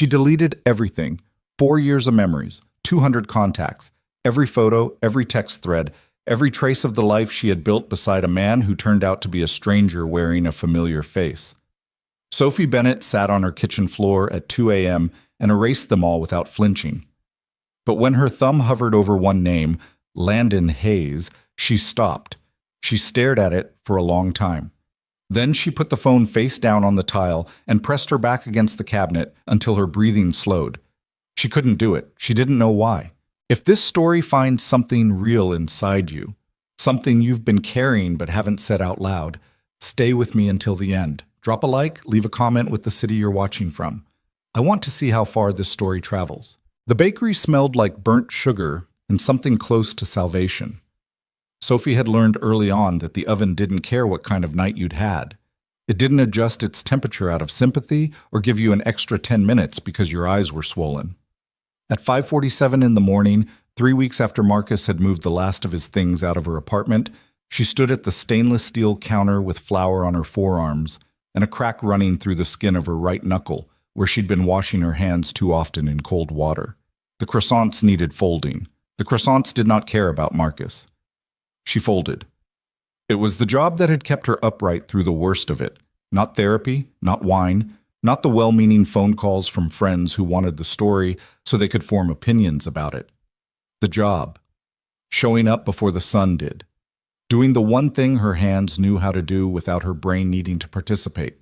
She deleted everything, 4 years of memories, 200 contacts, every photo, every text thread, every trace of the life she had built beside a man who turned out to be a stranger wearing a familiar face. Sophie Bennett sat on her kitchen floor at 2 a.m. and erased them all without flinching. But when her thumb hovered over one name, Landon Hayes, she stopped. She stared at it for a long time. Then she put the phone face down on the tile and pressed her back against the cabinet until her breathing slowed. She couldn't do it. She didn't know why. If this story finds something real inside you, something you've been carrying but haven't said out loud, stay with me until the end. Drop a like, leave a comment with the city you're watching from. I want to see how far this story travels. The bakery smelled like burnt sugar and something close to salvation. Sophie had learned early on that the oven didn't care what kind of night you'd had. It didn't adjust its temperature out of sympathy or give you an extra 10 minutes because your eyes were swollen. At 5:47 in the morning, 3 weeks after Marcus had moved the last of his things out of her apartment, she stood at the stainless steel counter with flour on her forearms and a crack running through the skin of her right knuckle, where she'd been washing her hands too often in cold water. The croissants needed folding. The croissants did not care about Marcus. She folded. It was the job that had kept her upright through the worst of it. Not therapy, not wine, not the well-meaning phone calls from friends who wanted the story so they could form opinions about it. The job. Showing up before the sun did. Doing the one thing her hands knew how to do without her brain needing to participate.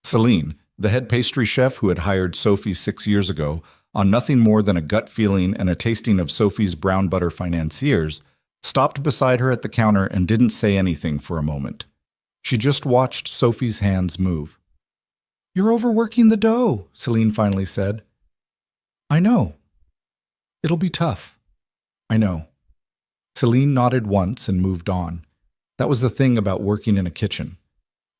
Celine, the head pastry chef who had hired Sophie 6 years ago, on nothing more than a gut feeling and a tasting of Sophie's brown butter financiers, stopped beside her at the counter and didn't say anything for a moment. She just watched Sophie's hands move. "You're overworking the dough," Celine finally said. "I know. It'll be tough. I know." Celine nodded once and moved on. That was the thing about working in a kitchen.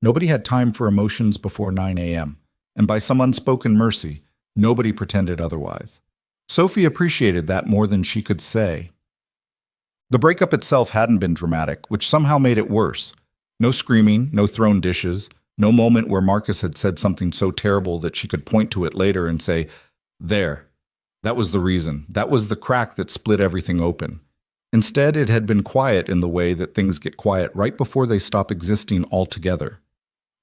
Nobody had time for emotions before 9 a.m., and by some unspoken mercy, nobody pretended otherwise. Sophie appreciated that more than she could say. The breakup itself hadn't been dramatic, which somehow made it worse. No screaming, no thrown dishes, no moment where Marcus had said something so terrible that she could point to it later and say, "There, that was the reason. That was the crack that split everything open." Instead, it had been quiet in the way that things get quiet right before they stop existing altogether.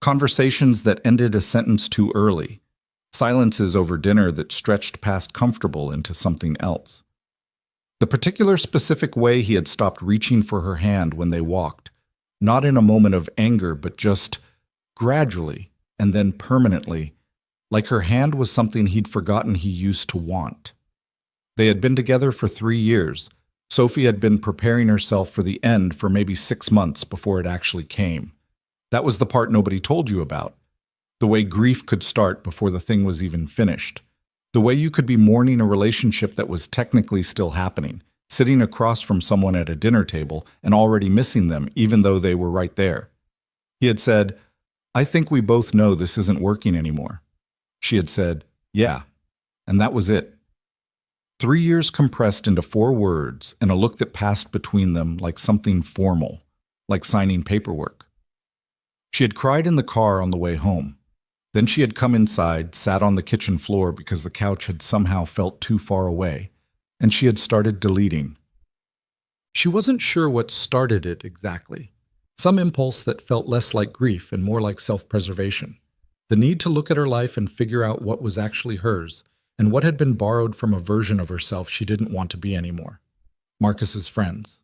Conversations that ended a sentence too early. Silences over dinner that stretched past comfortable into something else. The particular specific way he had stopped reaching for her hand when they walked, not in a moment of anger, but just gradually and then permanently, like her hand was something he'd forgotten he used to want. They had been together for 3 years. Sophie had been preparing herself for the end for maybe 6 months before it actually came. That was the part nobody told you about. The way grief could start before the thing was even finished. The way you could be mourning a relationship that was technically still happening, sitting across from someone at a dinner table and already missing them even though they were right there. He had said, "I think we both know this isn't working anymore." She had said, "Yeah," and that was it. 3 years compressed into 4 words and a look that passed between them like something formal, like signing paperwork. She had cried in the car on the way home. Then she had come inside, sat on the kitchen floor because the couch had somehow felt too far away, and she had started deleting. She wasn't sure what started it exactly. Some impulse that felt less like grief and more like self-preservation. The need to look at her life and figure out what was actually hers, and what had been borrowed from a version of herself she didn't want to be anymore. Marcus's friends.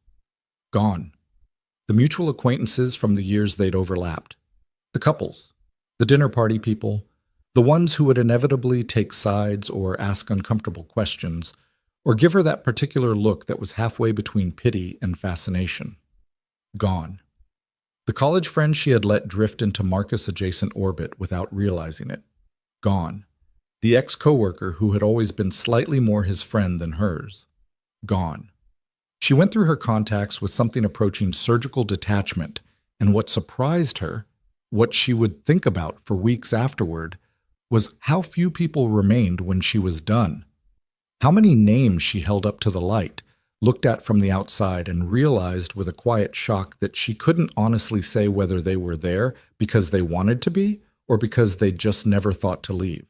Gone. The mutual acquaintances from the years they'd overlapped. The couples. The dinner party people. The ones who would inevitably take sides or ask uncomfortable questions, or give her that particular look that was halfway between pity and fascination. Gone. The college friend she had let drift into Marcus-adjacent orbit without realizing it. Gone. The ex-coworker who had always been slightly more his friend than hers. Gone. She went through her contacts with something approaching surgical detachment, and what surprised her, what she would think about for weeks afterward, was how few people remained when she was done. How many names she held up to the light, looked at from the outside, and realized with a quiet shock that she couldn't honestly say whether they were there because they wanted to be or because they just never thought to leave.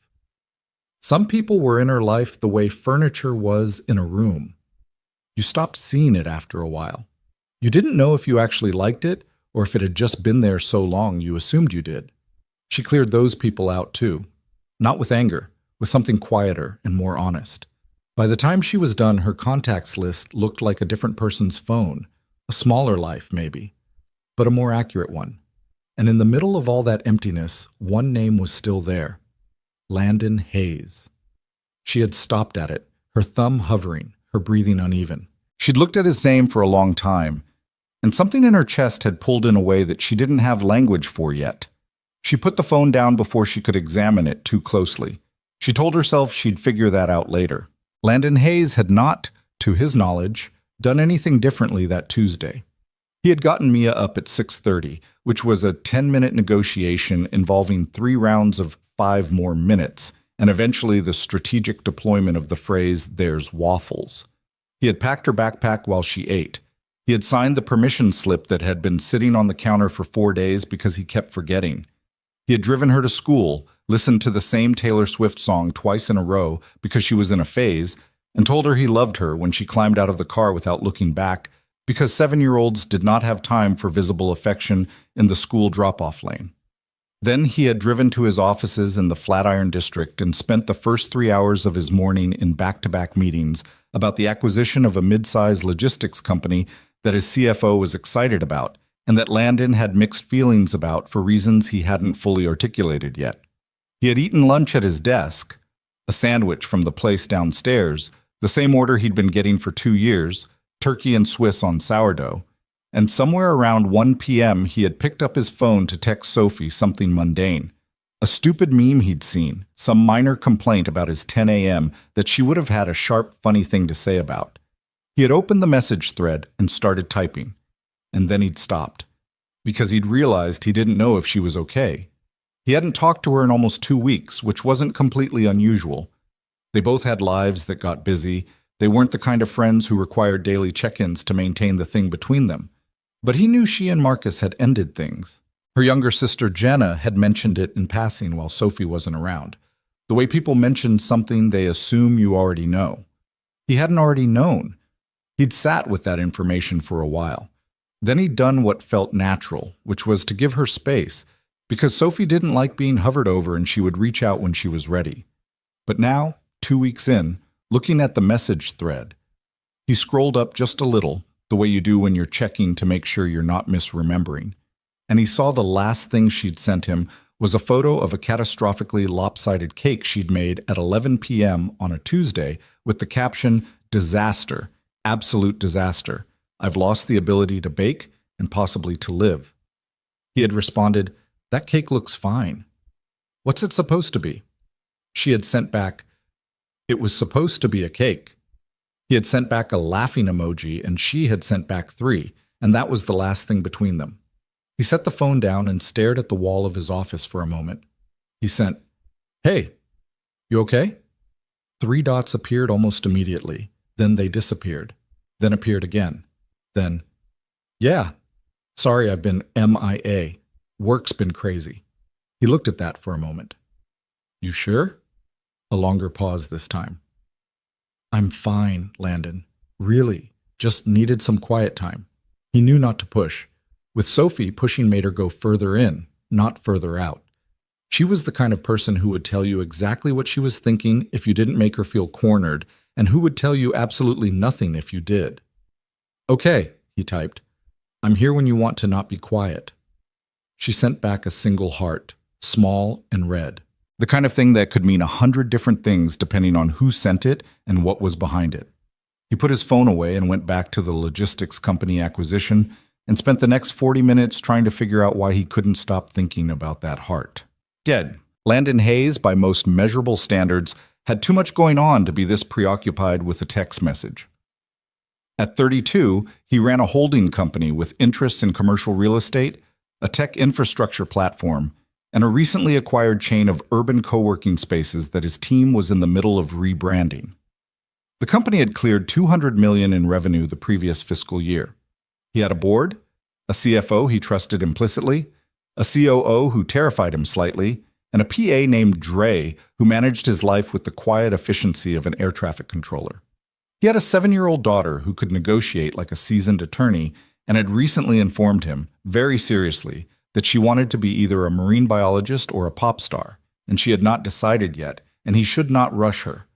Some people were in her life the way furniture was in a room. You stopped seeing it after a while. You didn't know if you actually liked it or if it had just been there so long you assumed you did. She cleared those people out too. Not with anger, with something quieter and more honest. By the time she was done, her contacts list looked like a different person's phone. A smaller life, maybe, but a more accurate one. And in the middle of all that emptiness, one name was still there. Landon Hayes. She had stopped at it, her thumb hovering, her breathing uneven. She'd looked at his name for a long time, and something in her chest had pulled in a way that she didn't have language for yet. She put the phone down before she could examine it too closely. She told herself she'd figure that out later. Landon Hayes had not, to his knowledge, done anything differently that Tuesday. He had gotten Mia up at 6:30, which was a 10-minute negotiation involving 3 rounds of 5 more minutes, and eventually the strategic deployment of the phrase, "there's waffles." He had packed her backpack while she ate. He had signed the permission slip that had been sitting on the counter for 4 days because he kept forgetting. He had driven her to school, listened to the same Taylor Swift song twice in a row because she was in a phase, and told her he loved her when she climbed out of the car without looking back because 7-year-olds did not have time for visible affection in the school drop-off lane. Then he had driven to his offices in the Flatiron District and spent the first 3 hours of his morning in back-to-back meetings about the acquisition of a mid-sized logistics company that his CFO was excited about and that Landon had mixed feelings about for reasons he hadn't fully articulated yet. He had eaten lunch at his desk, a sandwich from the place downstairs, the same order he'd been getting for 2 years, turkey and Swiss on sourdough, and somewhere around 1 p.m. he had picked up his phone to text Sophie something mundane. A stupid meme he'd seen, some minor complaint about his 10 a.m. that she would have had a sharp, funny thing to say about. He had opened the message thread and started typing, and then he'd stopped, because he'd realized he didn't know if she was okay. He hadn't talked to her in almost 2 weeks, which wasn't completely unusual. They both had lives that got busy. They weren't the kind of friends who required daily check-ins to maintain the thing between them. But he knew she and Marcus had ended things. Her younger sister Jenna had mentioned it in passing while Sophie wasn't around. The way people mention something they assume you already know. He hadn't already known. He'd sat with that information for a while. Then he'd done what felt natural, which was to give her space, because Sophie didn't like being hovered over and she would reach out when she was ready. But now, 2 weeks in, looking at the message thread, he scrolled up just a little, the way you do when you're checking to make sure you're not misremembering, and he saw the last thing she'd sent him was a photo of a catastrophically lopsided cake she'd made at 11 p.m. on a Tuesday with the caption, "Disaster, absolute disaster. I've lost the ability to bake and possibly to live." He had responded, "That cake looks fine. What's it supposed to be?" She had sent back, "It was supposed to be a cake." He had sent back a laughing emoji, and she had sent back 3, and that was the last thing between them. He set the phone down and stared at the wall of his office for a moment. He sent, "Hey, you okay?" 3 dots appeared almost immediately. Then they disappeared. Then appeared again. Then, "Yeah, sorry I've been MIA. Work's been crazy." He looked at that for a moment. "You sure?" A longer pause this time. "I'm fine, Landon. Really, just needed some quiet time." He knew not to push. With Sophie, pushing made her go further in, not further out. She was the kind of person who would tell you exactly what she was thinking if you didn't make her feel cornered, and who would tell you absolutely nothing if you did. "Okay," he typed. "I'm here when you want to not be quiet." She sent back a single heart, small and red. The kind of thing that could mean 100 different things depending on who sent it and what was behind it. He put his phone away and went back to the logistics company acquisition and spent the next 40 minutes trying to figure out why he couldn't stop thinking about that heart. Dead. Landon Hayes, by most measurable standards, had too much going on to be this preoccupied with a text message. At 32, he ran a holding company with interests in commercial real estate, a tech infrastructure platform, and a recently acquired chain of urban co-working spaces that his team was in the middle of rebranding. The company had cleared $200 million in revenue the previous fiscal year. He had a board, a CFO he trusted implicitly, a COO who terrified him slightly, and a PA named Dre who managed his life with the quiet efficiency of an air traffic controller. He had a 7-year-old daughter who could negotiate like a seasoned attorney and had recently informed him, very seriously, that she wanted to be either a marine biologist or a pop star, and she had not decided yet, and he should not rush her.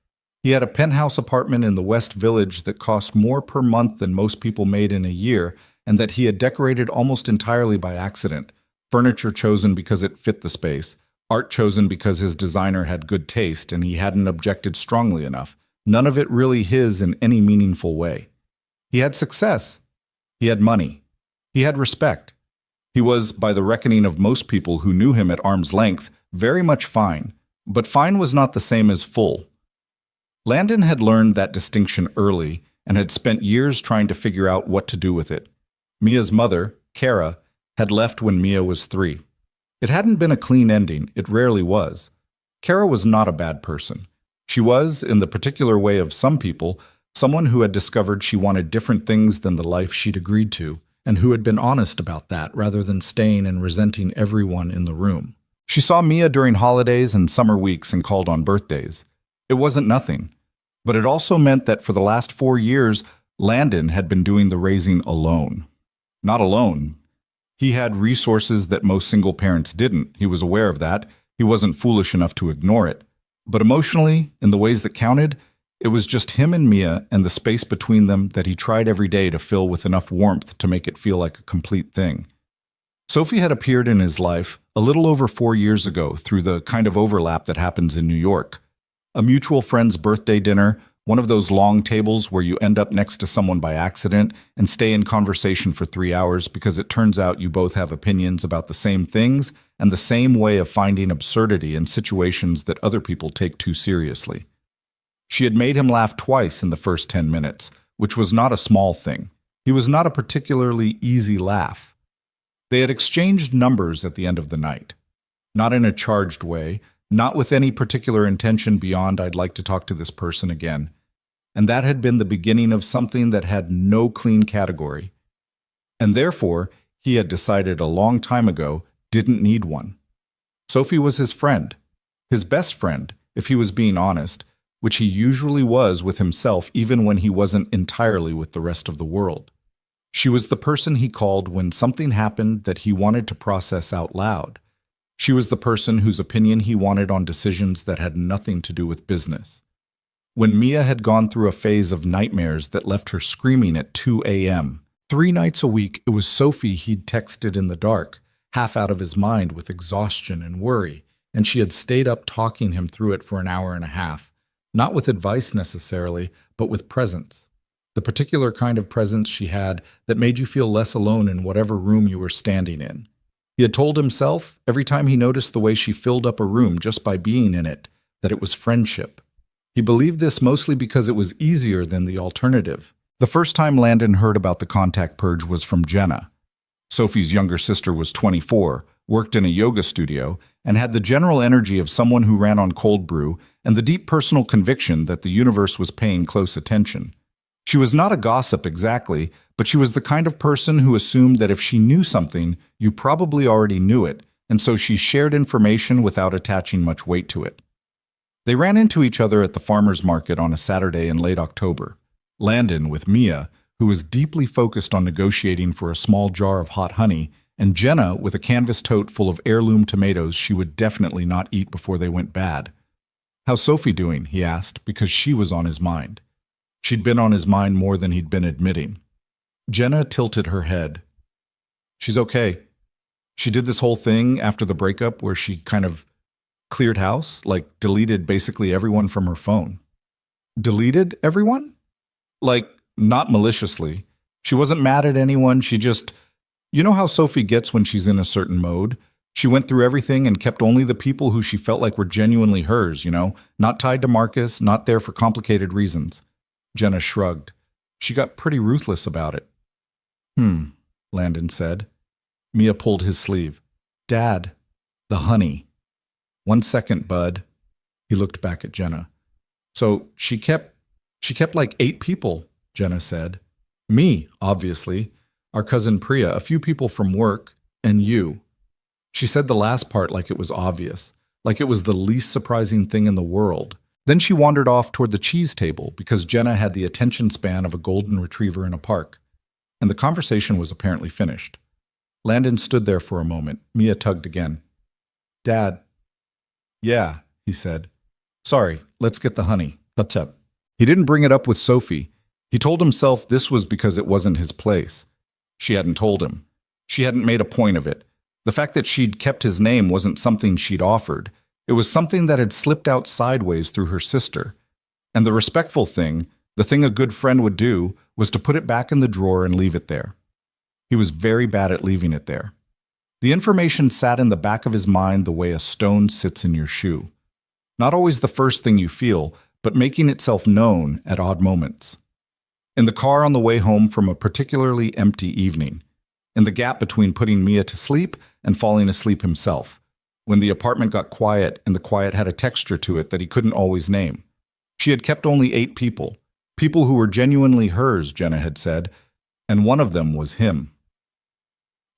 He had a penthouse apartment in the West Village that cost more per month than most people made in a year, and that he had decorated almost entirely by accident, furniture chosen because it fit the space, art chosen because his designer had good taste and he hadn't objected strongly enough, none of it really his in any meaningful way. He had success. He had money. He had respect. He was, by the reckoning of most people who knew him at arm's length, very much fine, but fine was not the same as full. Landon had learned that distinction early and had spent years trying to figure out what to do with it. Mia's mother, Kara, had left when Mia was 3. It hadn't been a clean ending, it rarely was. Kara was not a bad person. She was, in the particular way of some people, someone who had discovered she wanted different things than the life she'd agreed to, and who had been honest about that rather than staying and resenting everyone in the room. She saw Mia during holidays and summer weeks and called on birthdays. It wasn't nothing, but it also meant that for the last 4 years, Landon had been doing the raising alone. Not alone. He had resources that most single parents didn't. He was aware of that. He wasn't foolish enough to ignore it. But emotionally, in the ways that counted, it was just him and Mia and the space between them that he tried every day to fill with enough warmth to make it feel like a complete thing. Sophie had appeared in his life a little over 4 years ago through the kind of overlap that happens in New York. A mutual friend's birthday dinner, one of those long tables where you end up next to someone by accident and stay in conversation for 3 hours because it turns out you both have opinions about the same things and the same way of finding absurdity in situations that other people take too seriously. She had made him laugh twice in the first 10 minutes, which was not a small thing. He was not a particularly easy laugh. They had exchanged numbers at the end of the night. Not in a charged way, not with any particular intention beyond I'd like to talk to this person again. And that had been the beginning of something that had no clean category. And therefore, he had decided a long time ago, didn't need one. Sophie was his friend, his best friend, if he was being honest, which he usually was with himself even when he wasn't entirely with the rest of the world. She was the person he called when something happened that he wanted to process out loud. She was the person whose opinion he wanted on decisions that had nothing to do with business. When Mia had gone through a phase of nightmares that left her screaming at 2 a.m., 3 nights a week it was Sophie he'd texted in the dark, half out of his mind with exhaustion and worry, and she had stayed up talking him through it for an hour and a half, not with advice necessarily, but with presence. The particular kind of presence she had that made you feel less alone in whatever room you were standing in. He had told himself, every time he noticed the way she filled up a room just by being in it, that it was friendship. He believed this mostly because it was easier than the alternative. The first time Landon heard about the contact purge was from Jenna. Sophie's younger sister was 24, worked in a yoga studio, and had the general energy of someone who ran on cold brew and the deep personal conviction that the universe was paying close attention. She was not a gossip exactly, but she was the kind of person who assumed that if she knew something, you probably already knew it, and so she shared information without attaching much weight to it. They ran into each other at the farmer's market on a Saturday in late October. Landon with Mia, who was deeply focused on negotiating for a small jar of hot honey, and Jenna with a canvas tote full of heirloom tomatoes she would definitely not eat before they went bad. "How's Sophie doing?" he asked, because she was on his mind. She'd been on his mind more than he'd been admitting. Jenna tilted her head. "She's okay. She did this whole thing after the breakup where she kind of cleared house, like deleted basically everyone from her phone." Deleted everyone? Like, not maliciously. She wasn't mad at anyone, she just... You know how Sophie gets when she's in a certain mode? She went through everything and kept only the people who she felt like were genuinely hers, not tied to Marcus, not there for complicated reasons. Jenna shrugged. She got pretty ruthless about it. Landon said. Mia pulled his sleeve. "Dad, the honey." "1 second, bud." He looked back at Jenna. "So she kept like 8 people," Jenna said. "Me, obviously. Our cousin Priya, a few people from work, and you." She said the last part like it was obvious, like it was the least surprising thing in the world. Then she wandered off toward the cheese table because Jenna had the attention span of a golden retriever in a park, and the conversation was apparently finished. Landon stood there for a moment. Mia tugged again. Dad. Yeah, he said. Sorry, let's get the honey. What's up? He didn't bring it up with Sophie. He told himself this was because it wasn't his place. She hadn't told him. She hadn't made a point of it. The fact that she'd kept his name wasn't something she'd offered. It was something that had slipped out sideways through her sister. And the respectful thing, the thing a good friend would do, was to put it back in the drawer and leave it there. He was very bad at leaving it there. The information sat in the back of his mind the way a stone sits in your shoe. Not always the first thing you feel, but making itself known at odd moments. In the car on the way home from a particularly empty evening. In the gap between putting Mia to sleep and falling asleep himself. When the apartment got quiet and the quiet had a texture to it that he couldn't always name. She had kept only 8 people. People who were genuinely hers, Jenna had said, and one of them was him.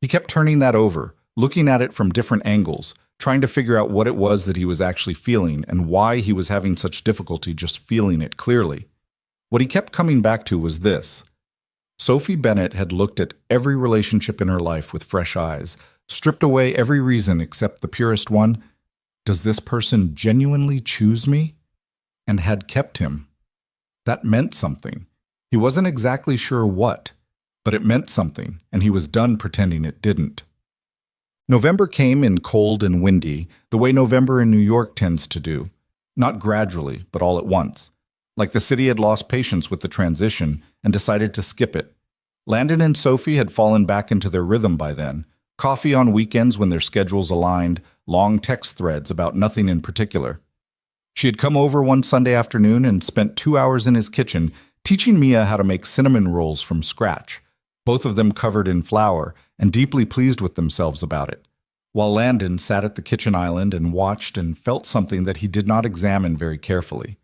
He kept turning that over, looking at it from different angles, trying to figure out what it was that he was actually feeling and why he was having such difficulty just feeling it clearly. What he kept coming back to was this. Sophie Bennett had looked at every relationship in her life with fresh eyes, stripped away every reason except the purest one. Does this person genuinely choose me? And had kept him. That meant something. He wasn't exactly sure what, but it meant something, and he was done pretending it didn't. November came in cold and windy, the way November in New York tends to do. Not gradually, but all at once. Like the city had lost patience with the transition and decided to skip it. Landon and Sophie had fallen back into their rhythm by then. Coffee on weekends when their schedules aligned, long text threads about nothing in particular. She had come over one Sunday afternoon and spent 2 hours in his kitchen teaching Mia how to make cinnamon rolls from scratch, both of them covered in flour and deeply pleased with themselves about it, while Landon sat at the kitchen island and watched and felt something that he did not examine very carefully.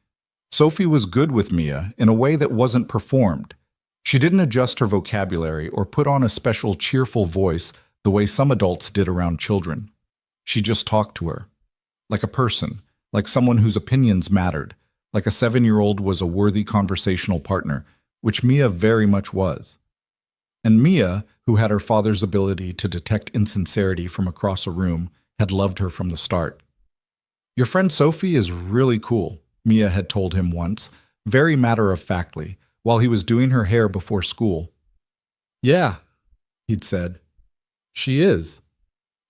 Sophie was good with Mia in a way that wasn't performed. She didn't adjust her vocabulary or put on a special cheerful voice the way some adults did around children. She just talked to her. Like a person, like someone whose opinions mattered, like a 7-year-old was a worthy conversational partner, which Mia very much was. And Mia, who had her father's ability to detect insincerity from across a room, had loved her from the start. Your friend Sophie is really cool, Mia had told him once, very matter-of-factly, while he was doing her hair before school. Yeah, he'd said. She is.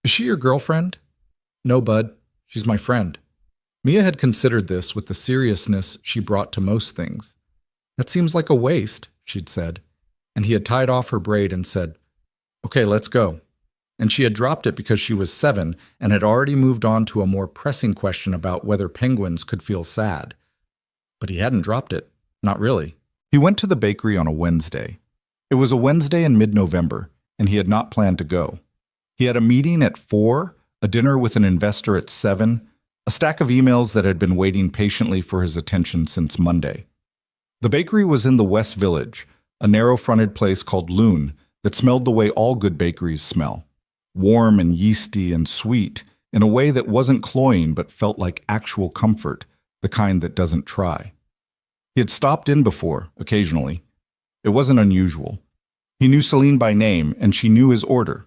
Is she your girlfriend? No, bud. She's my friend. Mia had considered this with the seriousness she brought to most things. That seems like a waste, she'd said. And he had tied off her braid and said, Okay, let's go. And she had dropped it because she was 7 and had already moved on to a more pressing question about whether penguins could feel sad. But he hadn't dropped it. Not really. He went to the bakery on a Wednesday. It was a Wednesday in mid-November, and he had not planned to go. He had a meeting at 4, a dinner with an investor at 7, a stack of emails that had been waiting patiently for his attention since Monday. The bakery was in the West Village, a narrow-fronted place called Loon that smelled the way all good bakeries smell. Warm and yeasty and sweet, in a way that wasn't cloying but felt like actual comfort, the kind that doesn't try. He had stopped in before, occasionally. It wasn't unusual. He knew Celine by name, and she knew his order,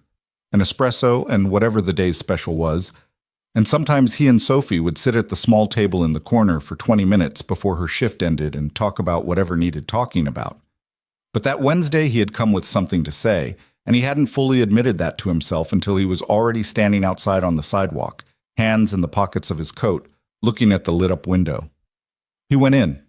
an espresso and whatever the day's special was, and sometimes he and Sophie would sit at the small table in the corner for 20 minutes before her shift ended and talk about whatever needed talking about. But that Wednesday he had come with something to say, and he hadn't fully admitted that to himself until he was already standing outside on the sidewalk, hands in the pockets of his coat, looking at the lit-up window. He went in.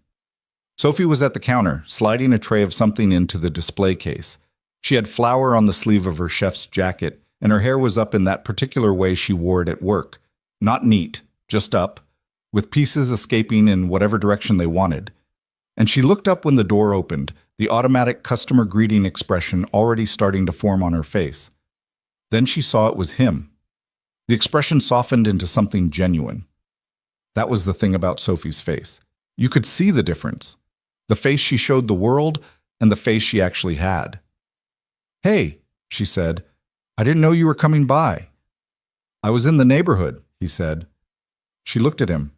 Sophie was at the counter, sliding a tray of something into the display case. She had flour on the sleeve of her chef's jacket, and her hair was up in that particular way she wore it at work. Not neat, just up, with pieces escaping in whatever direction they wanted. And she looked up when the door opened, the automatic customer greeting expression already starting to form on her face. Then she saw it was him. The expression softened into something genuine. That was the thing about Sophie's face. You could see the difference. The face she showed the world and the face she actually had. Hey, she said, I didn't know you were coming by. I was in the neighborhood, he said. She looked at him.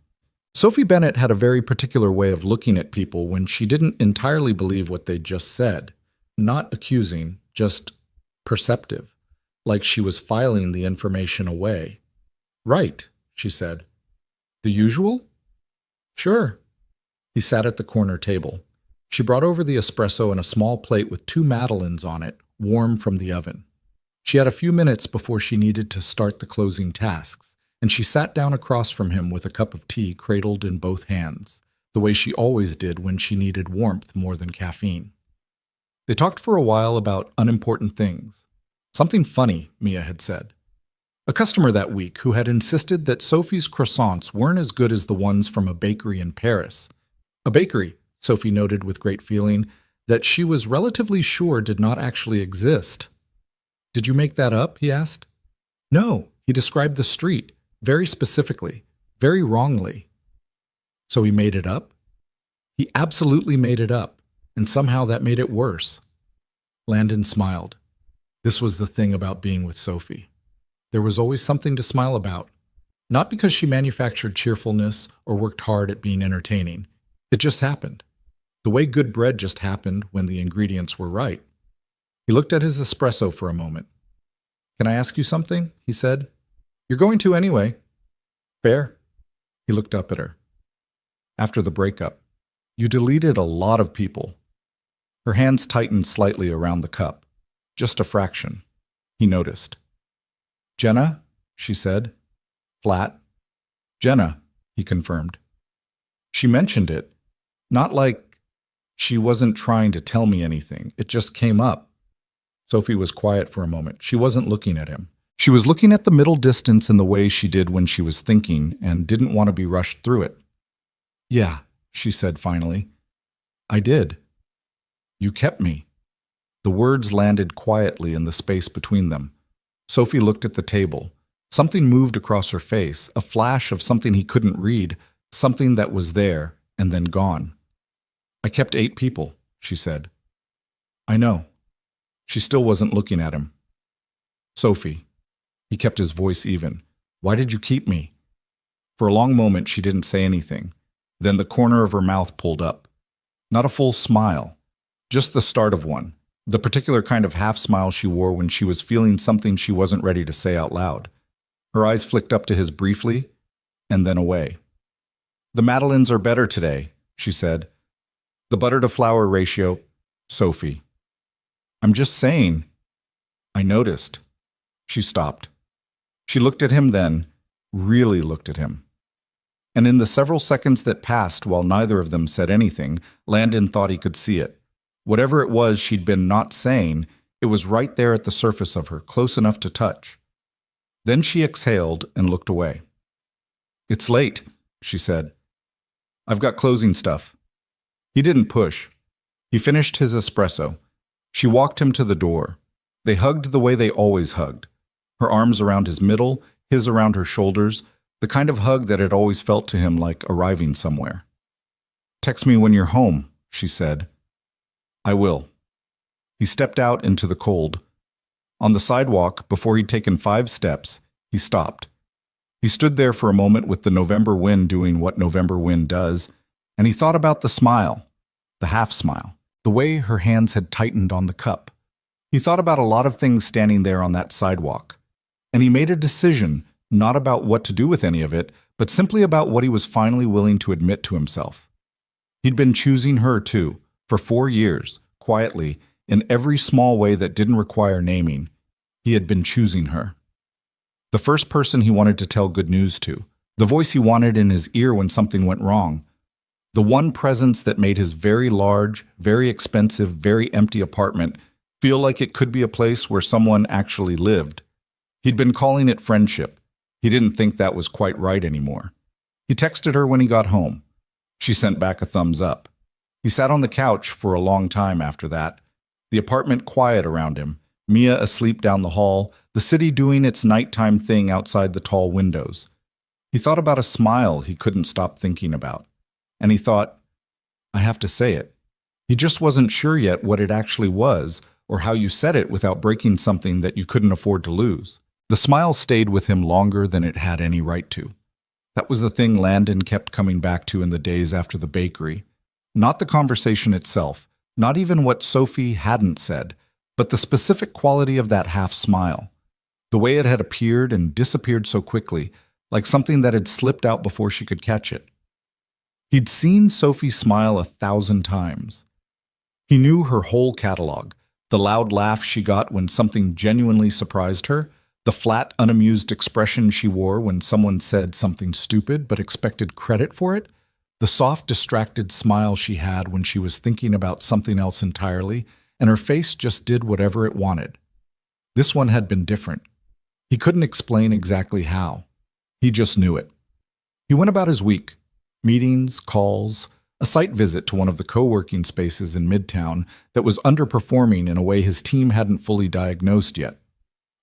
Sophie Bennett had a very particular way of looking at people when she didn't entirely believe what they'd just said. Not accusing, just perceptive, like she was filing the information away. "Right," she said. "The usual?" "Sure." He sat at the corner table. She brought over the espresso and a small plate with 2 madeleines on it, warm from the oven. She had a few minutes before she needed to start the closing tasks, and she sat down across from him with a cup of tea cradled in both hands, the way she always did when she needed warmth more than caffeine. They talked for a while about unimportant things. Something funny, Mia had said. A customer that week who had insisted that Sophie's croissants weren't as good as the ones from a bakery in Paris. A bakery, Sophie noted with great feeling, that she was relatively sure did not actually exist. "Did you make that up?" he asked. "No," he described the street, very specifically, very wrongly. "So he made it up?" "He absolutely made it up, and somehow that made it worse." Landon smiled. This was the thing about being with Sophie. There was always something to smile about, not because she manufactured cheerfulness or worked hard at being entertaining. It just happened. The way good bread just happened when the ingredients were right. He looked at his espresso for a moment. "Can I ask you something?" he said. "You're going to anyway." "Fair." He looked up at her. "After the breakup, you deleted a lot of people." Her hands tightened slightly around the cup. Just a fraction. He noticed. "Jenna?" she said. Flat. "Jenna," he confirmed. She mentioned it. Not like she wasn't trying to tell me anything. It just came up. Sophie was quiet for a moment. She wasn't looking at him. She was looking at the middle distance in the way she did when she was thinking and didn't want to be rushed through it. "Yeah," she said finally. "I did. You kept me." The words landed quietly in the space between them. Sophie looked at the table. Something moved across her face, a flash of something he couldn't read, something that was there and then gone. "I kept 8 people," she said. "I know." She still wasn't looking at him. "Sophie." He kept his voice even. "Why did you keep me?" For a long moment she didn't say anything. Then the corner of her mouth pulled up. Not a full smile, just the start of one, the particular kind of half smile she wore when she was feeling something she wasn't ready to say out loud. Her eyes flicked up to his briefly, and then away. "The madeleines are better today," she said. "The butter-to-flour ratio." "Sophie." "I'm just saying." "I noticed." She stopped. She looked at him then, really looked at him. And in the several seconds that passed while neither of them said anything, Landon thought he could see it. Whatever it was she'd been not saying, it was right there at the surface of her, close enough to touch. Then she exhaled and looked away. "It's late," she said. "I've got closing stuff." He didn't push. He finished his espresso. She walked him to the door. They hugged the way they always hugged. Her arms around his middle, his around her shoulders, the kind of hug that had always felt to him like arriving somewhere. "Text me when you're home," she said. "I will." He stepped out into the cold. On the sidewalk, before he'd taken 5 steps, he stopped. He stood there for a moment with the November wind doing what November wind does, and he thought about the smile, the half-smile, the way her hands had tightened on the cup. He thought about a lot of things standing there on that sidewalk, and he made a decision not about what to do with any of it, but simply about what he was finally willing to admit to himself. He'd been choosing her, too, for 4 years, quietly, in every small way that didn't require naming. He had been choosing her. The first person he wanted to tell good news to, the voice he wanted in his ear when something went wrong, the one presence that made his very large, very expensive, very empty apartment feel like it could be a place where someone actually lived. He'd been calling it friendship. He didn't think that was quite right anymore. He texted her when he got home. She sent back a thumbs up. He sat on the couch for a long time after that, the apartment quiet around him, Mia asleep down the hall, the city doing its nighttime thing outside the tall windows. He thought about a smile he couldn't stop thinking about. And he thought, I have to say it. He just wasn't sure yet what it actually was, or how you said it without breaking something that you couldn't afford to lose. The smile stayed with him longer than it had any right to. That was the thing Landon kept coming back to in the days after the bakery. Not the conversation itself, not even what Sophie hadn't said, but the specific quality of that half smile. The way it had appeared and disappeared so quickly, like something that had slipped out before she could catch it. He'd seen Sophie smile 1,000 times. He knew her whole catalog, the loud laugh she got when something genuinely surprised her, the flat, unamused expression she wore when someone said something stupid but expected credit for it, the soft, distracted smile she had when she was thinking about something else entirely, and her face just did whatever it wanted. This one had been different. He couldn't explain exactly how. He just knew it. He went about his week. Meetings, calls, a site visit to one of the co-working spaces in Midtown that was underperforming in a way his team hadn't fully diagnosed yet.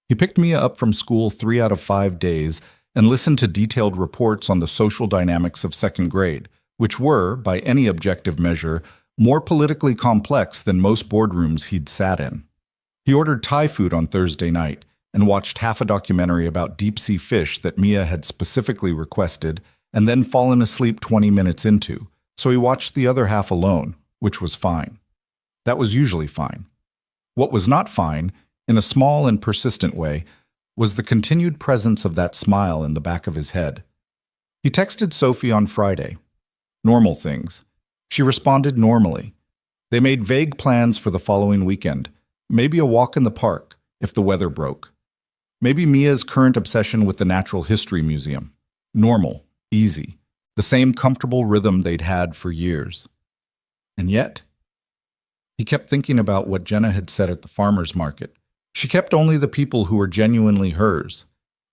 He picked Mia up from school 3 out of 5 days and listened to detailed reports on the social dynamics of second grade, which were, by any objective measure, more politically complex than most boardrooms he'd sat in. He ordered Thai food on Thursday night and watched half a documentary about deep-sea fish that Mia had specifically requested and then fallen asleep 20 minutes into, so he watched the other half alone, which was fine. That was usually fine. What was not fine, in a small and persistent way, was the continued presence of that smile in the back of his head. He texted Sophie on Friday. Normal things. She responded normally. They made vague plans for the following weekend, maybe a walk in the park, if the weather broke. Maybe Mia's current obsession with the Natural History Museum. Normal, easy, the same comfortable rhythm they'd had for years. And yet, he kept thinking about what Jenna had said at the farmer's market. She kept only the people who were genuinely hers.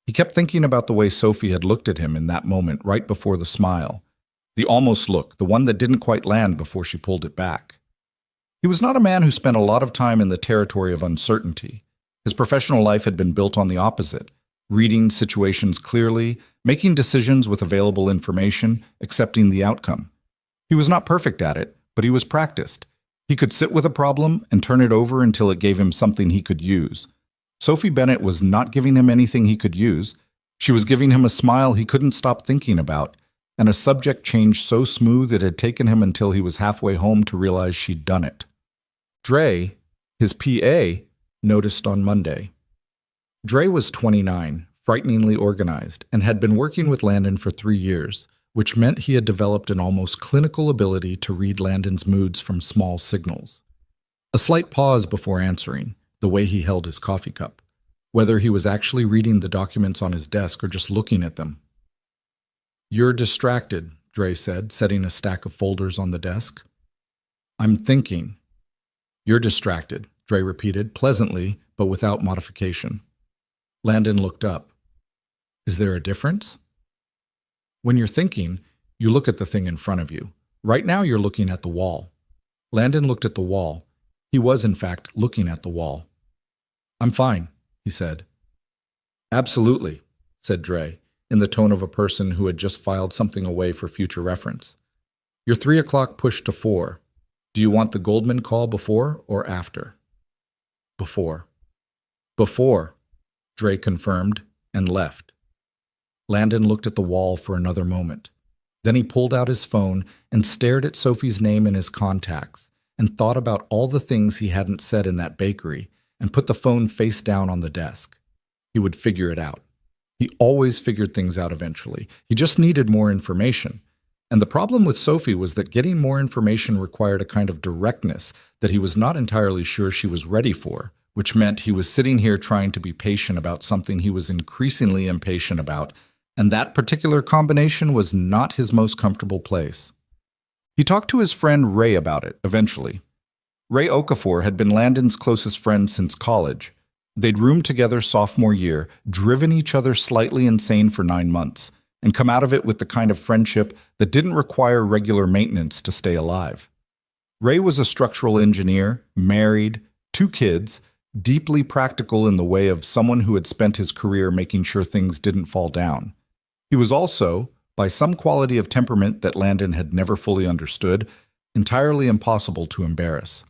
He kept thinking about the way Sophie had looked at him in that moment right before the smile. The almost look, the one that didn't quite land before she pulled it back. He was not a man who spent a lot of time in the territory of uncertainty. His professional life had been built on the opposite, reading situations clearly, making decisions with available information, accepting the outcome. He was not perfect at it, but he was practiced. He could sit with a problem and turn it over until it gave him something he could use. Sophie Bennett was not giving him anything he could use. She was giving him a smile he couldn't stop thinking about, and a subject change so smooth it had taken him until he was halfway home to realize she'd done it. Dre, his PA, noticed on Monday. Dre was 29, frighteningly organized, and had been working with Landon for 3 years, which meant he had developed an almost clinical ability to read Landon's moods from small signals. A slight pause before answering, the way he held his coffee cup, whether he was actually reading the documents on his desk or just looking at them. "You're distracted," Dre said, setting a stack of folders on the desk. "I'm thinking." "You're distracted," Dre repeated, pleasantly, but without modification. Landon looked up. "Is there a difference?" "When you're thinking, you look at the thing in front of you. Right now you're looking at the wall." Landon looked at the wall. He was, in fact, looking at the wall. "I'm fine," he said. "Absolutely," said Dre, in the tone of a person who had just filed something away for future reference. "Your 3 o'clock pushed to 4. Do you want the Goldman call before or after?" "Before." "Before," Dre confirmed, and left. Landon looked at the wall for another moment. Then he pulled out his phone and stared at Sophie's name in his contacts, and thought about all the things he hadn't said in that bakery, and put the phone face down on the desk. He would figure it out. He always figured things out eventually. He just needed more information. And the problem with Sophie was that getting more information required a kind of directness that he was not entirely sure she was ready for, which meant he was sitting here trying to be patient about something he was increasingly impatient about, and that particular combination was not his most comfortable place. He talked to his friend Ray about it, eventually. Ray Okafor had been Landon's closest friend since college. They'd roomed together sophomore year, driven each other slightly insane for 9 months, and come out of it with the kind of friendship that didn't require regular maintenance to stay alive. Ray was a structural engineer, married, 2 kids, deeply practical in the way of someone who had spent his career making sure things didn't fall down. He was also, by some quality of temperament that Landon had never fully understood, entirely impossible to embarrass.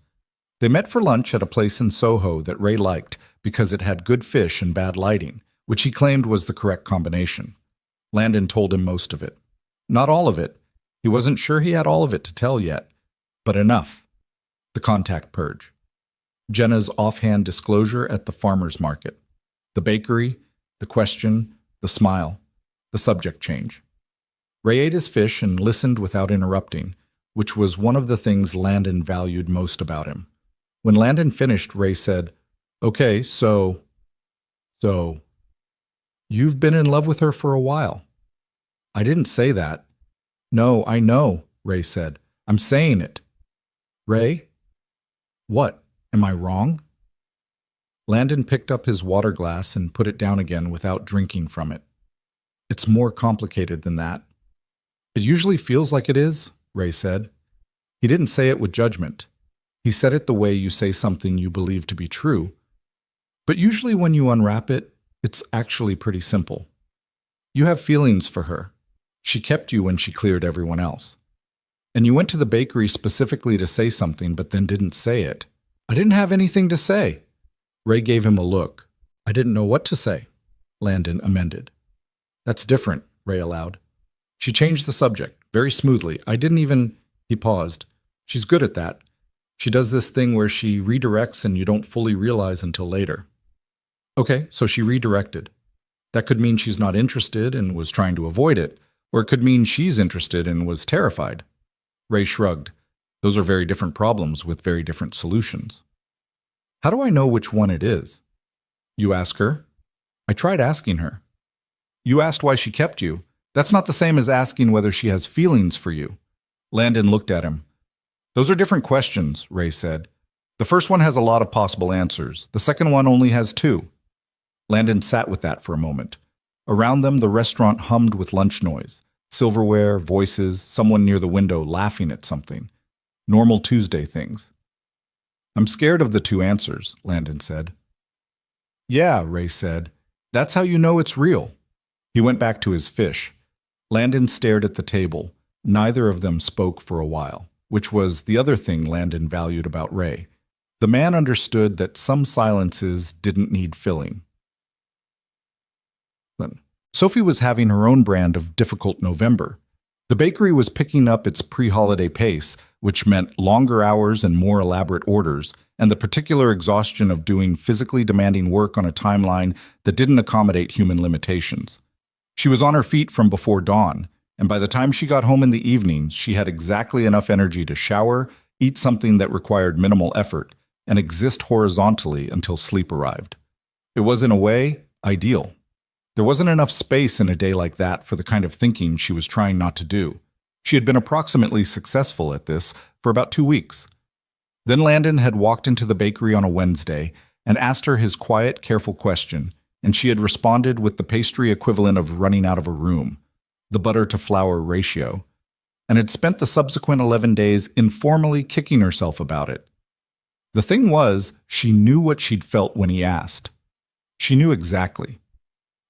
They met for lunch at a place in Soho that Ray liked because it had good fish and bad lighting, which he claimed was the correct combination. Landon told him most of it. Not all of it. He wasn't sure he had all of it to tell yet, but enough. The contact purge. Jenna's offhand disclosure at the farmer's market. The bakery, the question, the smile, the subject change. Ray ate his fish and listened without interrupting, which was one of the things Landon valued most about him. When Landon finished, Ray said, "Okay, so, you've been in love with her for a while." "I didn't say that." "No, I know," Ray said. "I'm saying it." "Ray? What? Am I wrong?" Landon picked up his water glass and put it down again without drinking from it. "It's more complicated than that." "It usually feels like it is," Ray said. He didn't say it with judgment. He said it the way you say something you believe to be true. But usually when you unwrap it, it's actually pretty simple. You have feelings for her. She kept you when she cleared everyone else. And you went to the bakery specifically to say something, but then didn't say it. "I didn't have anything to say." Ray gave him a look. "I didn't know what to say," Landon amended. "That's different," Ray allowed. "She changed the subject, very smoothly. I didn't even—" He paused. "She's good at that. She does this thing where she redirects and you don't fully realize until later." "Okay, so she redirected. That could mean she's not interested and was trying to avoid it, or it could mean she's interested and was terrified." Ray shrugged. "Those are very different problems with very different solutions." "How do I know which one it is?" "You ask her." "I tried asking her." "You asked why she kept you. That's not the same as asking whether she has feelings for you." Landon looked at him. "Those are different questions," Ray said. "The first one has a lot of possible answers. The second one only has two." Landon sat with that for a moment. Around them, the restaurant hummed with lunch noise. Silverware, voices, someone near the window laughing at something. Normal Tuesday things. "I'm scared of the two answers," Landon said. "Yeah," Ray said. "That's how you know it's real." He went back to his fish. Landon stared at the table. Neither of them spoke for a while, which was the other thing Landon valued about Ray. The man understood that some silences didn't need filling. Sophie was having her own brand of difficult November. The bakery was picking up its pre-holiday pace, which meant longer hours and more elaborate orders, and the particular exhaustion of doing physically demanding work on a timeline that didn't accommodate human limitations. She was on her feet from before dawn, and by the time she got home in the evenings, she had exactly enough energy to shower, eat something that required minimal effort, and exist horizontally until sleep arrived. It was, in a way, ideal. There wasn't enough space in a day like that for the kind of thinking she was trying not to do. She had been approximately successful at this for about 2 weeks. Then Landon had walked into the bakery on a Wednesday and asked her his quiet, careful question, and she had responded with the pastry equivalent of running out of a room, the butter-to-flour ratio, and had spent the subsequent 11 days informally kicking herself about it. The thing was, she knew what she'd felt when he asked. She knew exactly.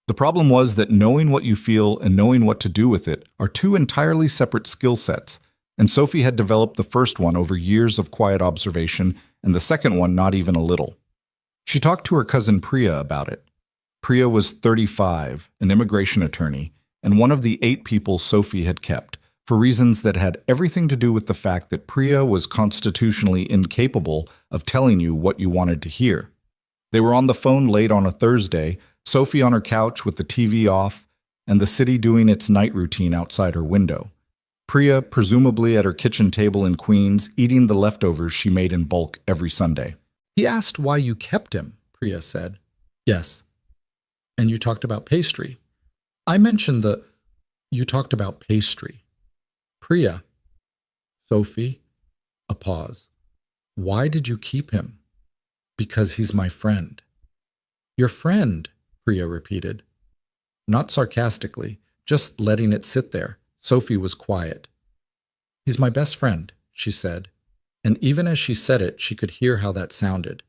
The problem was that knowing what you feel and knowing what to do with it are two entirely separate skill sets, and Sophie had developed the first one over years of quiet observation and the second one not even a little. She talked to her cousin Priya about it. Priya was 35, an immigration attorney, and one of the 8 people Sophie had kept, for reasons that had everything to do with the fact that Priya was constitutionally incapable of telling you what you wanted to hear. They were on the phone late on a Thursday, Sophie on her couch with the TV off, and the city doing its night routine outside her window. Priya, presumably at her kitchen table in Queens, eating the leftovers she made in bulk every Sunday. "He asked why you kept him," Priya said. "Yes." "And you talked about pastry." "I mentioned You talked about pastry." "Priya." "Sophie." A pause. "Why did you keep him?" "Because he's my friend." "Your friend?" Priya repeated. Not sarcastically, just letting it sit there. Sophie was quiet. "He's my best friend," she said. And even as she said it, she could hear how that sounded.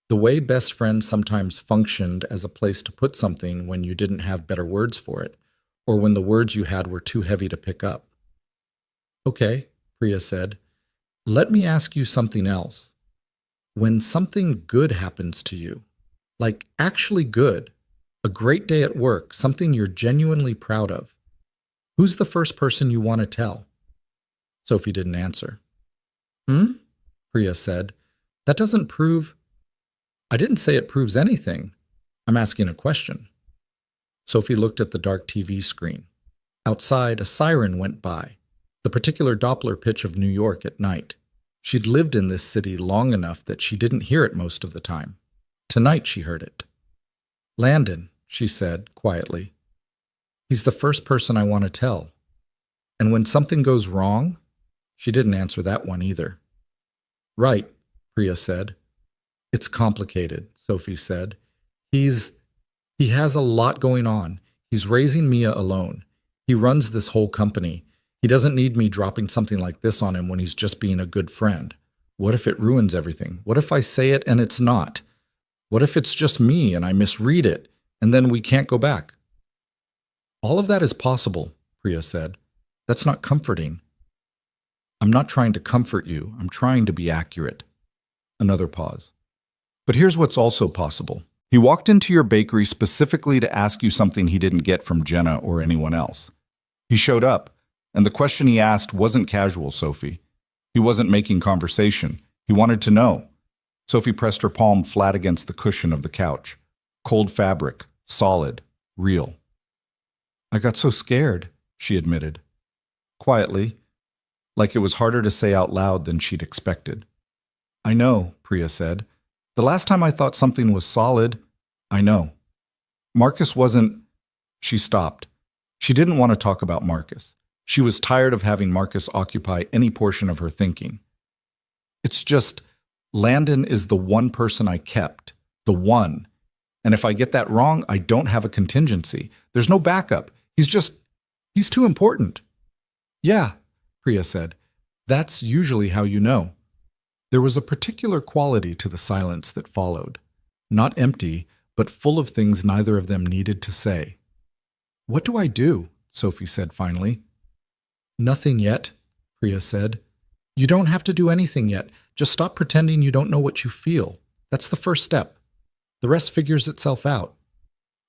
The way best friends sometimes functioned as a place to put something when you didn't have better words for it, or when the words you had were too heavy to pick up. "Okay," Priya said. "Let me ask you something else. When something good happens to you, like actually good, A great day at work, something you're genuinely proud of. Who's the first person you want to tell? Sophie didn't answer. Hmm? Priya said. That doesn't prove. I didn't say it proves anything. I'm asking a question. Sophie looked at the dark TV screen. Outside, a siren went by, the particular Doppler pitch of New York at night. She'd lived in this city long enough that she didn't hear it most of the time. Tonight she heard it. Landon, she said quietly. He's the first person I want to tell. And when something goes wrong, she didn't answer that one either. Right, Priya said. It's complicated, Sophie said. He has a lot going on. He's raising Mia alone. He runs this whole company. He doesn't need me dropping something like this on him when he's just being a good friend. What if it ruins everything? What if I say it and it's not? What if it's just me and I misread it, and then we can't go back? All of that is possible, Priya said. That's not comforting. I'm not trying to comfort you. I'm trying to be accurate. Another pause. But here's what's also possible. He walked into your bakery specifically to ask you something he didn't get from Jenna or anyone else. He showed up, and the question he asked wasn't casual, Sophie. He wasn't making conversation. He wanted to know. Sophie pressed her palm flat against the cushion of the couch. Cold fabric, solid, real. I got so scared, she admitted. Quietly, like it was harder to say out loud than she'd expected. I know, Priya said. The last time I thought something was solid, I know. Marcus wasn't. She stopped. She didn't want to talk about Marcus. She was tired of having Marcus occupy any portion of her thinking. It's just, Landon is the one person I kept. The one. And if I get that wrong, I don't have a contingency. There's no backup. He's too important. Yeah, Priya said. That's usually how you know. There was a particular quality to the silence that followed. Not empty, but full of things neither of them needed to say. What do I do? Sophie said finally. Nothing yet, Priya said. You don't have to do anything yet. Just stop pretending you don't know what you feel. That's the first step. The rest figures itself out.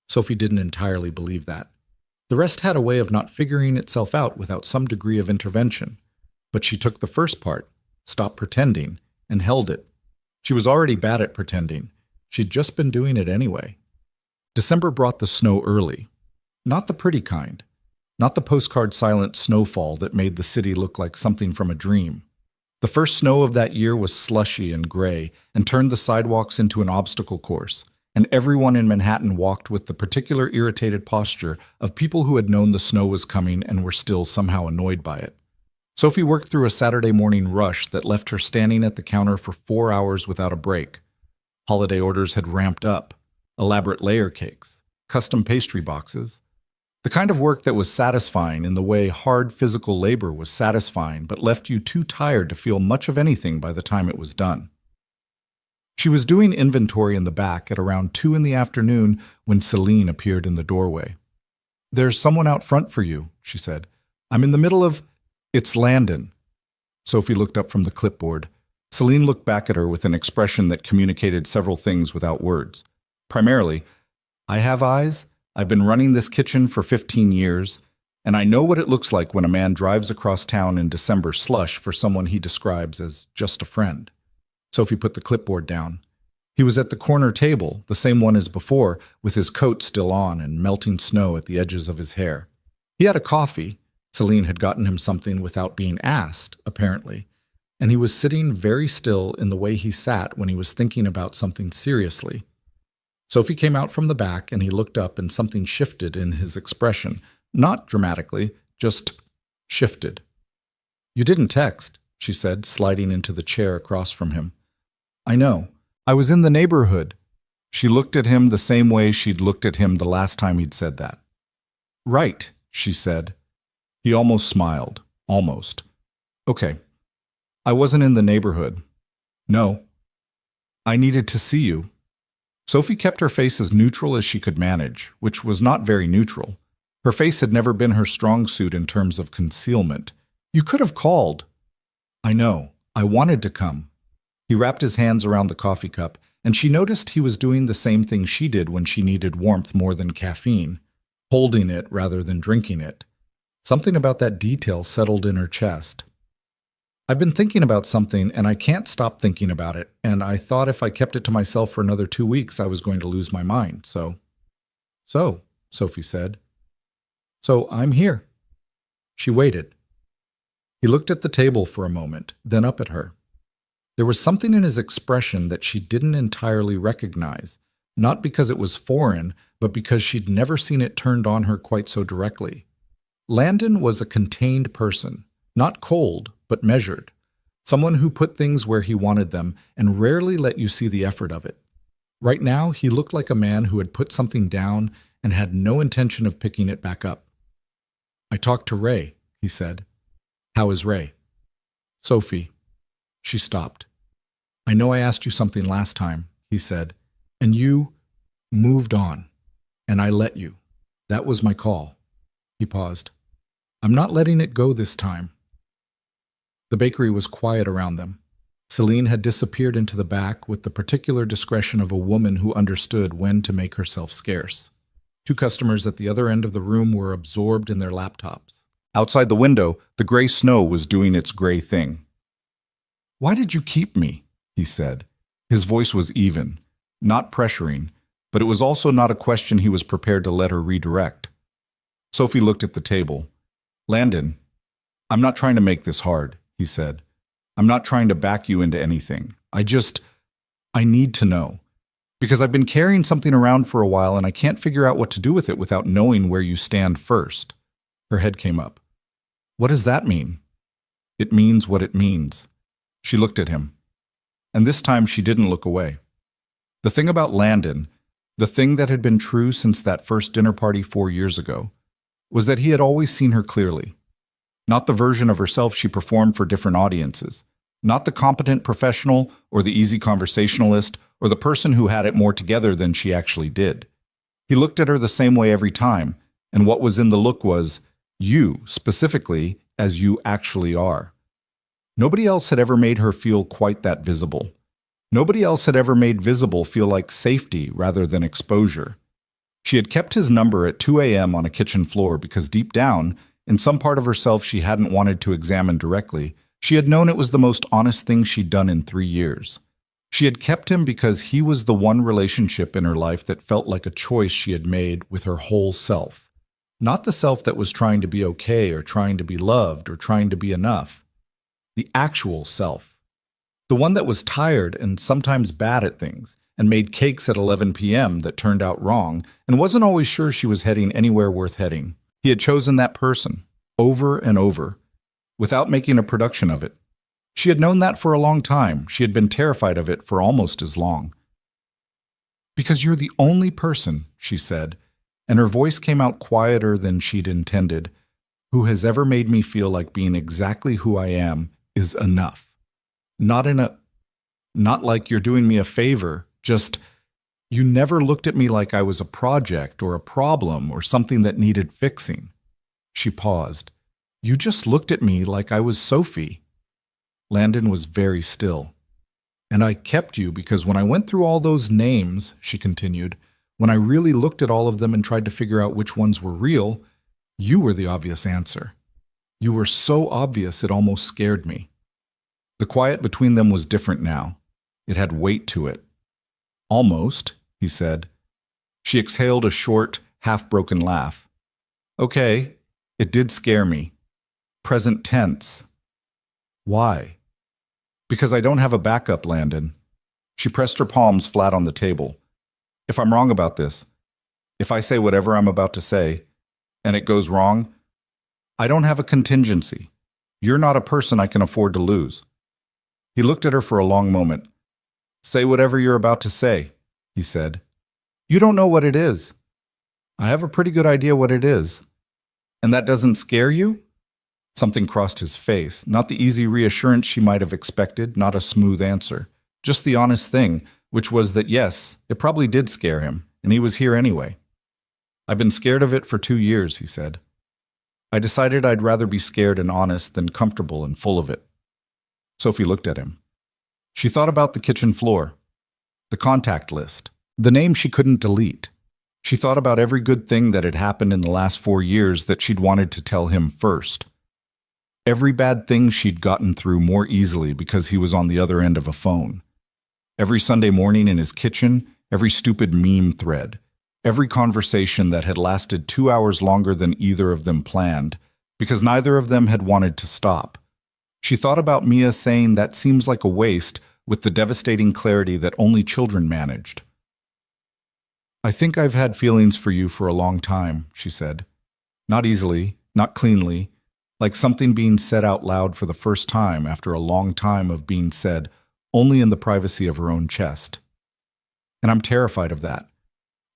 Sophie didn't entirely believe that. The rest had a way of not figuring itself out without some degree of intervention. But she took the first part, stop pretending, and held it. She was already bad at pretending. She'd just been doing it anyway. December brought the snow early. Not the pretty kind. Not the postcard silent snowfall that made the city look like something from a dream. The first snow of that year was slushy and gray and turned the sidewalks into an obstacle course, and everyone in Manhattan walked with the particular irritated posture of people who had known the snow was coming and were still somehow annoyed by it. Sophie worked through a Saturday morning rush that left her standing at the counter for 4 hours without a break. Holiday orders had ramped up. Elaborate layer cakes, custom pastry boxes. The kind of work that was satisfying in the way hard physical labor was satisfying but left you too tired to feel much of anything by the time it was done. She was doing inventory in the back at around 2 in the afternoon when Celine appeared in the doorway. There's someone out front for you, she said. I'm in the middle of... It's Landon. Sophie looked up from the clipboard. Celine looked back at her with an expression that communicated several things without words. Primarily, I have eyes, I've been running this kitchen for 15 years, and I know what it looks like when a man drives across town in December slush for someone he describes as just a friend. Sophie put the clipboard down. He was at the corner table, the same one as before, with his coat still on and melting snow at the edges of his hair. He had a coffee. Celine had gotten him something without being asked, apparently, and he was sitting very still in the way he sat when he was thinking about something seriously. Sophie came out from the back and he looked up and something shifted in his expression, not dramatically, just shifted. You didn't text, she said, sliding into the chair across from him. I know. I was in the neighborhood. She looked at him the same way she'd looked at him the last time he'd said that. Right, she said. He almost smiled. Almost. Okay. I wasn't in the neighborhood. No. I needed to see you. Sophie kept her face as neutral as she could manage, which was not very neutral. Her face had never been her strong suit in terms of concealment. You could have called. I know. I wanted to come. He wrapped his hands around the coffee cup, and she noticed he was doing the same thing she did when she needed warmth more than caffeine, holding it rather than drinking it. Something about that detail settled in her chest. I've been thinking about something, and I can't stop thinking about it, and I thought if I kept it to myself for another 2 weeks, I was going to lose my mind, So, Sophie said. So I'm here. She waited. He looked at the table for a moment, then up at her. There was something in his expression that she didn't entirely recognize, not because it was foreign, but because she'd never seen it turned on her quite so directly. Landon was a contained person, not cold, but measured. Someone who put things where he wanted them and rarely let you see the effort of it. Right now, he looked like a man who had put something down and had no intention of picking it back up. I talked to Ray, he said. How is Ray? Sophie. She stopped. I know I asked you something last time, he said, and you moved on, and I let you. That was my call. He paused. I'm not letting it go this time. The bakery was quiet around them. Celine had disappeared into the back with the particular discretion of a woman who understood when to make herself scarce. 2 customers at the other end of the room were absorbed in their laptops. Outside the window, the gray snow was doing its gray thing. Why did you keep me? He said. His voice was even, not pressuring, but it was also not a question he was prepared to let her redirect. Sophie looked at the table. Landon, I'm not trying to make this hard, he said. I'm not trying to back you into anything. I need to know. Because I've been carrying something around for a while and I can't figure out what to do with it without knowing where you stand first. Her head came up. What does that mean? It means what it means. She looked at him. And this time she didn't look away. The thing about Landon, the thing that had been true since that first dinner party 4 years ago, was that he had always seen her clearly. Not the version of herself she performed for different audiences. Not the competent professional or the easy conversationalist or the person who had it more together than she actually did. He looked at her the same way every time, and what was in the look was, you, specifically, as you actually are. Nobody else had ever made her feel quite that visible. Nobody else had ever made visible feel like safety rather than exposure. She had kept his number at 2 a.m. on a kitchen floor because deep down, in some part of herself she hadn't wanted to examine directly, she had known it was the most honest thing she'd done in 3 years. She had kept him because he was the one relationship in her life that felt like a choice she had made with her whole self. Not the self that was trying to be okay or trying to be loved or trying to be enough. The actual self. The one that was tired and sometimes bad at things and made cakes at 11 p.m. that turned out wrong and wasn't always sure she was heading anywhere worth heading. He had chosen that person, over and over, without making a production of it. She had known that for a long time. She had been terrified of it for almost as long. Because you're the only person, she said, and her voice came out quieter than she'd intended, who has ever made me feel like being exactly who I am is enough. Not like you're doing me a favor, just you never looked at me like I was a project or a problem or something that needed fixing. She paused. You just looked at me like I was Sophie. Landon was very still. And I kept you because when I went through all those names, she continued, when I really looked at all of them and tried to figure out which ones were real, you were the obvious answer. You were so obvious it almost scared me. The quiet between them was different now. It had weight to it. Almost, he said. She exhaled a short, half-broken laugh. Okay, it did scare me. Present tense. Why? Because I don't have a backup, Landon. She pressed her palms flat on the table. If I'm wrong about this, if I say whatever I'm about to say, and it goes wrong, I don't have a contingency. You're not a person I can afford to lose. He looked at her for a long moment. Say whatever you're about to say, he said. You don't know what it is. I have a pretty good idea what it is. And that doesn't scare you? Something crossed his face, not the easy reassurance she might have expected, not a smooth answer. Just the honest thing, which was that yes, it probably did scare him, and he was here anyway. I've been scared of it for 2 years, he said. I decided I'd rather be scared and honest than comfortable and full of it. Sophie looked at him. She thought about the kitchen floor. The contact list. The name she couldn't delete. She thought about every good thing that had happened in the last 4 years that she'd wanted to tell him first. Every bad thing she'd gotten through more easily because he was on the other end of a phone. Every Sunday morning in his kitchen, every stupid meme thread, every conversation that had lasted 2 hours longer than either of them planned, because neither of them had wanted to stop. She thought about Mia saying that seems like a waste with the devastating clarity that only children managed. I think I've had feelings for you for a long time, she said. Not easily, not cleanly, like something being said out loud for the first time after a long time of being said only in the privacy of her own chest. And I'm terrified of that.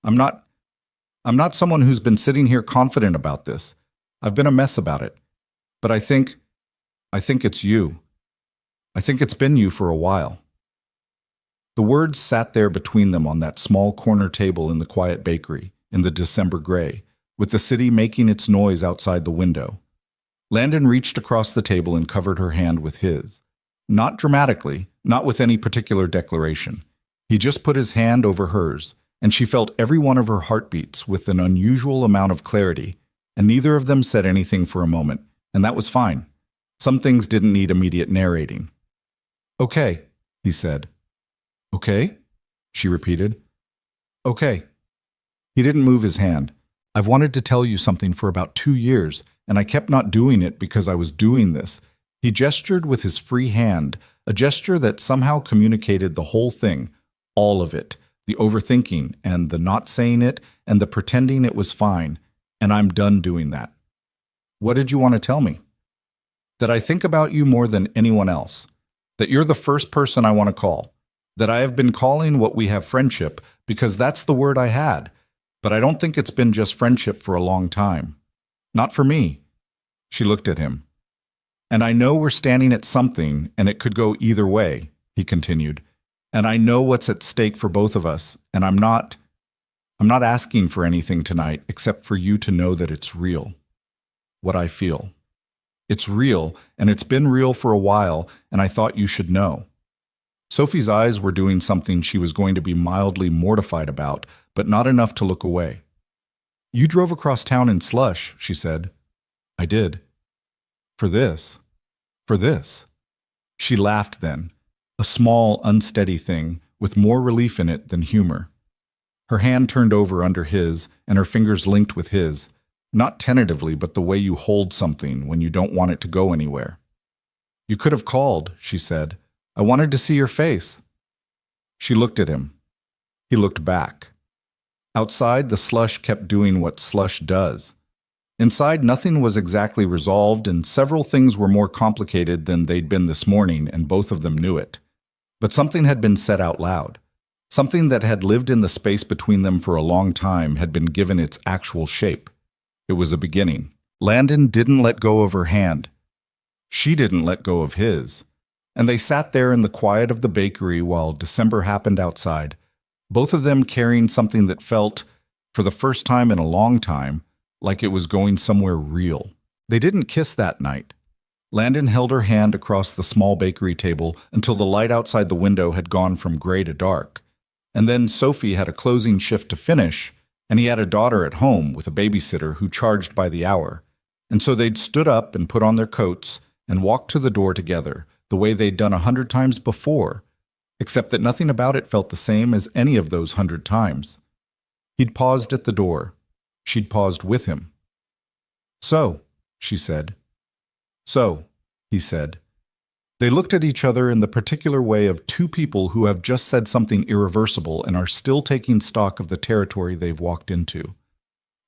I'm not someone who's been sitting here confident about this. I've been a mess about it. But I think it's you. I think it's been you for a while. The words sat there between them on that small corner table in the quiet bakery, in the December gray, with the city making its noise outside the window. Landon reached across the table and covered her hand with his. Not dramatically, not with any particular declaration. He just put his hand over hers, and she felt every one of her heartbeats with an unusual amount of clarity, and neither of them said anything for a moment, and that was fine. Some things didn't need immediate narrating. Okay, he said. Okay? She repeated. Okay. He didn't move his hand. I've wanted to tell you something for about 2 years, and I kept not doing it because I was doing this. He gestured with his free hand, a gesture that somehow communicated the whole thing, all of it, the overthinking and the not saying it and the pretending it was fine, and I'm done doing that. What did you want to tell me? That I think about you more than anyone else, that you're the first person I want to call, that I have been calling what we have friendship because that's the word I had, but I don't think it's been just friendship for a long time. Not for me. She looked at him. And I know we're standing at something, and it could go either way, he continued. And I know what's at stake for both of us, and I'm not asking for anything tonight except for you to know that it's real. What I feel. It's real, and it's been real for a while, and I thought you should know. Sophie's eyes were doing something she was going to be mildly mortified about, but not enough to look away. You drove across town in slush, she said. I did. For this. For this. She laughed then, a small, unsteady thing, with more relief in it than humor. Her hand turned over under his, and her fingers linked with his, not tentatively, but the way you hold something when you don't want it to go anywhere. You could have called, she said. I wanted to see your face. She looked at him. He looked back. Outside, the slush kept doing what slush does. Inside, nothing was exactly resolved, and several things were more complicated than they'd been this morning, and both of them knew it. But something had been said out loud. Something that had lived in the space between them for a long time had been given its actual shape. It was a beginning. Landon didn't let go of her hand. She didn't let go of his. And they sat there in the quiet of the bakery while December happened outside, both of them carrying something that felt, for the first time in a long time, like it was going somewhere real. They didn't kiss that night. Landon held her hand across the small bakery table until the light outside the window had gone from gray to dark. And then Sophie had a closing shift to finish, and he had a daughter at home with a babysitter who charged by the hour. And so they'd stood up and put on their coats and walked to the door together, the way they'd done 100 times before, except that nothing about it felt the same as any of those 100 times. He'd paused at the door. She'd paused with him. So, she said. So, he said. They looked at each other in the particular way of two people who have just said something irreversible and are still taking stock of the territory they've walked into.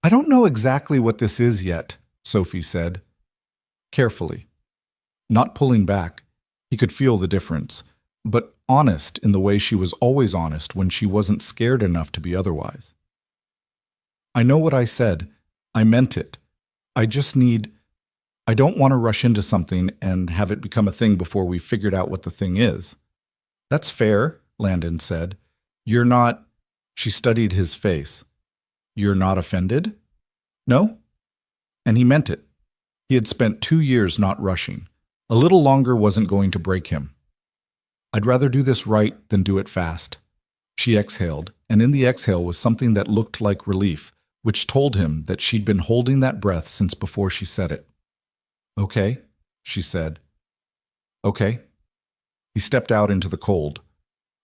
I don't know exactly what this is yet, Sophie said. Carefully. Not pulling back. He could feel the difference, but honest in the way she was always honest when she wasn't scared enough to be otherwise. I know what I said. I meant it. I don't want to rush into something and have it become a thing before we've figured out what the thing is. That's fair, Landon said. You're not... She studied his face. You're not offended? No? And he meant it. He had spent 2 years not rushing. A little longer wasn't going to break him. I'd rather do this right than do it fast. She exhaled, and in the exhale was something that looked like relief, which told him that she'd been holding that breath since before she said it. "Okay," she said. "Okay." He stepped out into the cold.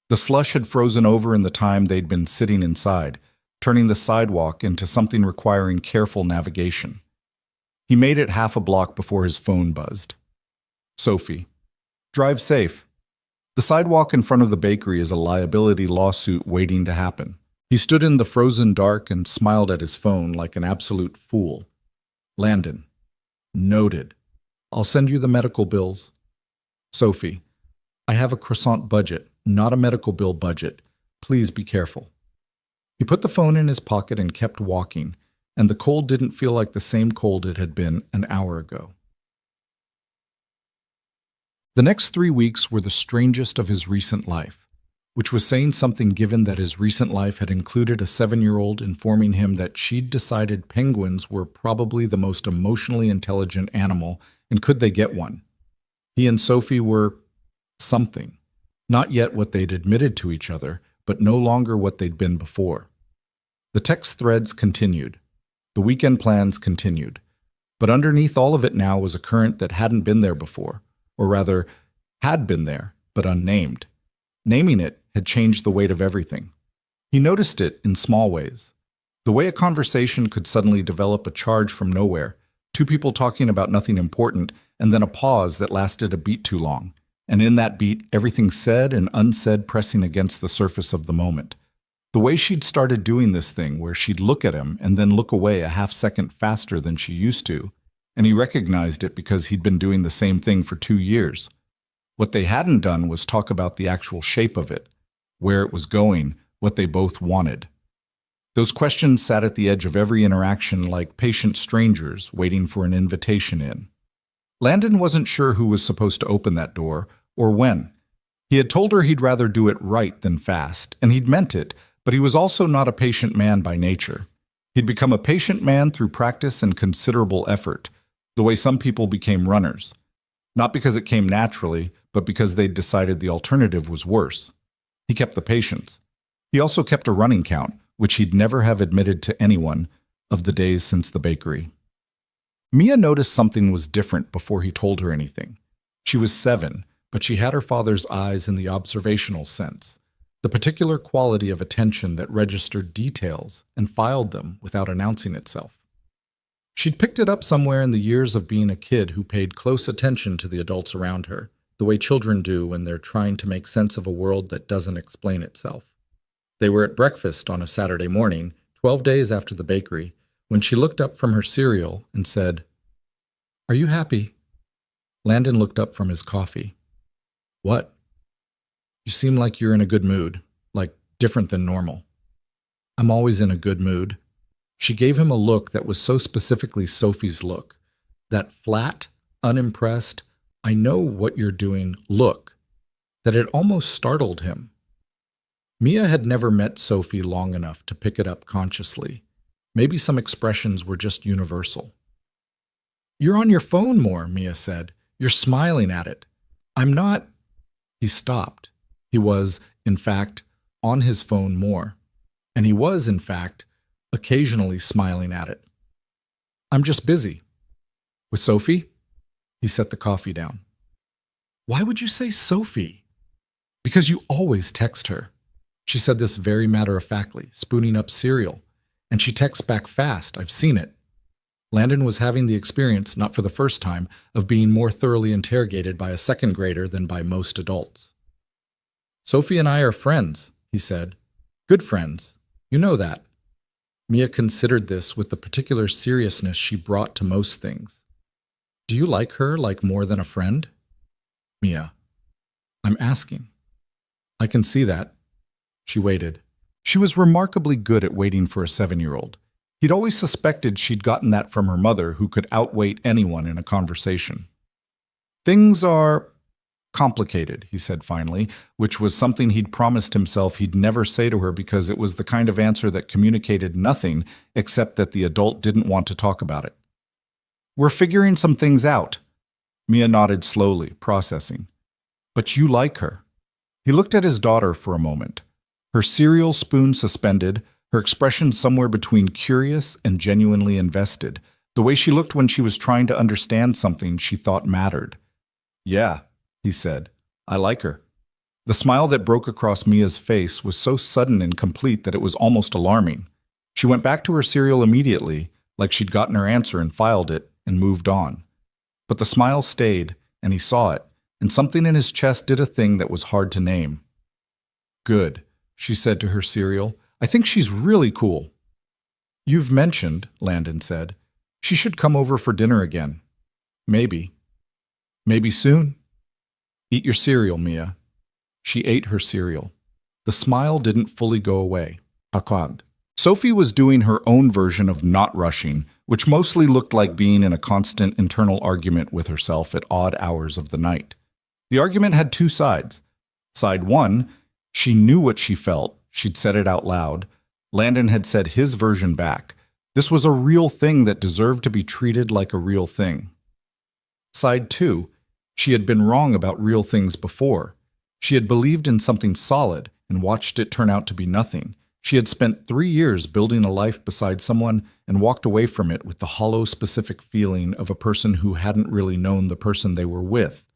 The slush had frozen over in the time they'd been sitting inside, turning the sidewalk into something requiring careful navigation. He made it half a block before his phone buzzed. "Sophie, drive safe." The sidewalk in front of the bakery is a liability lawsuit waiting to happen. He stood in the frozen dark and smiled at his phone like an absolute fool. "Landon. Noted. I'll send you the medical bills." "Sophie, I have a croissant budget, not a medical bill budget. Please be careful." He put the phone in his pocket and kept walking, and the cold didn't feel like the same cold it had been an hour ago. The next 3 weeks were the strangest of his recent life, which was saying something given that his recent life had included a 7-year-old informing him that she'd decided penguins were probably the most emotionally intelligent animal, and could they get one? He and Sophie were something. Not yet what they'd admitted to each other, but no longer what they'd been before. The text threads continued. The weekend plans continued. But underneath all of it now was a current that hadn't been there before, or rather, had been there, but unnamed. Naming it had changed the weight of everything. He noticed it in small ways. The way a conversation could suddenly develop a charge from nowhere, two people talking about nothing important, and then a pause that lasted a beat too long. And in that beat, everything said and unsaid pressing against the surface of the moment. The way she'd started doing this thing where she'd look at him and then look away a half-second faster than she used to, and he recognized it because he'd been doing the same thing for 2 years. What they hadn't done was talk about the actual shape of it, where it was going, what they both wanted. Those questions sat at the edge of every interaction like patient strangers waiting for an invitation in. Landon wasn't sure who was supposed to open that door, or when. He had told her he'd rather do it right than fast, and he'd meant it, but he was also not a patient man by nature. He'd become a patient man through practice and considerable effort, the way some people became runners. Not because it came naturally, but because they'd decided the alternative was worse. He kept the patience. He also kept a running count, which he'd never have admitted to anyone, of the days since the bakery. Mia noticed something was different before he told her anything. She was 7, but she had her father's eyes in the observational sense, the particular quality of attention that registered details and filed them without announcing itself. She'd picked it up somewhere in the years of being a kid who paid close attention to the adults around her, the way children do when they're trying to make sense of a world that doesn't explain itself. They were at breakfast on a Saturday morning, 12 days after the bakery, when she looked up from her cereal and said, "Are you happy?" Landon looked up from his coffee. "What?" "You seem like you're in a good mood, like different than normal." "I'm always in a good mood." She gave him a look that was so specifically Sophie's look, that flat, unimpressed, "I know what you're doing" look, that it almost startled him. Mia had never met Sophie long enough to pick it up consciously. Maybe some expressions were just universal. "You're on your phone more," Mia said. "You're smiling at it." "I'm not." He stopped. He was, in fact, on his phone more. And he was, in fact, occasionally smiling at it. "I'm just busy." "With Sophie?" He set the coffee down. "Why would you say Sophie?" "Because you always text her." She said this very matter-of-factly, spooning up cereal. "And she texts back fast. I've seen it." Landon was having the experience, not for the first time, of being more thoroughly interrogated by a second grader than by most adults. "Sophie and I are friends," he said. "Good friends. You know that." Mia considered this with the particular seriousness she brought to most things. "Do you like her like more than a friend?" "Mia, I'm asking." "I can see that." She waited. She was remarkably good at waiting for a 7-year-old. He'd always suspected she'd gotten that from her mother, who could outwait anyone in a conversation. "Things are complicated," he said finally, which was something he'd promised himself he'd never say to her because it was the kind of answer that communicated nothing except that the adult didn't want to talk about it. "We're figuring some things out." Mia nodded slowly, processing. "But you like her." He looked at his daughter for a moment. her cereal spoon suspended, her expression somewhere between curious and genuinely invested, the way she looked when she was trying to understand something she thought mattered. "Yeah," he said, "I like her." The smile that broke across Mia's face was so sudden and complete that it was almost alarming. She went back to her cereal immediately, like she'd gotten her answer and filed it, and moved on. But the smile stayed, and he saw it, and something in his chest did a thing that was hard to name. "Good," she said to her cereal. "I think she's really cool." "You've mentioned," Landon said, "she should come over for dinner again. Maybe. Maybe soon. Eat your cereal, Mia." She ate her cereal. The smile didn't fully go away. Akad. Sophie was doing her own version of not rushing, which mostly looked like being in a constant internal argument with herself at odd hours of the night. The argument had two sides. Side one, she knew what she felt, she'd said it out loud. Landon had said his version back. This was a real thing that deserved to be treated like a real thing. Side two, she had been wrong about real things before. She had believed in something solid and watched it turn out to be nothing. She had spent 3 years building a life beside someone and walked away from it with the hollow, specific feeling of a person who hadn't really known the person they were with.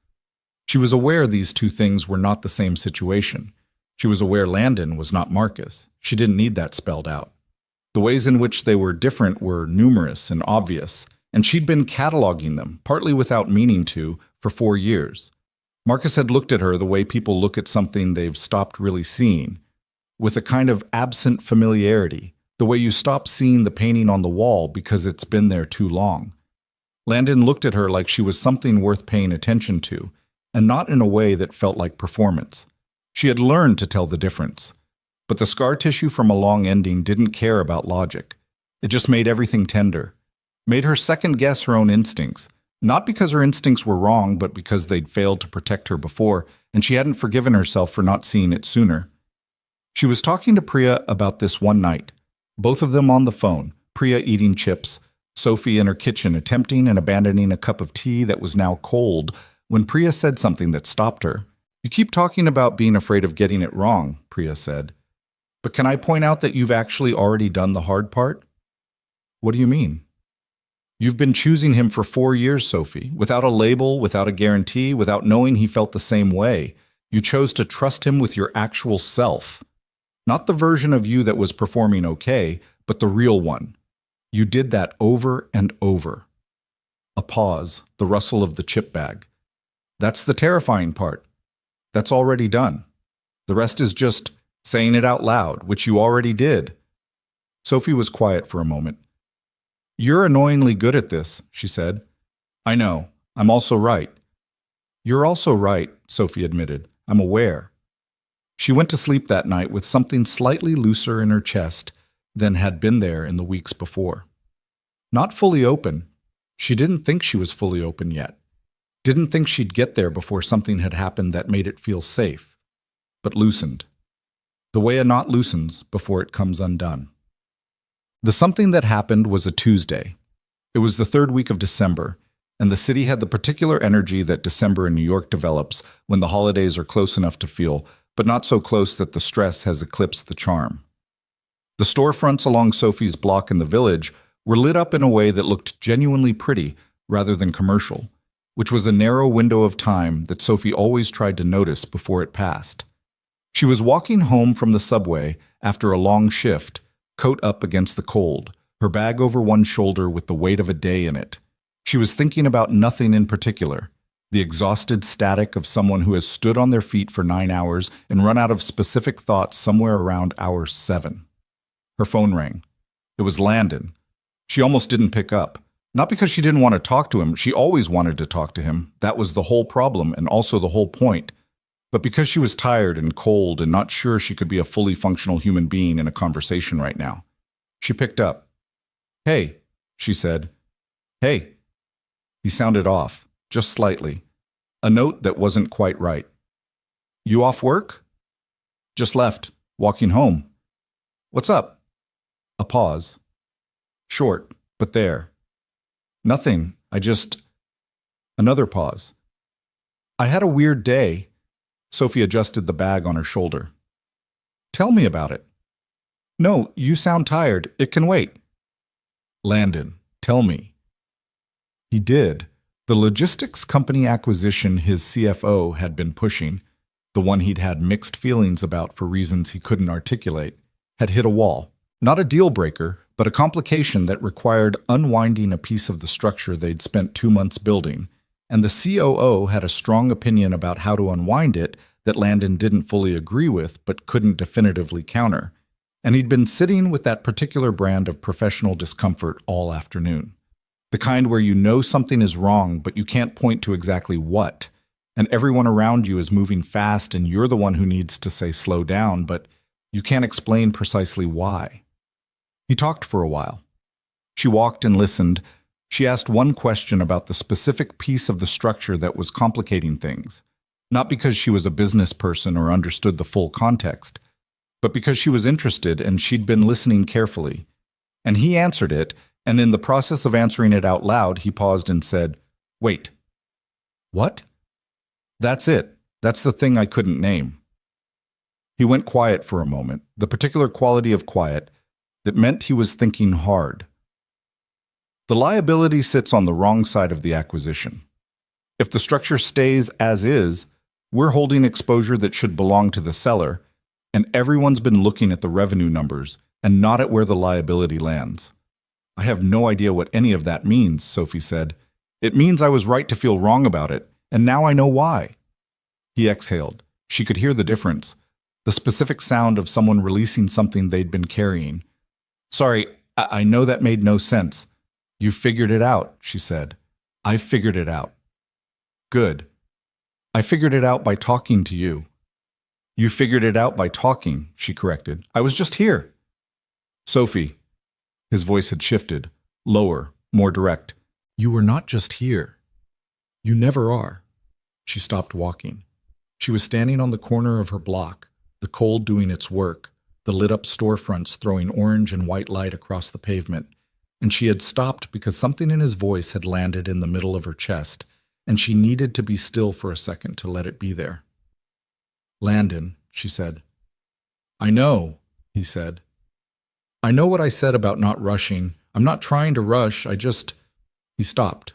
She was aware these two things were not the same situation. She was aware Landon was not Marcus. She didn't need that spelled out. The ways in which they were different were numerous and obvious, and she'd been cataloging them, partly without meaning to, for 4 years. Marcus had looked at her the way people look at something they've stopped really seeing, with a kind of absent familiarity, the way you stop seeing the painting on the wall because it's been there too long. Landon looked at her like she was something worth paying attention to, and not in a way that felt like performance. She had learned to tell the difference, but the scar tissue from a long ending didn't care about logic. It just made everything tender, made her second-guess her own instincts, not because her instincts were wrong, but because they'd failed to protect her before, and she hadn't forgiven herself for not seeing it sooner. She was talking to Priya about this one night, both of them on the phone, Priya eating chips, Sophie in her kitchen attempting and abandoning a cup of tea that was now cold, when Priya said something that stopped her. "You keep talking about being afraid of getting it wrong," Priya said. "But can I point out that you've actually already done the hard part?" "What do you mean?" "You've been choosing him for 4 years, Sophie, without a label, without a guarantee, without knowing he felt the same way. You chose to trust him with your actual self. Not the version of you that was performing okay, but the real one. You did that over and over." A pause, the rustle of the chip bag. "That's the terrifying part. That's already done. The rest is just saying it out loud, which you already did." Sophie was quiet for a moment. "You're annoyingly good at this," she said. "I know. I'm also right." "You're also right," Sophie admitted. "I'm aware." She went to sleep that night with something slightly looser in her chest than had been there in the weeks before. Not fully open. She didn't think she was fully open yet. Didn't think she'd get there before something had happened that made it feel safe. But loosened. The way a knot loosens before it comes undone. The something that happened was a Tuesday. It was the 3rd week of December, and the city had the particular energy that December in New York develops when the holidays are close enough to feel, but not so close that the stress has eclipsed the charm. The storefronts along Sophie's block in the village were lit up in a way that looked genuinely pretty rather than commercial, which was a narrow window of time that Sophie always tried to notice before it passed. She was walking home from the subway after a long shift, coat up against the cold, her bag over one shoulder with the weight of a day in it. She was thinking about nothing in particular, the exhausted static of someone who has stood on their feet for 9 hours and run out of specific thoughts somewhere around hour 7. Her phone rang. It was Landon. She almost didn't pick up. Not because she didn't want to talk to him, she always wanted to talk to him. That was the whole problem and also the whole point. But because she was tired and cold and not sure she could be a fully functional human being in a conversation right now. She picked up. "Hey," she said. "Hey." He sounded off, just slightly. A note that wasn't quite right. "You off work?" "Just left. Walking home." "What's up?" A pause. Short, but there. "Nothing. I just..." Another pause. "I had a weird day." Sophie adjusted the bag on her shoulder. Tell me about it. No, you sound tired. It can wait. Landon, tell me. He did. The logistics company acquisition his CFO had been pushing, the one he'd had mixed feelings about for reasons he couldn't articulate, had hit a wall. Not a deal breaker, but a complication that required unwinding a piece of the structure they'd spent 2 months building, and the COO had a strong opinion about how to unwind it that Landon didn't fully agree with but couldn't definitively counter. And he'd been sitting with that particular brand of professional discomfort all afternoon. The kind where you know something is wrong, but you can't point to exactly what, and everyone around you is moving fast and you're the one who needs to say slow down, but you can't explain precisely why. He talked for a while. She walked and listened. She asked one question about the specific piece of the structure that was complicating things, not because she was a business person or understood the full context, but because she was interested and she'd been listening carefully. And he answered it, and in the process of answering it out loud, he paused and said, "Wait. What?" "That's it. That's the thing I couldn't name." He went quiet for a moment, the particular quality of quiet that meant he was thinking hard. The liability sits on the wrong side of the acquisition. If the structure stays as is, we're holding exposure that should belong to the seller, and everyone's been looking at the revenue numbers and not at where the liability lands. "I have no idea what any of that means," Sophie said. "It means I was right to feel wrong about it, and now I know why." He exhaled. She could hear the difference, the specific sound of someone releasing something they'd been carrying. "Sorry, I know that made no sense." "You figured it out," she said. "I figured it out." "Good. I figured it out by talking to you." "You figured it out by talking," she corrected. "I was just here." "Sophie." His voice had shifted, lower, more direct. "You were not just here. You never are." She stopped walking. She was standing on the corner of her block, the cold doing its work, the lit-up storefronts throwing orange and white light across the pavement, and she had stopped because something in his voice had landed in the middle of her chest, and she needed to be still for a second to let it be there. "Landon," she said. "I know," he said. "I know what I said about not rushing. I'm not trying to rush, I just—" He stopped,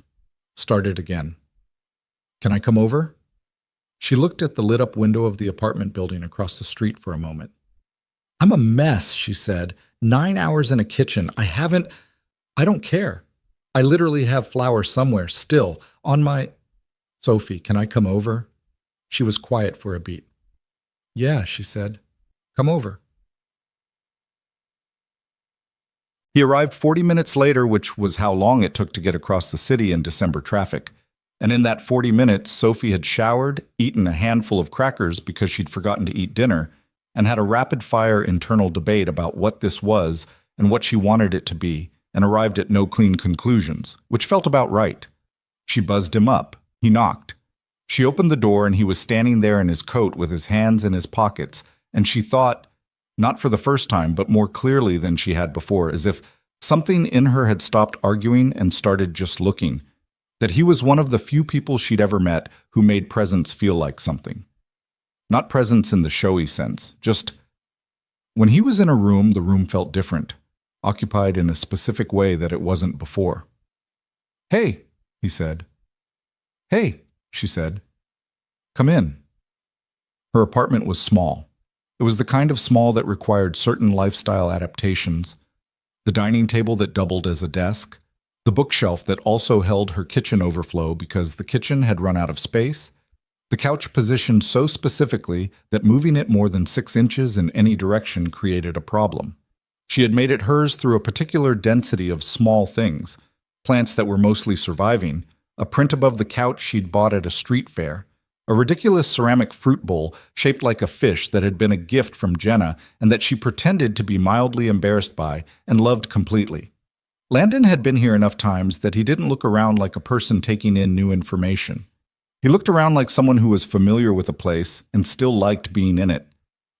started again. "Can I come over?" She looked at the lit-up window of the apartment building across the street for a moment. "I'm a mess," she said. 9 hours in a kitchen. I don't care. I literally have flowers somewhere, still, on my— "Sophie, can I come over?" She was quiet for a beat. "Yeah," she said. "Come over." He arrived 40 minutes later, which was how long it took to get across the city in December traffic. And in that 40 minutes, Sophie had showered, eaten a handful of crackers because she'd forgotten to eat dinner, and had a rapid-fire internal debate about what this was and what she wanted it to be, and arrived at no clean conclusions, which felt about right. She buzzed him up. He knocked. She opened the door, and he was standing there in his coat with his hands in his pockets, and she thought, not for the first time, but more clearly than she had before, as if something in her had stopped arguing and started just looking, that he was one of the few people she'd ever met who made presence feel like something. Not presence in the showy sense, just when he was in a room, the room felt different, occupied in a specific way that it wasn't before. "Hey," he said. "Hey," she said. "Come in." Her apartment was small. It was the kind of small that required certain lifestyle adaptations. The dining table that doubled as a desk, the bookshelf that also held her kitchen overflow because the kitchen had run out of space, the couch positioned so specifically that moving it more than 6 inches in any direction created a problem. She had made it hers through a particular density of small things, plants that were mostly surviving, a print above the couch she'd bought at a street fair, a ridiculous ceramic fruit bowl shaped like a fish that had been a gift from Jenna and that she pretended to be mildly embarrassed by and loved completely. Landon had been here enough times that he didn't look around like a person taking in new information. He looked around like someone who was familiar with a place and still liked being in it.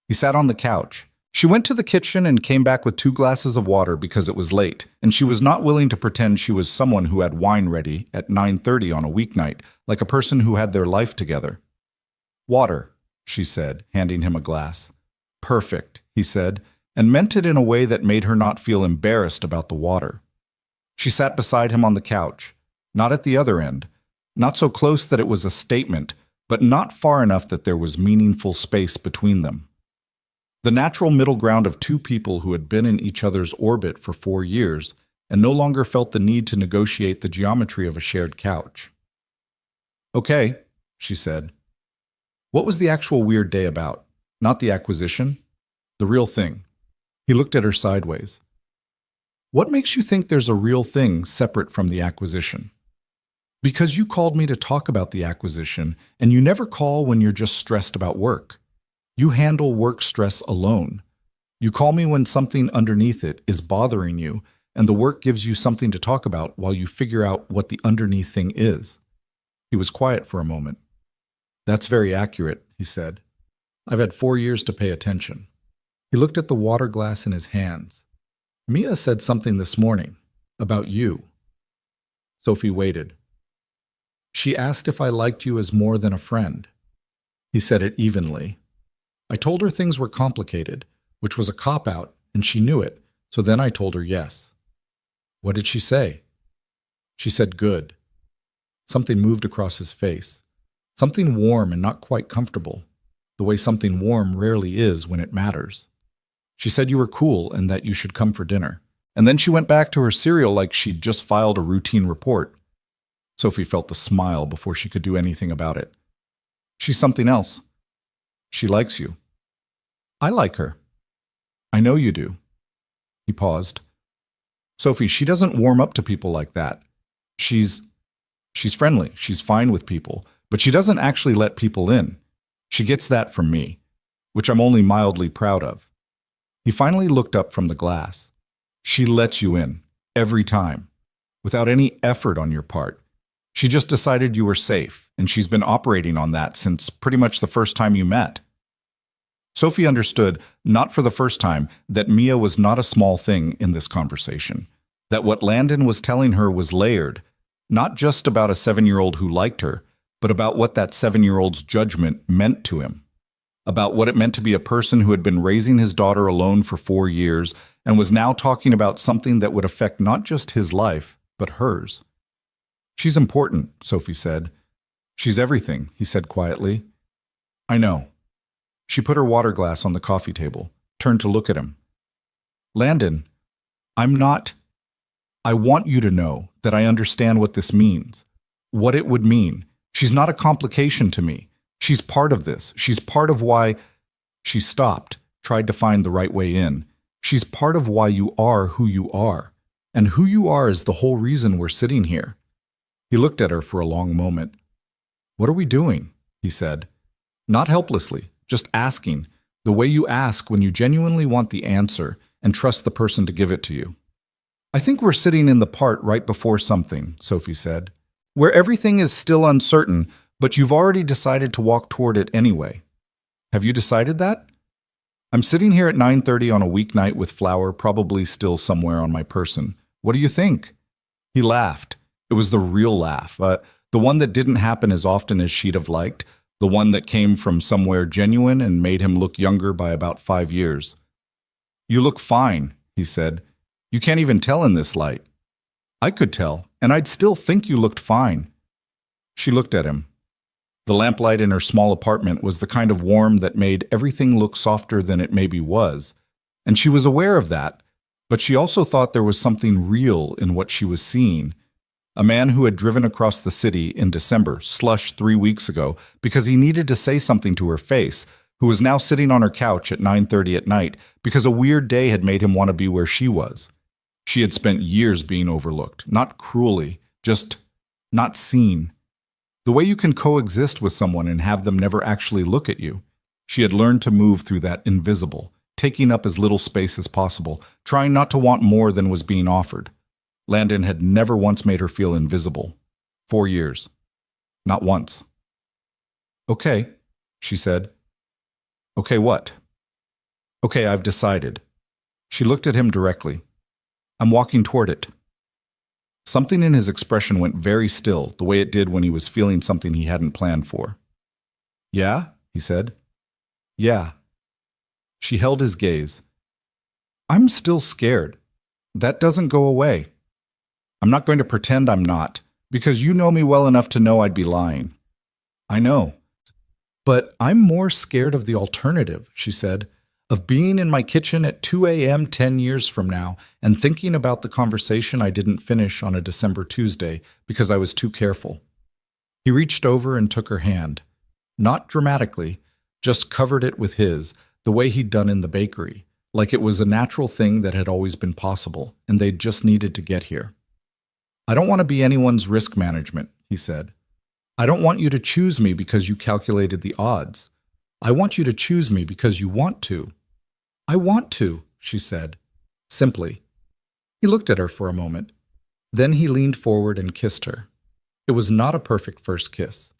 He sat on the couch. She went to the kitchen and came back with 2 glasses of water because it was late, and she was not willing to pretend she was someone who had wine ready at 9:30 on a weeknight, like a person who had their life together. "Water," she said, handing him a glass. Perfect, he said, and meant it in a way that made her not feel embarrassed about the water. She sat beside him on the couch, not at the other end, not so close that it was a statement, but not far enough that there was meaningful space between them. The natural middle ground of two people who had been in each other's orbit for 4 years and no longer felt the need to negotiate the geometry of a shared couch. Okay, she said. What was the actual weird day about? Not the acquisition? The real thing. He looked at her sideways. What makes you think there's a real thing separate from the acquisition? Because you called me to talk about the acquisition, and you never call when you're just stressed about work. You handle work stress alone. You call me when something underneath it is bothering you, and the work gives you something to talk about while you figure out what the underneath thing is. He was quiet for a moment. That's very accurate, he said. I've had 4 years to pay attention. He looked at the water glass in his hands. Mia said something this morning about you. Sophie waited. She asked if I liked you as more than a friend. He said it evenly. I told her things were complicated, which was a cop-out, and she knew it, so then I told her yes. What did she say? She said good. Something moved across his face. Something warm and not quite comfortable, the way something warm rarely is when it matters. She said you were cool and that you should come for dinner. And then she went back to her cereal like she'd just filed a routine report. Sophie felt the smile before she could do anything about it. She's something else. She likes you. I like her. I know you do. He paused. Sophie, she doesn't warm up to people like that. She's friendly. She's fine with people. But she doesn't actually let people in. She gets that from me, which I'm only mildly proud of. He finally looked up from the glass. She lets you in, every time, without any effort on your part. She just decided you were safe, and she's been operating on that since pretty much the first time you met. Sophie understood, not for the first time, that Mia was not a small thing in this conversation, that what Landon was telling her was layered, not just about a 7-year-old who liked her, but about what that 7-year-old's judgment meant to him, about what it meant to be a person who had been raising his daughter alone for 4 years and was now talking about something that would affect not just his life, but hers. She's important, Sophie said. She's everything, he said quietly. I know. She put her water glass on the coffee table, turned to look at him. Landon, I want you to know that I understand what this means, what it would mean. She's not a complication to me. She's part of this. She's part of why... She stopped, tried to find the right way in. She's part of why you are who you are. And who you are is the whole reason we're sitting here. He looked at her for a long moment. What are we doing? He said. Not helplessly, just asking, the way you ask when you genuinely want the answer and trust the person to give it to you. I think we're sitting in the part right before something, Sophie said, where everything is still uncertain, but you've already decided to walk toward it anyway. Have you decided that? I'm sitting here at 9:30 on a weeknight with flour probably still somewhere on my person. What do you think? He laughed. It was the real laugh, the one that didn't happen as often as she'd have liked, the one that came from somewhere genuine and made him look younger by about 5 years. You look fine, he said. You can't even tell in this light. I could tell, and I'd still think you looked fine. She looked at him. The lamplight in her small apartment was the kind of warm that made everything look softer than it maybe was, and she was aware of that, but she also thought there was something real in what she was seeing. A man who had driven across the city in December, slush 3 weeks ago, because he needed to say something to her face, who was now sitting on her couch at 9:30 at night because a weird day had made him want to be where she was. She had spent years being overlooked, not cruelly, just not seen. The way you can coexist with someone and have them never actually look at you. She had learned to move through that invisible, taking up as little space as possible, trying not to want more than was being offered. Landon had never once made her feel invisible. 4 years. Not once. Okay, she said. Okay, what? Okay, I've decided. She looked at him directly. I'm walking toward it. Something in his expression went very still, the way it did when he was feeling something he hadn't planned for. Yeah? He said. Yeah. She held his gaze. I'm still scared. That doesn't go away. I'm not going to pretend I'm not, because you know me well enough to know I'd be lying. I know. But I'm more scared of the alternative, she said, of being in my kitchen at 2 a.m. 10 years from now and thinking about the conversation I didn't finish on a December Tuesday because I was too careful. He reached over and took her hand. Not dramatically, just covered it with his, the way he'd done in the bakery, like it was a natural thing that had always been possible, and they'd just needed to get here. I don't want to be anyone's risk management, he said. I don't want you to choose me because you calculated the odds. I want you to choose me because you want to. I want to, she said, simply. He looked at her for a moment. Then he leaned forward and kissed her. It was not a perfect first kiss.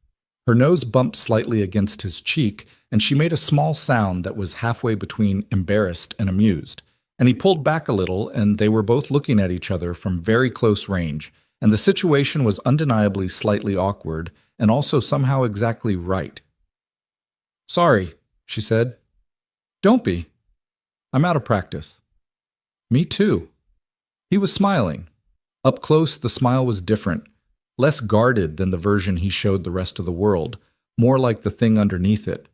Her nose bumped slightly against his cheek, and she made a small sound that was halfway between embarrassed and amused. And he pulled back a little, and they were both looking at each other from very close range, and the situation was undeniably slightly awkward, and also somehow exactly right. Sorry, she said. Don't be. I'm out of practice. Me too. He was smiling. Up close, the smile was different, less guarded than the version he showed the rest of the world, more like the thing underneath it.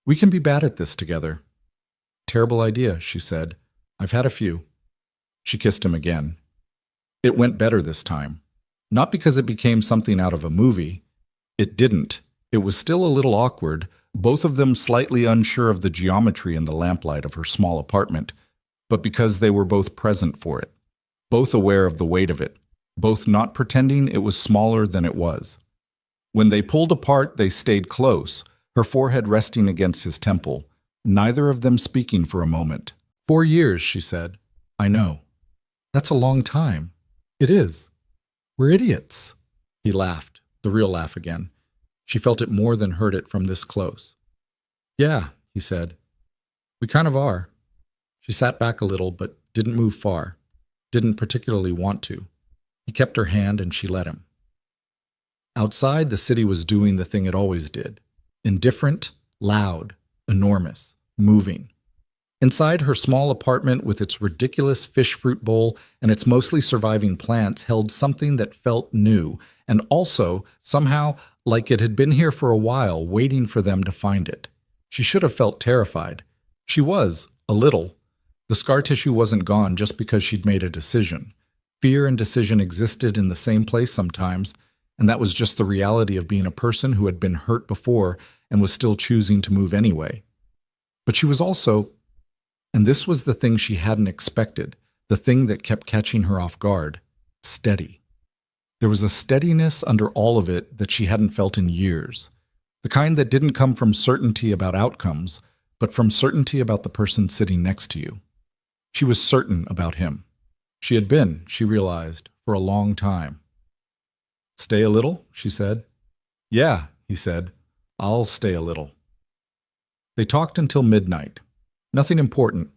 We can be bad at this together. Terrible idea, she said. I've had a few. She kissed him again. It went better this time. Not because it became something out of a movie. It didn't. It was still a little awkward, both of them slightly unsure of the geometry in the lamplight of her small apartment, but because they were both present for it, both aware of the weight of it, both not pretending it was smaller than it was. When they pulled apart, they stayed close, her forehead resting against his temple, neither of them speaking for a moment. 4 years, she said. I know. That's a long time. It is. We're idiots. He laughed, the real laugh again. She felt it more than heard it from this close. Yeah, he said. We kind of are. She sat back a little, but didn't move far. Didn't particularly want to. He kept her hand and she let him. Outside, the city was doing the thing it always did. Indifferent, loud, enormous, moving. Inside her small apartment with its ridiculous fish fruit bowl and its mostly surviving plants held something that felt new, and also, somehow, like it had been here for a while, waiting for them to find it. She should have felt terrified. She was, a little. The scar tissue wasn't gone just because she'd made a decision. Fear and decision existed in the same place sometimes, and that was just the reality of being a person who had been hurt before and was still choosing to move anyway. But she was also, and this was the thing she hadn't expected, the thing that kept catching her off guard, steady. There was a steadiness under all of it that she hadn't felt in years, the kind that didn't come from certainty about outcomes, but from certainty about the person sitting next to you. She was certain about him. She had been, she realized, for a long time. Stay a little, she said. Yeah, he said. I'll stay a little. They talked until midnight. Nothing important,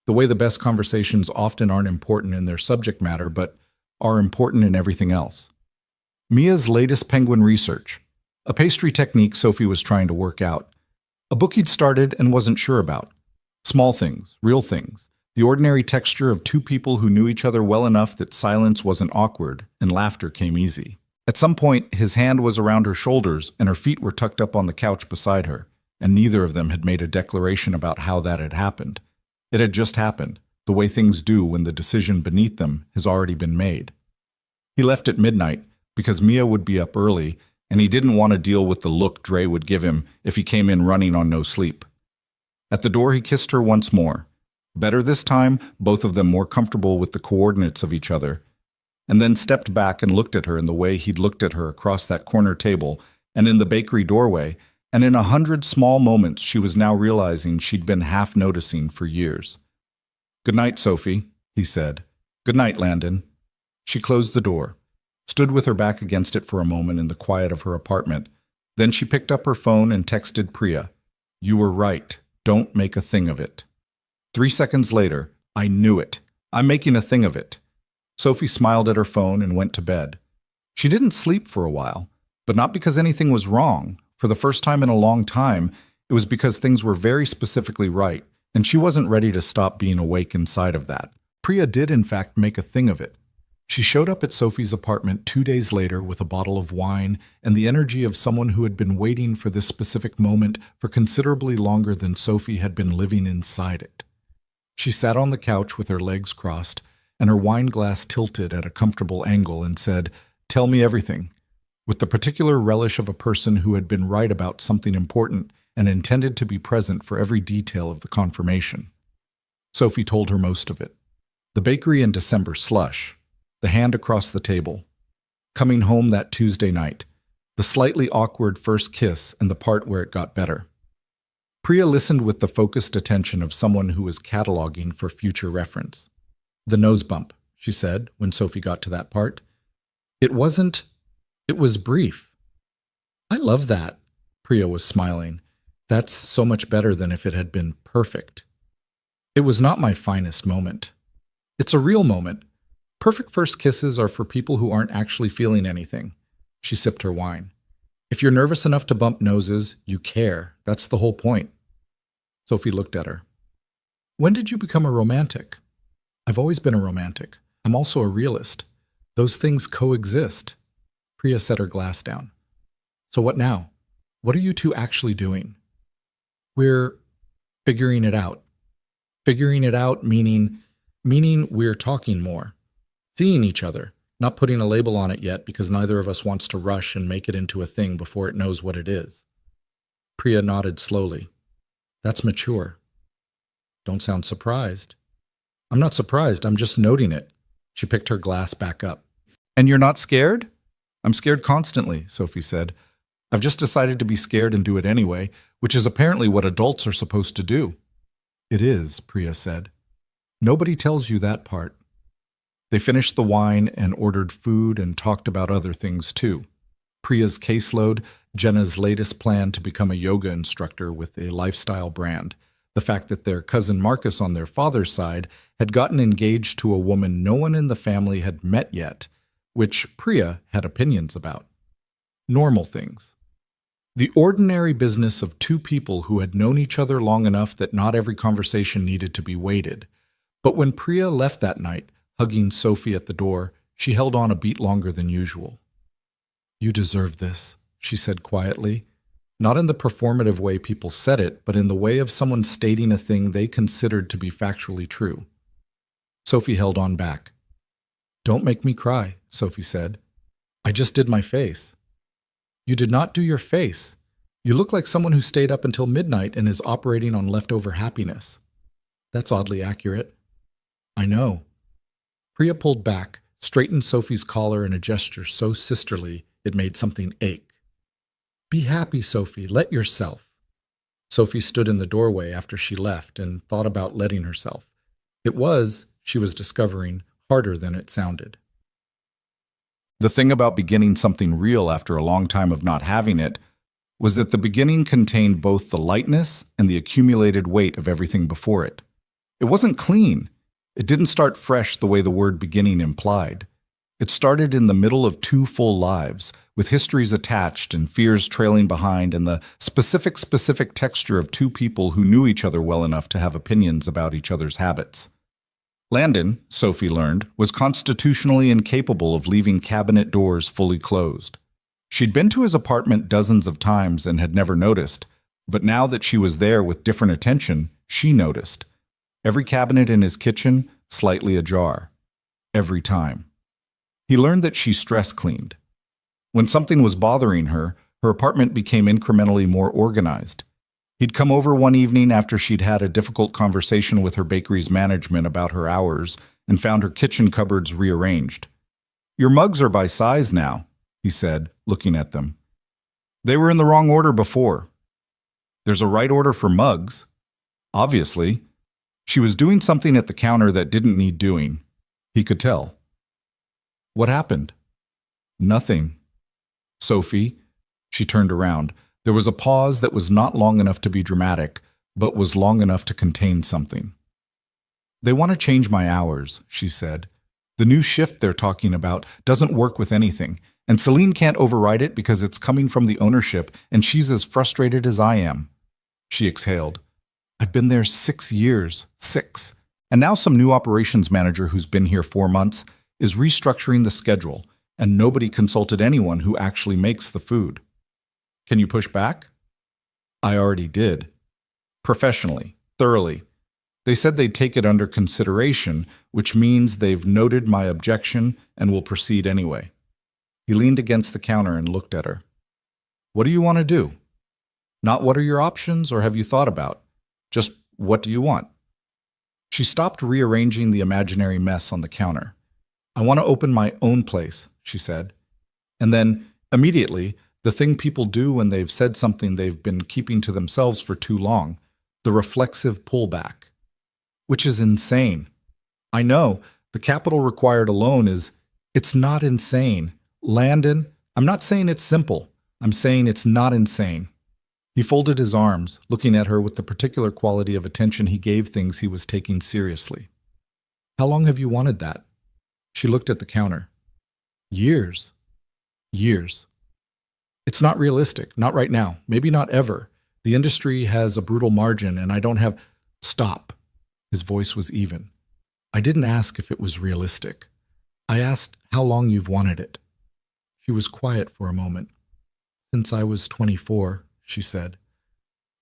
the way the best conversations often aren't important in their subject matter, but are important in everything else. Mia's latest penguin research, a pastry technique Sophie was trying to work out, a book he'd started and wasn't sure about. Small things, real things, the ordinary texture of two people who knew each other well enough that silence wasn't awkward and laughter came easy. At some point, his hand was around her shoulders and her feet were tucked up on the couch beside her, and neither of them had made a declaration about how that had happened. It had just happened, the way things do when the decision beneath them has already been made. He left at midnight because Mia would be up early, and he didn't want to deal with the look Dre would give him if he came in running on no sleep. At the door, he kissed her once more. Better this time, both of them more comfortable with the coordinates of each other, and then stepped back and looked at her in the way he'd looked at her across that corner table and in the bakery doorway, and in 100 small moments she was now realizing she'd been half noticing for years. Good night, Sophie, he said. Good night, Landon. She closed the door, stood with her back against it for a moment in the quiet of her apartment. Then she picked up her phone and texted Priya. You were right. Don't make a thing of it. 3 seconds later, I knew it. I'm making a thing of it. Sophie smiled at her phone and went to bed. She didn't sleep for a while, but not because anything was wrong. For the first time in a long time, it was because things were very specifically right, and she wasn't ready to stop being awake inside of that. Priya did, in fact, make a thing of it. She showed up at Sophie's apartment 2 days later with a bottle of wine and the energy of someone who had been waiting for this specific moment for considerably longer than Sophie had been living inside it. She sat on the couch with her legs crossed and her wine glass tilted at a comfortable angle and said, "Tell me everything," with the particular relish of a person who had been right about something important and intended to be present for every detail of the confirmation. Sophie told her most of it. The bakery in December slush, the hand across the table, coming home that Tuesday night, the slightly awkward first kiss and the part where it got better. Priya listened with the focused attention of someone who was cataloging for future reference. "The nose bump," she said when Sophie got to that part. It was brief." "I love that," Priya was smiling. "That's so much better than if it had been perfect." "It was not my finest moment. It's a real moment. Perfect first kisses are for people who aren't actually feeling anything." She sipped her wine. "If you're nervous enough to bump noses, you care. That's the whole point." Sophie looked at her. "When did you become a romantic?" "I've always been a romantic. I'm also a realist. Those things coexist." Priya set her glass down. "So what now? What are you two actually doing?" "We're figuring it out." Figuring it out meaning we're talking more. Seeing each other, not putting a label on it yet because neither of us wants to rush and make it into a thing before it knows what it is. Priya nodded slowly. "That's mature." "Don't sound surprised." "I'm not surprised, I'm just noting it." She picked her glass back up. "And you're not scared?" "I'm scared constantly," Sophie said. "I've just decided to be scared and do it anyway, which is apparently what adults are supposed to do." "It is," Priya said. "Nobody tells you that part." They finished the wine and ordered food and talked about other things too. Priya's caseload, Jenna's latest plan to become a yoga instructor with a lifestyle brand, the fact that their cousin Marcus on their father's side had gotten engaged to a woman no one in the family had met yet, which Priya had opinions about. Normal things. The ordinary business of two people who had known each other long enough that not every conversation needed to be weighted. But when Priya left that night, hugging Sophie at the door, she held on a beat longer than usual. "You deserve this," she said quietly, not in the performative way people said it, but in the way of someone stating a thing they considered to be factually true. Sophie held on back. "Don't make me cry," Sophie said. "I just did my face." "You did not do your face. You look like someone who stayed up until midnight and is operating on leftover happiness." "That's oddly accurate." "I know." Priya pulled back, straightened Sophie's collar in a gesture so sisterly it made something ache. "Be happy, Sophie. Let yourself." Sophie stood in the doorway after she left and thought about letting herself. It was, she was discovering, harder than it sounded. The thing about beginning something real after a long time of not having it was that the beginning contained both the lightness and the accumulated weight of everything before it. It wasn't clean. It didn't start fresh the way the word beginning implied. It started in the middle of two full lives, with histories attached and fears trailing behind and the specific texture of two people who knew each other well enough to have opinions about each other's habits. Landon, Sophie learned, was constitutionally incapable of leaving cabinet doors fully closed. She'd been to his apartment dozens of times and had never noticed, but now that she was there with different attention, she noticed. Every cabinet in his kitchen slightly ajar. Every time. He learned that she stress cleaned. When something was bothering her, her apartment became incrementally more organized. He'd come over one evening after she'd had a difficult conversation with her bakery's management about her hours and found her kitchen cupboards rearranged. "Your mugs are by size now," he said, looking at them. "They were in the wrong order before." "There's a right order for mugs." Obviously. She was doing something at the counter that didn't need doing. He could tell. "What happened?" "Nothing." "Sophie," she turned around. There was a pause that was not long enough to be dramatic, but was long enough to contain something. "They want to change my hours," she said. "The new shift they're talking about doesn't work with anything, and Celine can't override it because it's coming from the ownership, and she's as frustrated as I am." She exhaled. I've been there 6 years. 6. And now some new operations manager who's been here 4 months is restructuring the schedule, and nobody consulted anyone who actually makes the food. Can you push back? I already did. Professionally, thoroughly. They said they'd take it under consideration, which means they've noted my objection and will proceed anyway. He leaned against the counter and looked at her. What do you want to do? Not what are your options or have you thought about? Just what do you want? She stopped rearranging the imaginary mess on the counter. I want to open my own place, she said. And then, immediately, the thing people do when they've said something they've been keeping to themselves for too long, the reflexive pullback. Which is insane. I know, the capital required alone it's not insane. Landon, I'm not saying it's simple. I'm saying it's not insane. He folded his arms, looking at her with the particular quality of attention he gave things he was taking seriously. How long have you wanted that? She looked at the counter. Years. Years. It's not realistic, not right now, maybe not ever. The industry has a brutal margin and I don't have... Stop. His voice was even. I didn't ask if it was realistic. I asked how long you've wanted it. She was quiet for a moment. Since I was 24, she said.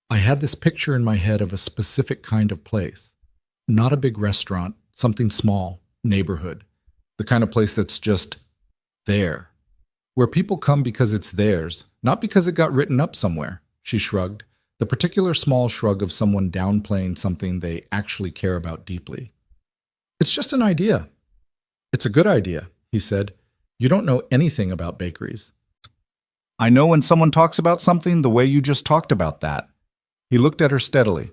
I had this picture in my head of a specific kind of place. Not a big restaurant, something small, neighborhood. The kind of place that's just there. Where people come because it's theirs, not because it got written up somewhere, she shrugged. The particular small shrug of someone downplaying something they actually care about deeply. It's just an idea. It's a good idea, he said. You don't know anything about bakeries. I know when someone talks about something the way you just talked about that. He looked at her steadily.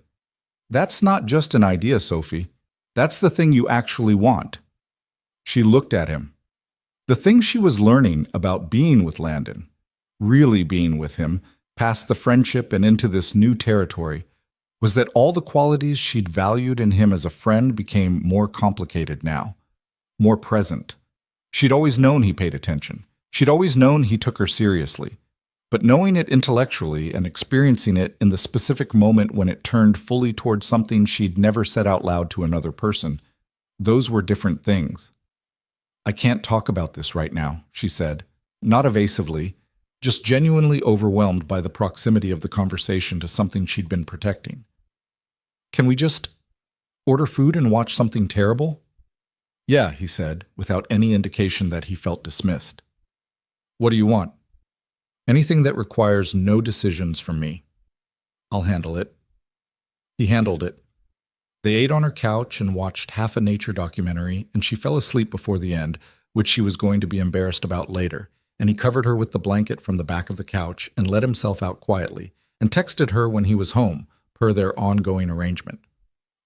That's not just an idea, Sophie. That's the thing you actually want. She looked at him. The thing she was learning about being with Landon, really being with him, past the friendship and into this new territory, was that all the qualities she'd valued in him as a friend became more complicated now, more present. She'd always known he paid attention. She'd always known he took her seriously. But knowing it intellectually and experiencing it in the specific moment when it turned fully towards something she'd never said out loud to another person, those were different things. I can't talk about this right now, she said, not evasively, just genuinely overwhelmed by the proximity of the conversation to something she'd been protecting. Can we just order food and watch something terrible? Yeah, he said, without any indication that he felt dismissed. What do you want? Anything that requires no decisions from me. I'll handle it. He handled it. They ate on her couch and watched half a nature documentary, and she fell asleep before the end, which she was going to be embarrassed about later, and he covered her with the blanket from the back of the couch and let himself out quietly, and texted her when he was home, per their ongoing arrangement.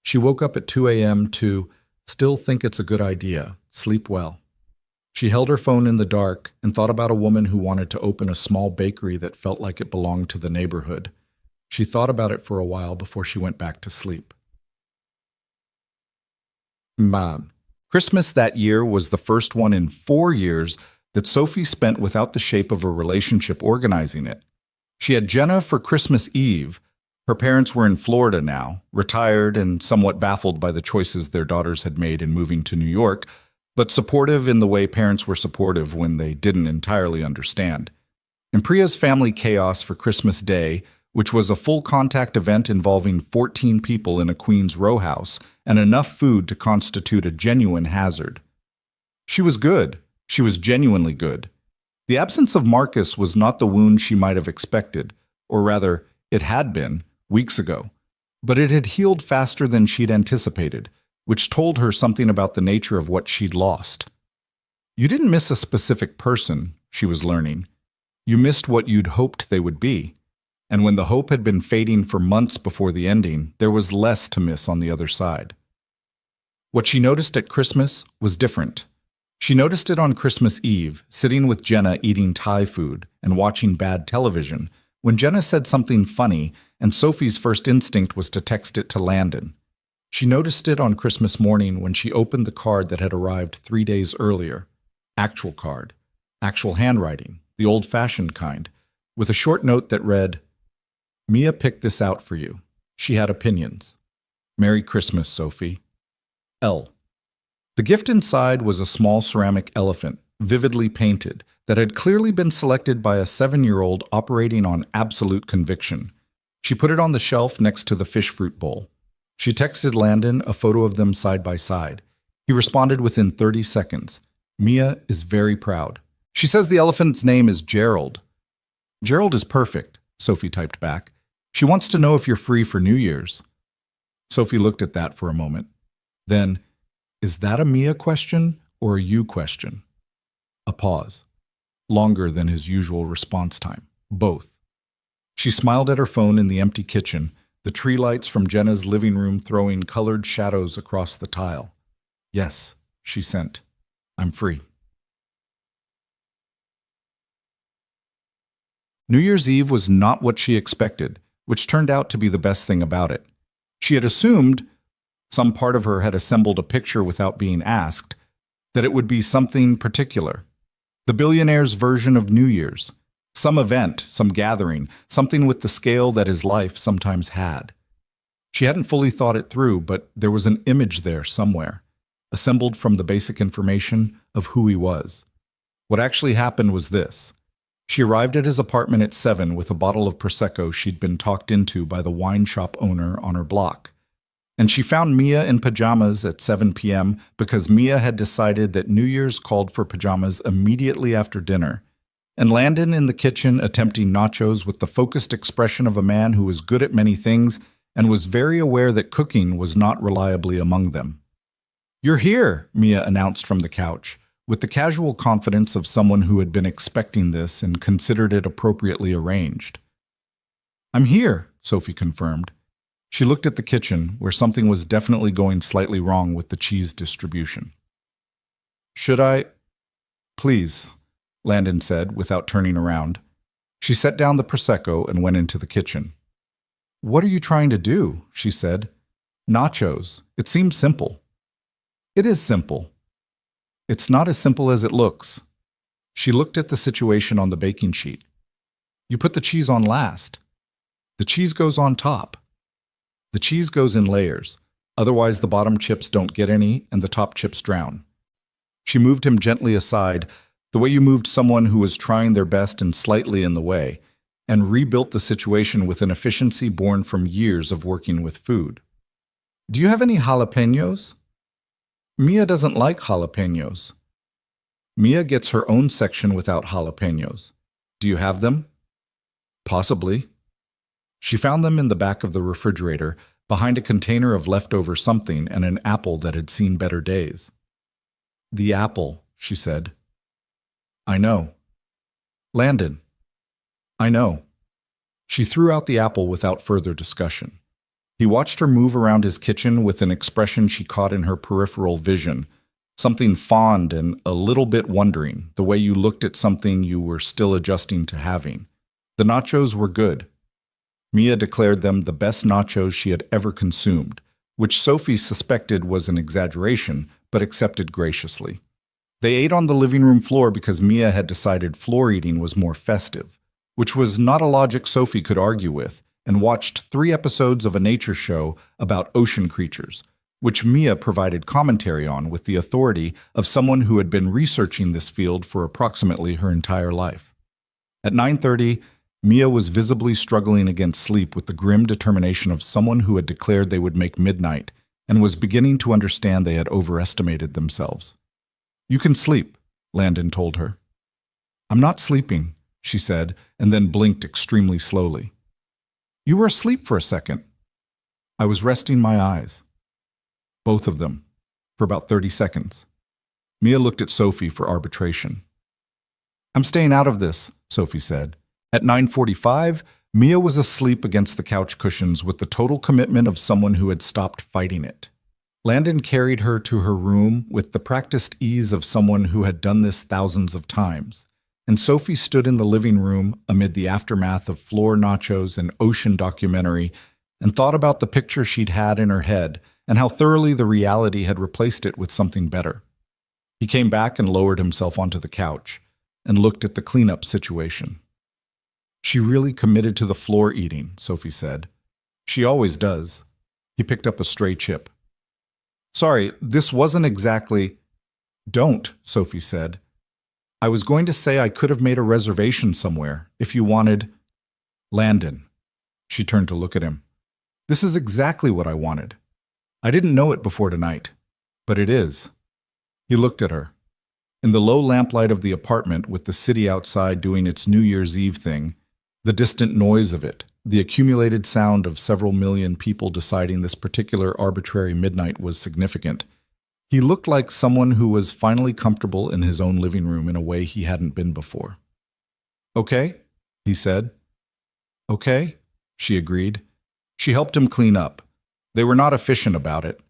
She woke up at 2 a.m. to still think it's a good idea, sleep well. She held her phone in the dark and thought about a woman who wanted to open a small bakery that felt like it belonged to the neighborhood. She thought about it for a while before she went back to sleep. Christmas that year was the first one in 4 years that Sophie spent without the shape of a relationship organizing it. She had Jenna for Christmas Eve. Her parents were in Florida now, retired and somewhat baffled by the choices their daughters had made in moving to New York, but supportive in the way parents were supportive when they didn't entirely understand. And Priya's family chaos for Christmas Day, which was a full-contact event involving 14 people in a Queens row house and enough food to constitute a genuine hazard. She was good. She was genuinely good. The absence of Marcus was not the wound she might have expected, or rather, it had been, weeks ago. But it had healed faster than she'd anticipated, which told her something about the nature of what she'd lost. You didn't miss a specific person, she was learning. You missed what you'd hoped they would be. And when the hope had been fading for months before the ending, there was less to miss on the other side. What she noticed at Christmas was different. She noticed it on Christmas Eve, sitting with Jenna eating Thai food and watching bad television, when Jenna said something funny, and Sophie's first instinct was to text it to Landon. She noticed it on Christmas morning when she opened the card that had arrived 3 days earlier. Actual card. Actual handwriting, the old-fashioned kind, with a short note that read, "Mia picked this out for you. She had opinions. Merry Christmas, Sophie. L. The gift inside was a small ceramic elephant, vividly painted, that had clearly been selected by a 7-year-old operating on absolute conviction. She put it on the shelf next to the fish fruit bowl. She texted Landon a photo of them side by side. He responded within 30 seconds. Mia is very proud. She says the elephant's name is Gerald. Gerald is perfect, Sophie typed back. She wants to know if you're free for New Year's. Sophie looked at that for a moment. Then, is that a Mia question or a you question? A pause. Longer than his usual response time. Both. She smiled at her phone in the empty kitchen, the tree lights from Jenna's living room throwing colored shadows across the tile. Yes, she sent. I'm free. New Year's Eve was not what she expected, which turned out to be the best thing about it. She had assumed, some part of her had assembled a picture without being asked, that it would be something particular. The billionaire's version of New Year's. Some event, some gathering, something with the scale that his life sometimes had. She hadn't fully thought it through, but there was an image there somewhere, assembled from the basic information of who he was. What actually happened was this. She arrived at his apartment at 7 with a bottle of Prosecco she'd been talked into by the wine shop owner on her block. And she found Mia in pajamas at 7 p.m. because Mia had decided that New Year's called for pajamas immediately after dinner, and Landon in the kitchen attempting nachos with the focused expression of a man who was good at many things and was very aware that cooking was not reliably among them. "You're here," Mia announced from the couch, with the casual confidence of someone who had been expecting this and considered it appropriately arranged. "I'm here," Sophie confirmed. She looked at the kitchen, where something was definitely going slightly wrong with the cheese distribution. "Should I?" "Please," Landon said, without turning around. She set down the Prosecco and went into the kitchen. "What are you trying to do?" she said. "Nachos. It seems simple." "It is simple. It's not as simple as it looks." She looked at the situation on the baking sheet. "You put the cheese on last. The cheese goes on top. The cheese goes in layers. Otherwise, the bottom chips don't get any and the top chips drown." She moved him gently aside, the way you moved someone who was trying their best and slightly in the way, and rebuilt the situation with an efficiency born from years of working with food. "Do you have any jalapenos?" "Mia doesn't like jalapenos." "Mia gets her own section without jalapenos. Do you have them?" "Possibly." She found them in the back of the refrigerator, behind a container of leftover something and an apple that had seen better days. "The apple," she said. "I know." "Landon." "I know." She threw out the apple without further discussion. He watched her move around his kitchen with an expression she caught in her peripheral vision, something fond and a little bit wondering, the way you looked at something you were still adjusting to having. The nachos were good. Mia declared them the best nachos she had ever consumed, which Sophie suspected was an exaggeration, but accepted graciously. They ate on the living room floor because Mia had decided floor eating was more festive, which was not a logic Sophie could argue with, and watched 3 episodes of a nature show about ocean creatures, which Mia provided commentary on with the authority of someone who had been researching this field for approximately her entire life. At 9:30, Mia was visibly struggling against sleep with the grim determination of someone who had declared they would make midnight and was beginning to understand they had overestimated themselves. "You can sleep," Landon told her. "I'm not sleeping," she said, and then blinked extremely slowly. "You were asleep for a second." "I was resting my eyes." Both of them, for about 30 seconds. Mia looked at Sophie for arbitration. "I'm staying out of this," Sophie said. At 9:45, Mia was asleep against the couch cushions with the total commitment of someone who had stopped fighting it. Landon carried her to her room with the practiced ease of someone who had done this thousands of times, and Sophie stood in the living room amid the aftermath of floor nachos and ocean documentary and thought about the picture she'd had in her head and how thoroughly the reality had replaced it with something better. He came back and lowered himself onto the couch and looked at the cleanup situation. "She really committed to the floor eating," Sophie said. She always does. He picked up a stray chip. Sorry, this wasn't exactly. Don't, Sophie said. I was going to say I could have made a reservation somewhere, if you wanted. Landon. She turned to look at him. This is exactly what I wanted. I didn't know it before tonight, but it is. He looked at her. In the low lamplight of the apartment, with the city outside doing its New Year's Eve thing, the distant noise of it, the accumulated sound of several million people deciding this particular arbitrary midnight was significant, he looked like someone who was finally comfortable in his own living room in a way he hadn't been before. Okay, he said. Okay, she agreed. She helped him clean up. They were not efficient about it.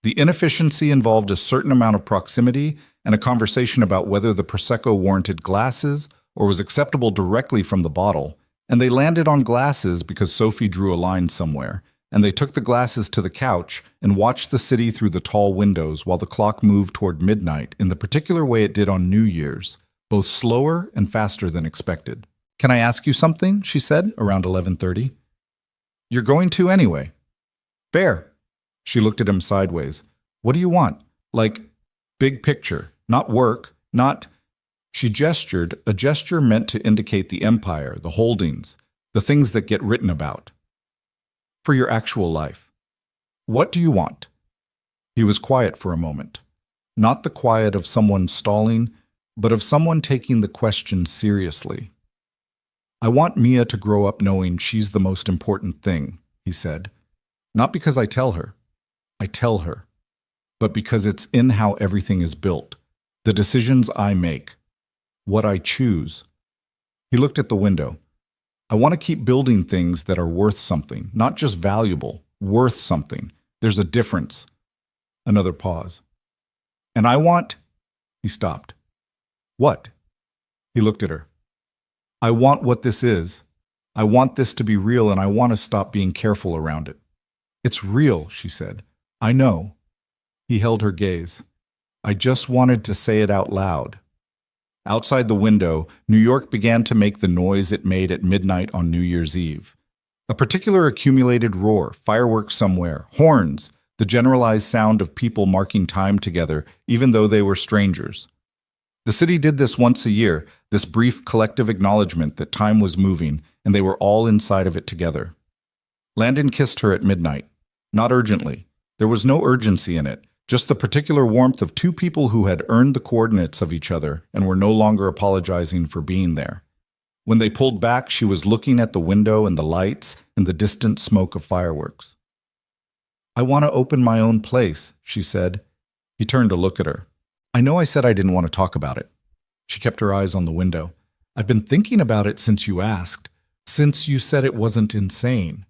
The inefficiency involved a certain amount of proximity and a conversation about whether the Prosecco warranted glasses or was acceptable directly from the bottle, and they landed on glasses because Sophie drew a line somewhere, and they took the glasses to the couch and watched the city through the tall windows while the clock moved toward midnight in the particular way it did on New Year's, both slower and faster than expected. Can I ask you something? She said, around 11:30. You're going to anyway. Fair. She looked at him sideways. What do you want? Like, big picture, not work, not... She gestured, a gesture meant to indicate the empire, the holdings, the things that get written about. For your actual life. What do you want? He was quiet for a moment. Not the quiet of someone stalling, but of someone taking the question seriously. I want Mia to grow up knowing she's the most important thing, he said. Not because I tell her, but because it's in how everything is built, the decisions I make, what I choose. He looked at the window. I want to keep building things that are worth something, not just valuable, worth something. There's a difference. Another pause. And I want... He stopped. What? He looked at her. I want what this is. I want this to be real, and I want to stop being careful around it. It's real, she said. I know. He held her gaze. I just wanted to say it out loud. Outside the window, New York began to make the noise it made at midnight on New Year's Eve. A particular accumulated roar, fireworks somewhere, horns, the generalized sound of people marking time together, even though they were strangers. The city did this once a year, this brief collective acknowledgement that time was moving, and they were all inside of it together. Landon kissed her at midnight. Not urgently. There was no urgency in it, just the particular warmth of two people who had earned the coordinates of each other and were no longer apologizing for being there. When they pulled back, she was looking at the window and the lights and the distant smoke of fireworks. I want to open my own place, she said. He turned to look at her. I know I said I didn't want to talk about it. She kept her eyes on the window. I've been thinking about it since you asked, since you said it wasn't insane.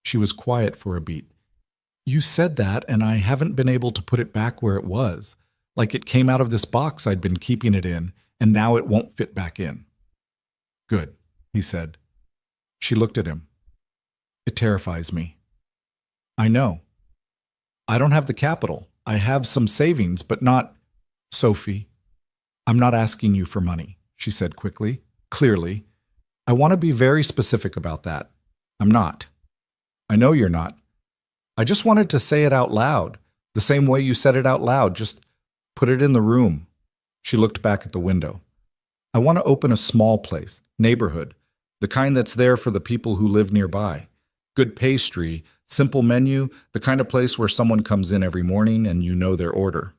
She was quiet for a beat. You said that, and I haven't been able to put it back where it was, like it came out of this box I'd been keeping it in, and now it won't fit back in. Good, he said. She looked at him. It terrifies me. I know. I don't have the capital. I have some savings, but not... Sophie, I'm not asking you for money, she said quickly, clearly. I want to be very specific about that. I'm not. I know you're not. I just wanted to say it out loud, the same way you said it out loud, just put it in the room. She looked back at the window. I want to open a small place, neighborhood, the kind that's there for the people who live nearby. Good pastry, simple menu, the kind of place where someone comes in every morning and you know their order.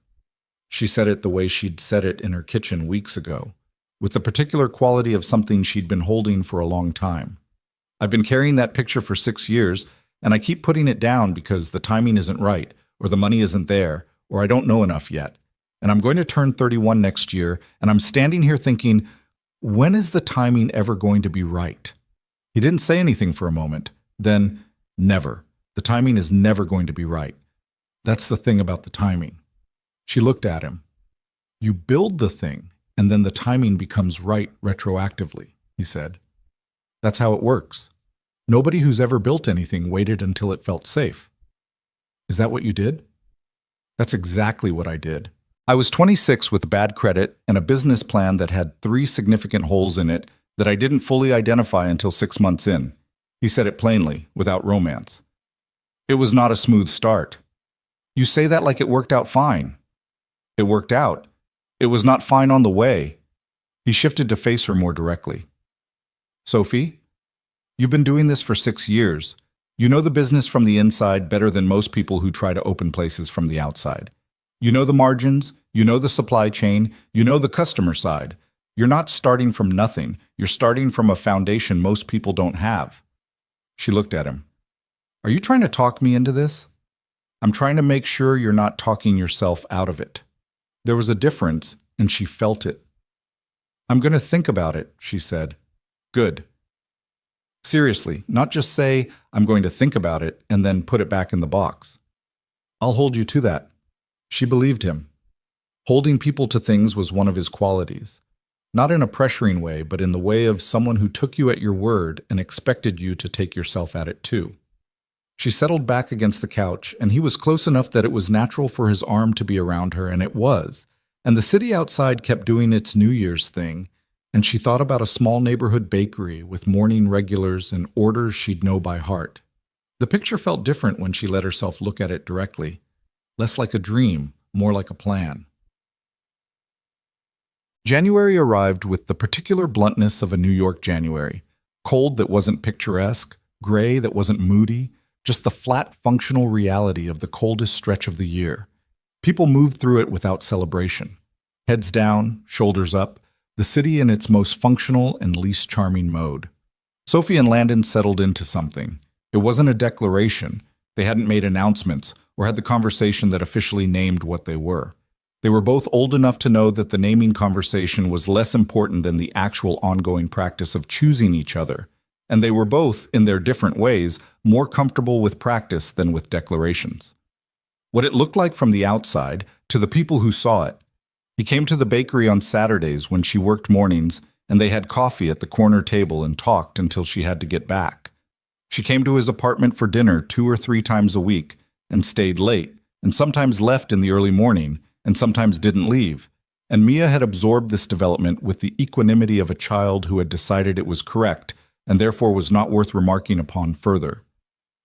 She said it the way she'd said it in her kitchen weeks ago, with the particular quality of something she'd been holding for a long time. I've been carrying that picture for 6 years, and I keep putting it down because the timing isn't right, or the money isn't there, or I don't know enough yet. And I'm going to turn 31 next year, and I'm standing here thinking, when is the timing ever going to be right? He didn't say anything for a moment. Then, never. The timing is never going to be right. That's the thing about the timing. She looked at him. You build the thing, and then the timing becomes right retroactively, he said. That's how it works. Nobody who's ever built anything waited until it felt safe. Is that what you did? That's exactly what I did. I was 26 with bad credit and a business plan that had 3 significant holes in it that I didn't fully identify until 6 months in. He said it plainly, without romance. It was not a smooth start. You say that like it worked out fine. It worked out. It was not fine on the way. He shifted to face her more directly. Sophie, you've been doing this for 6 years. You know the business from the inside better than most people who try to open places from the outside. You know the margins, you know the supply chain, you know the customer side. You're not starting from nothing. You're starting from a foundation most people don't have. She looked at him. Are you trying to talk me into this? I'm trying to make sure you're not talking yourself out of it. There was a difference, and she felt it. I'm going to think about it, she said. Good. Seriously, not just say, I'm going to think about it, and then put it back in the box. I'll hold you to that. She believed him. Holding people to things was one of his qualities. Not in a pressuring way, but in the way of someone who took you at your word and expected you to take yourself at it too. She settled back against the couch, and he was close enough that it was natural for his arm to be around her, and it was. And the city outside kept doing its New Year's thing, and she thought about a small neighborhood bakery with morning regulars and orders she'd know by heart. The picture felt different when she let herself look at it directly. Less like a dream, more like a plan. January arrived with the particular bluntness of a New York January. Cold that wasn't picturesque, gray that wasn't moody, just the flat functional reality of the coldest stretch of the year. People moved through it without celebration. Heads down, shoulders up, the city in its most functional and least charming mode. Sophie and Landon settled into something. It wasn't a declaration. They hadn't made announcements or had the conversation that officially named what they were. They were both old enough to know that the naming conversation was less important than the actual ongoing practice of choosing each other. And they were both, in their different ways, more comfortable with practice than with declarations. What it looked like from the outside, to the people who saw it. He came to the bakery on Saturdays when she worked mornings, and they had coffee at the corner table and talked until she had to get back. She came to his apartment for dinner 2 or 3 times a week, and stayed late, and sometimes left in the early morning, and sometimes didn't leave. And Mia had absorbed this development with the equanimity of a child who had decided it was correct, and therefore was not worth remarking upon further.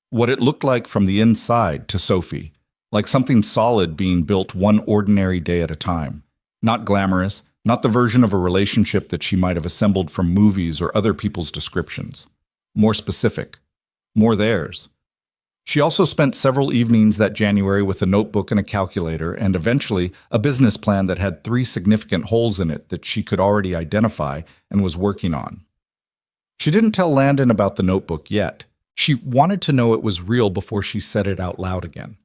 What it looked like from the inside to Sophie, like something solid being built one ordinary day at a time. Not glamorous, not the version of a relationship that she might have assembled from movies or other people's descriptions. More specific. More theirs. She also spent several evenings that January with a notebook and a calculator, and eventually a business plan that had 3 significant holes in it that she could already identify and was working on. She didn't tell Landon about the notebook yet. She wanted to know it was real before she said it out loud again.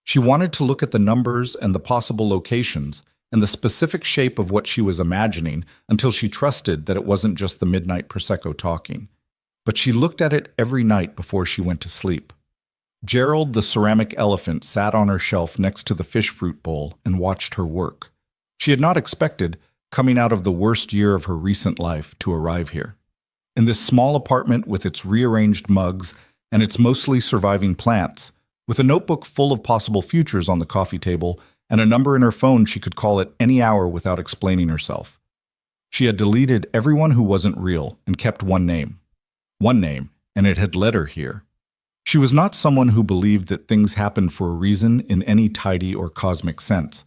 She wanted to look at the numbers and the possible locations and the specific shape of what she was imagining until she trusted that it wasn't just the midnight Prosecco talking. But she looked at it every night before she went to sleep. Gerald the ceramic elephant sat on her shelf next to the fish fruit bowl and watched her work. She had not expected, coming out of the worst year of her recent life, to arrive here. In this small apartment with its rearranged mugs and its mostly surviving plants, with a notebook full of possible futures on the coffee table and a number in her phone she could call at any hour without explaining herself. She had deleted everyone who wasn't real and kept one name. One name, and it had led her here. She was not someone who believed that things happened for a reason in any tidy or cosmic sense.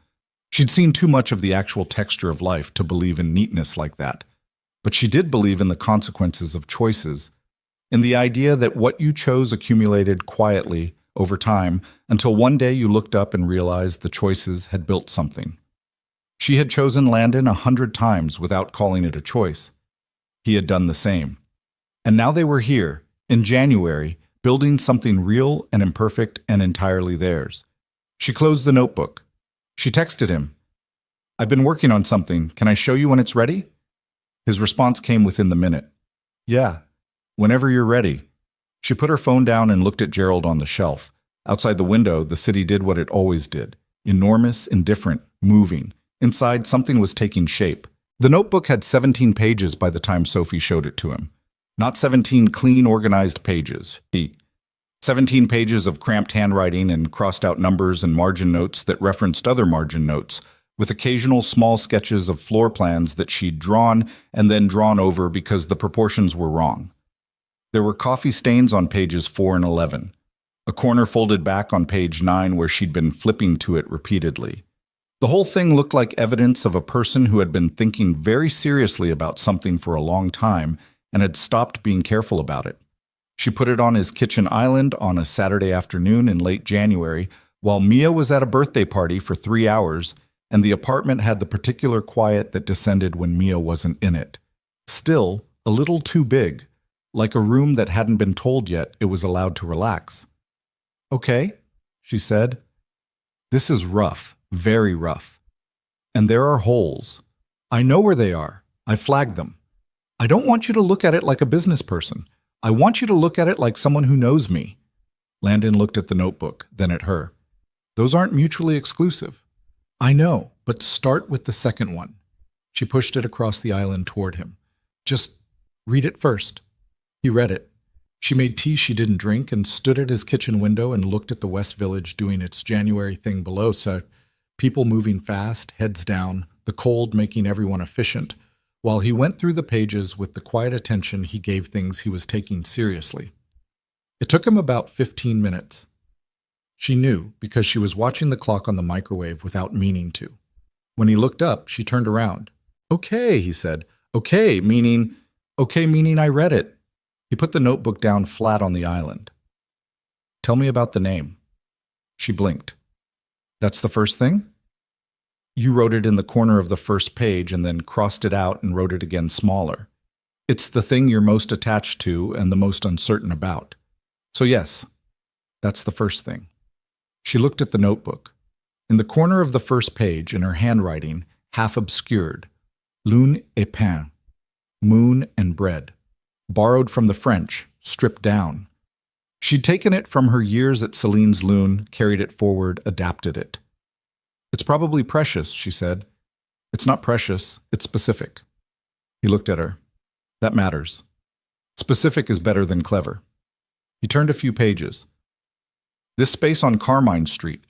She'd seen too much of the actual texture of life to believe in neatness like that. But she did believe in the consequences of choices, in the idea that what you chose accumulated quietly over time until one day you looked up and realized the choices had built something. She had chosen Landon 100 times without calling it a choice. He had done the same. And now they were here, in January, building something real and imperfect and entirely theirs. She closed the notebook. She texted him, "I've been working on something. Can I show you when it's ready?" His response came within the minute. "Yeah, whenever you're ready." She put her phone down and looked at Gerald on the shelf. Outside the window, the city did what it always did. Enormous, indifferent, moving. Inside, something was taking shape. The notebook had 17 pages by the time Sophie showed it to him. Not 17 clean, organized pages. 17 pages of cramped handwriting and crossed-out numbers and margin notes that referenced other margin notes, with occasional small sketches of floor plans that she'd drawn and then drawn over because the proportions were wrong. There were coffee stains on pages 4 and 11. A a corner folded back on page 9 where she'd been flipping to it repeatedly. The whole thing looked like evidence of a person who had been thinking very seriously about something for a long time and had stopped being careful about it. She put it on his kitchen island on a Saturday afternoon in late January, while Mia was at a birthday party for 3 hours, and the apartment had the particular quiet that descended when Mia wasn't in it. Still, a little too big, like a room that hadn't been told yet it was allowed to relax. "Okay," she said. "This is rough, very rough. And there are holes. I know where they are. I flagged them. I don't want you to look at it like a business person. I want you to look at it like someone who knows me." Landon looked at the notebook, then at her. "Those aren't mutually exclusive." "I know, but start with the second one." She pushed it across the island toward him. "Just read it first." He read it. She made tea she didn't drink and stood at his kitchen window and looked at the West Village doing its January thing below, so people moving fast, heads down, the cold making everyone efficient, while he went through the pages with the quiet attention he gave things he was taking seriously. It took him about 15 minutes. She knew because she was watching the clock on the microwave without meaning to. When he looked up, she turned around. "Okay," he said. Okay, meaning I read it." He put the notebook down flat on the island. "Tell me about the name." She blinked. "That's the first thing?" "You wrote it in the corner of the first page and then crossed it out and wrote it again smaller. It's the thing you're most attached to and the most uncertain about. So yes, that's the first thing." She looked at the notebook. In the corner of the first page, in her handwriting, half obscured, "Lune et pain," moon and bread. Borrowed from the French, stripped down. She'd taken it from her years at Celine's Lune, carried it forward, adapted it. "It's probably precious," she said. "It's not precious, it's specific." He looked at her. "That matters. Specific is better than clever." He turned a few pages. "This space on Carmine Street.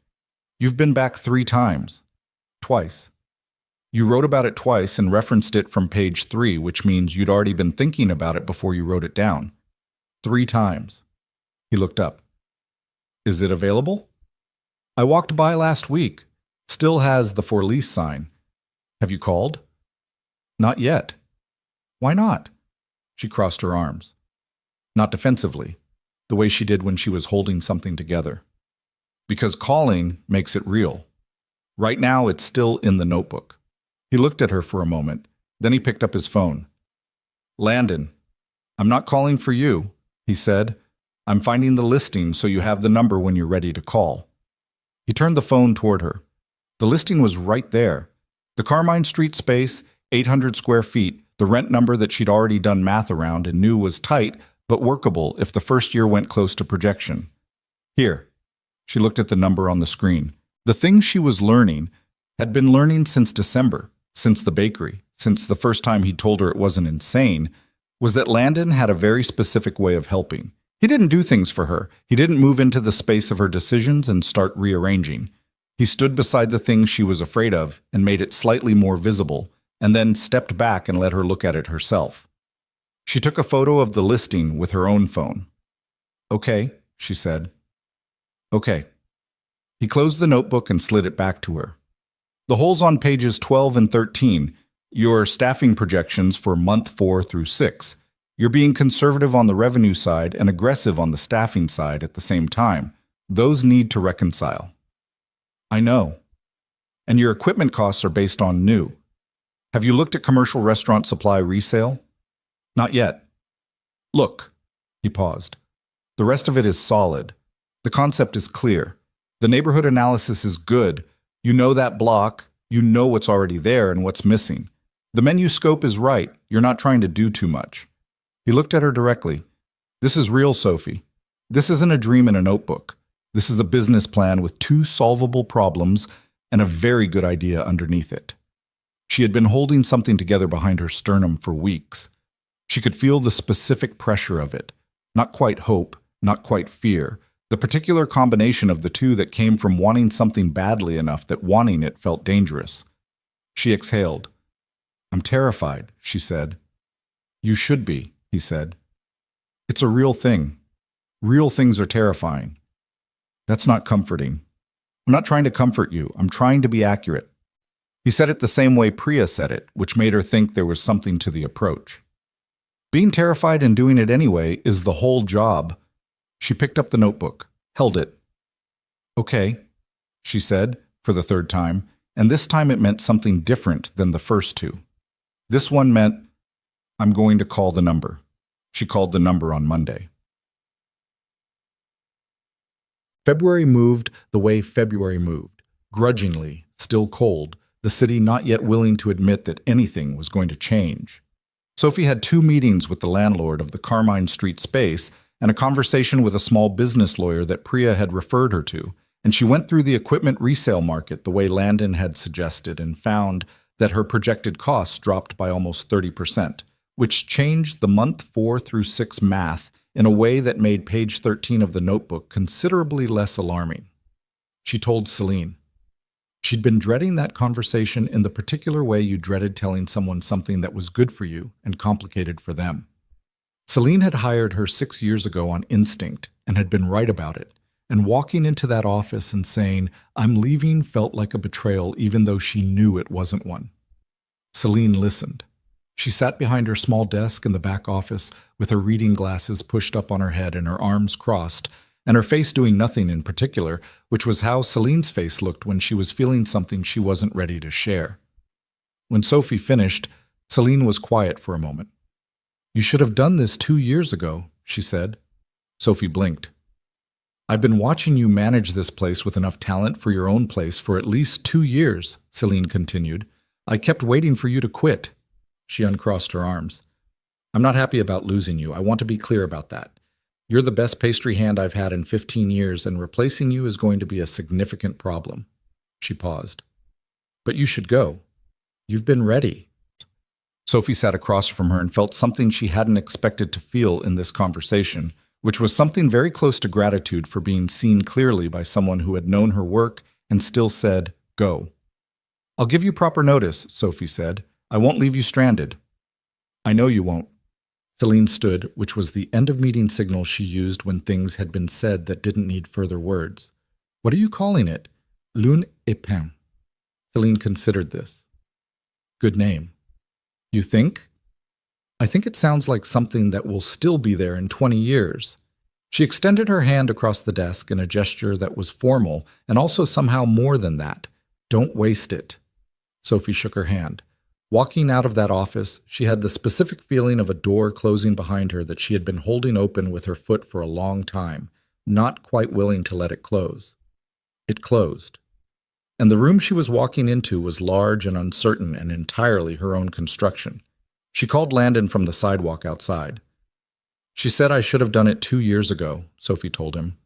You've been back 3 times. Twice. You wrote about it twice and referenced it from page 3, which means you'd already been thinking about it before you wrote it down. 3 times. He looked up. "Is it available?" "I walked by last week. Still has the for lease sign. Have you called?" "Not yet." "Why not?" She crossed her arms. Not defensively, the way she did when she was holding something together. "Because calling makes it real. Right now it's still in the notebook." He looked at her for a moment, then he picked up his phone. "Landon, I'm not calling for you," he said. "I'm finding the listing so you have the number when you're ready to call." He turned the phone toward her. The listing was right there. The Carmine Street space, 800 square feet, the rent number that she'd already done math around and knew was tight but workable if the first year went close to projection. "Here." She looked at the number on the screen. The thing she was learning had been learning since December. Since the bakery, since the first time he'd told her it wasn't insane, was that Landon had a very specific way of helping. He didn't do things for her. He didn't move into the space of her decisions and start rearranging. He stood beside the thing she was afraid of and made it slightly more visible, and then stepped back and let her look at it herself. She took a photo of the listing with her own phone. "Okay," she said. "Okay." He closed the notebook and slid it back to her. "The holes on pages 12 and 13, your staffing projections for month 4 through 6. You're being conservative on the revenue side and aggressive on the staffing side at the same time. Those need to reconcile." "I know. And your equipment costs are based on new. Have you looked at commercial restaurant supply resale?" "Not yet." "Look." He paused. "The rest of it is solid. The concept is clear. The neighborhood analysis is good. You know that block, you know what's already there and what's missing. The menu scope is right, you're not trying to do too much." He looked at her directly. "This is real, Sophie. This isn't a dream in a notebook. This is a business plan with 2 solvable problems and a very good idea underneath it." She had been holding something together behind her sternum for weeks. She could feel the specific pressure of it. Not quite hope, not quite fear. The particular combination of the two that came from wanting something badly enough that wanting it felt dangerous. She exhaled. "I'm terrified," she said. "You should be," he said. "It's a real thing. Real things are terrifying. That's not comforting. I'm not trying to comfort you. I'm trying to be accurate. He said it the same way Priya said it, which made her think there was something to the approach. Being terrified and doing it anyway is the whole job. She picked up the notebook, held it. Okay, she said, for the third time, and this time it meant something different than the first two. This one meant, I'm going to call the number. She called the number on Monday. February moved the way February moved, grudgingly, still cold, the city not yet willing to admit that anything was going to change. Sophie had 2 meetings with the landlord of the Carmine Street space and a conversation with a small business lawyer that Priya had referred her to, and she went through the equipment resale market the way Landon had suggested and found that her projected costs dropped by almost 30%, which changed the month 4 through 6 math in a way that made page 13 of the notebook considerably less alarming. She told Celine. She'd been dreading that conversation in the particular way you dreaded telling someone something that was good for you and complicated for them. Celine had hired her 6 years ago on instinct and had been right about it, and walking into that office and saying, "I'm leaving," felt like a betrayal even though she knew it wasn't one. Celine listened. She sat behind her small desk in the back office with her reading glasses pushed up on her head and her arms crossed, and her face doing nothing in particular, which was how Celine's face looked when she was feeling something she wasn't ready to share. When Sophie finished, Celine was quiet for a moment. "You should have done this 2 years ago," she said. Sophie blinked. "I've been watching you manage this place with enough talent for your own place for at least 2 years," Celine continued. "I kept waiting for you to quit." She uncrossed her arms. "I'm not happy about losing you. I want to be clear about that. You're the best pastry hand I've had in 15 years, and replacing you is going to be a significant problem." She paused. "But you should go. You've been ready." Sophie sat across from her and felt something she hadn't expected to feel in this conversation, which was something very close to gratitude for being seen clearly by someone who had known her work and still said, "Go." "I'll give you proper notice," Sophie said. "I won't leave you stranded." "I know you won't." Celine stood, which was the end-of-meeting signal she used when things had been said that didn't need further words. "What are you calling it?" "Lune et pain." Celine considered this. "Good name." "You think?" "I think it sounds like something that will still be there in 20 years. She extended her hand across the desk in a gesture that was formal and also somehow more than that. "Don't waste it." Sophie shook her hand. Walking out of that office, she had the specific feeling of a door closing behind her that she had been holding open with her foot for a long time, not quite willing to let it close. It closed. And the room she was walking into was large and uncertain and entirely her own construction. She called Landon from the sidewalk outside. "She said I should have done it 2 years ago," Sophie told him.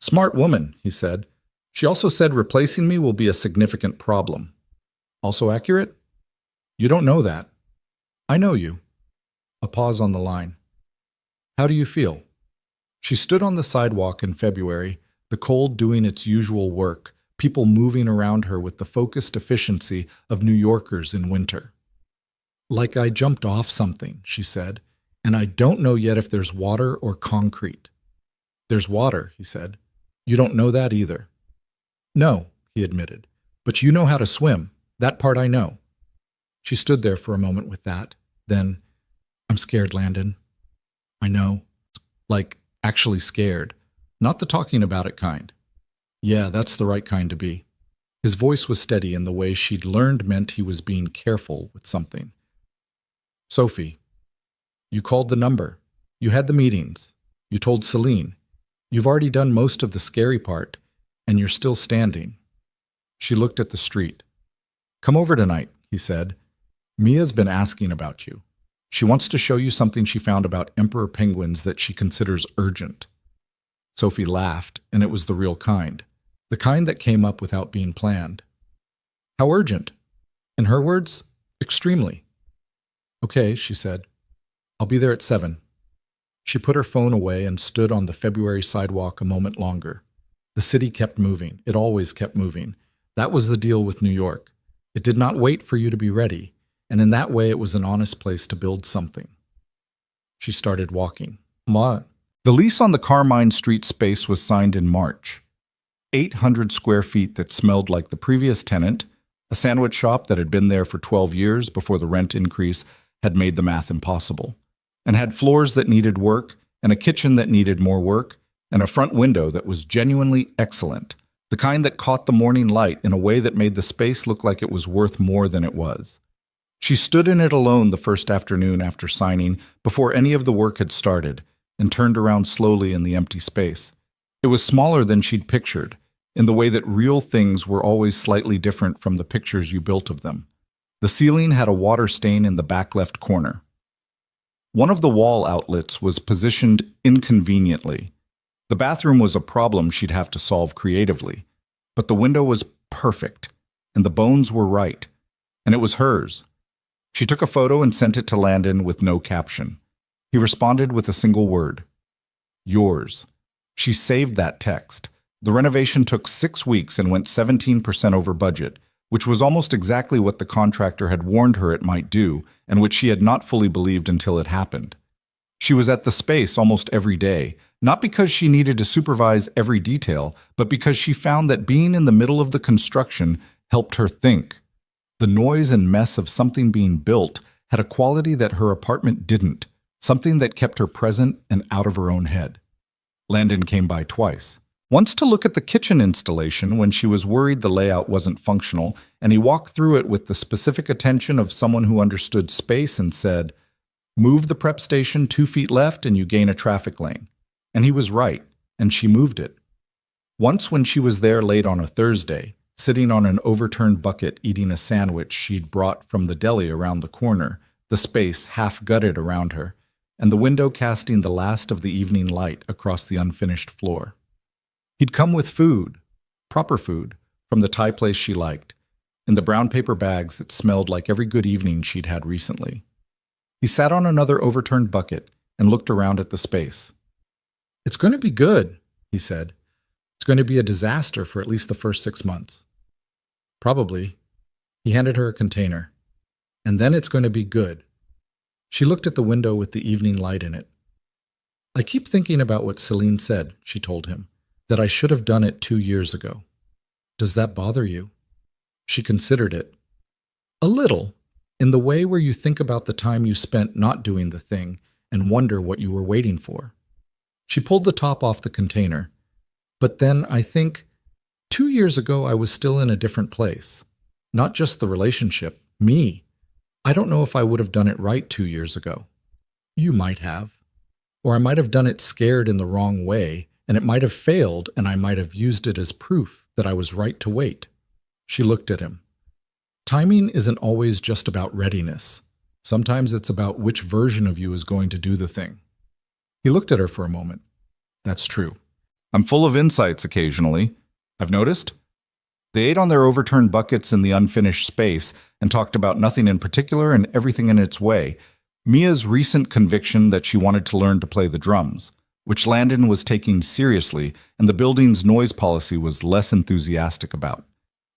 "Smart woman," he said. "She also said replacing me will be a significant problem." "Also accurate?" "You don't know that." "I know you." A pause on the line. "How do you feel?" She stood on the sidewalk in February, the cold doing its usual work, people moving around her with the focused efficiency of New Yorkers in winter. "Like I jumped off something," she said, "and I don't know yet if there's water or concrete." "There's water," he said. "You don't know that either." "No," he admitted, "but you know how to swim. That part I know." She stood there for a moment with that. Then, "I'm scared, Landon." "I know." Like, actually scared. Not the talking about it kind. "Yeah, that's the right kind to be." His voice was steady in the way she'd learned meant he was being careful with something. "Sophie, you called the number. You had the meetings. You told Celine. You've already done most of the scary part, and you're still standing." She looked at the street. "Come over tonight," he said. "Mia's been asking about you. She wants to show you something she found about emperor penguins that she considers urgent." Sophie laughed, and it was the real kind. The kind that came up without being planned. "How urgent?" In her words, "Extremely." "Okay," she said. "I'll be there at 7. She put her phone away and stood on the February sidewalk a moment longer. The city kept moving. It always kept moving. That was the deal with New York. It did not wait for you to be ready, and in that way it was an honest place to build something. She started walking. "Ma." The lease on the Carmine Street space was signed in March. 800 square feet that smelled like the previous tenant, a sandwich shop that had been there for 12 years before the rent increase had made the math impossible, and had floors that needed work, and a kitchen that needed more work, and a front window that was genuinely excellent, the kind that caught the morning light in a way that made the space look like it was worth more than it was. She stood in it alone the first afternoon after signing, before any of the work had started, and turned around slowly in the empty space. It was smaller than she'd pictured, in the way that real things were always slightly different from the pictures you built of them. The ceiling had a water stain in the back left corner. One of the wall outlets was positioned inconveniently. The bathroom was a problem she'd have to solve creatively, but the window was perfect, and the bones were right, and it was hers. She took a photo and sent it to Landon with no caption. He responded with a single word: yours. She saved that text. The renovation took 6 weeks and went 17% over budget, which was almost exactly what the contractor had warned her it might do, and which she had not fully believed until it happened. She was at the space almost every day, not because she needed to supervise every detail, but because she found that being in the middle of the construction helped her think. The noise and mess of something being built had a quality that her apartment didn't, something that kept her present and out of her own head. Landon came by twice. Once to look at the kitchen installation when she was worried the layout wasn't functional, and he walked through it with the specific attention of someone who understood space and said, "Move the prep station 2 feet left and you gain a traffic lane." And he was right, and she moved it. Once when she was there late on a Thursday, sitting on an overturned bucket eating a sandwich she'd brought from the deli around the corner, the space half-gutted around her, and the window casting the last of the evening light across the unfinished floor. He'd come with food, proper food, from the Thai place she liked, in the brown paper bags that smelled like every good evening she'd had recently. He sat on another overturned bucket and looked around at the space. "It's going to be good," he said. "It's going to be a disaster for at least the first 6 months." "Probably." He handed her a container. "And then it's going to be good." She looked at the window with the evening light in it. "I keep thinking about what Celine said," she told him, "that I should have done it 2 years ago. Does that bother you?" She considered it. "A little, in the way where you think about the time you spent not doing the thing and wonder what you were waiting for." She pulled the top off the container. "But then I think, 2 years ago I was still in a different place. Not just the relationship, me. I don't know if I would have done it right 2 years ago. You might have. Or I might have done it scared in the wrong way, and it might have failed, and I might have used it as proof that I was right to wait." She looked at him. "Timing isn't always just about readiness. Sometimes it's about which version of you is going to do the thing." He looked at her for a moment. "That's true. I'm full of insights occasionally, I've noticed." They ate on their overturned buckets in the unfinished space and talked about nothing in particular and everything in its way. Mia's recent conviction that she wanted to learn to play the drums, which Landon was taking seriously, and the building's noise policy was less enthusiastic about.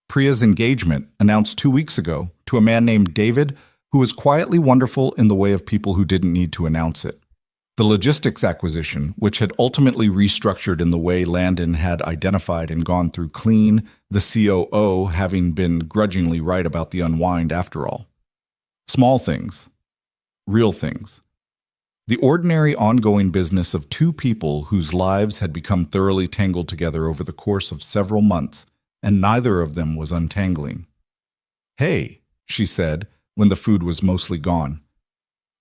Priya's engagement, announced 2 weeks ago, to a man named David, who was quietly wonderful in the way of people who didn't need to announce it. The logistics acquisition, which had ultimately restructured in the way Landon had identified and gone through clean, the COO having been grudgingly right about the unwind after all. Small things. Real things. The ordinary ongoing business of two people whose lives had become thoroughly tangled together over the course of several months, and neither of them was untangling. "Hey," she said, when the food was mostly gone.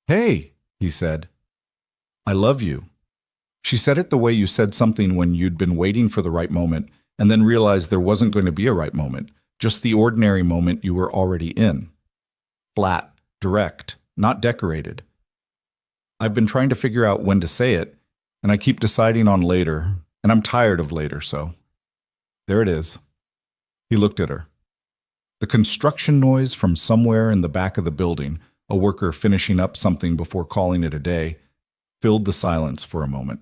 "Hey," he said. "I love you." She said it the way you said something when you'd been waiting for the right moment and then realized there wasn't going to be a right moment, just the ordinary moment you were already in. Flat, direct, not decorated. I've been trying to figure out when to say it, and I keep deciding on later, and I'm tired of later, so there it is. He looked at her. The construction noise from somewhere in the back of the building, a worker finishing up something before calling it a day, filled the silence for a moment.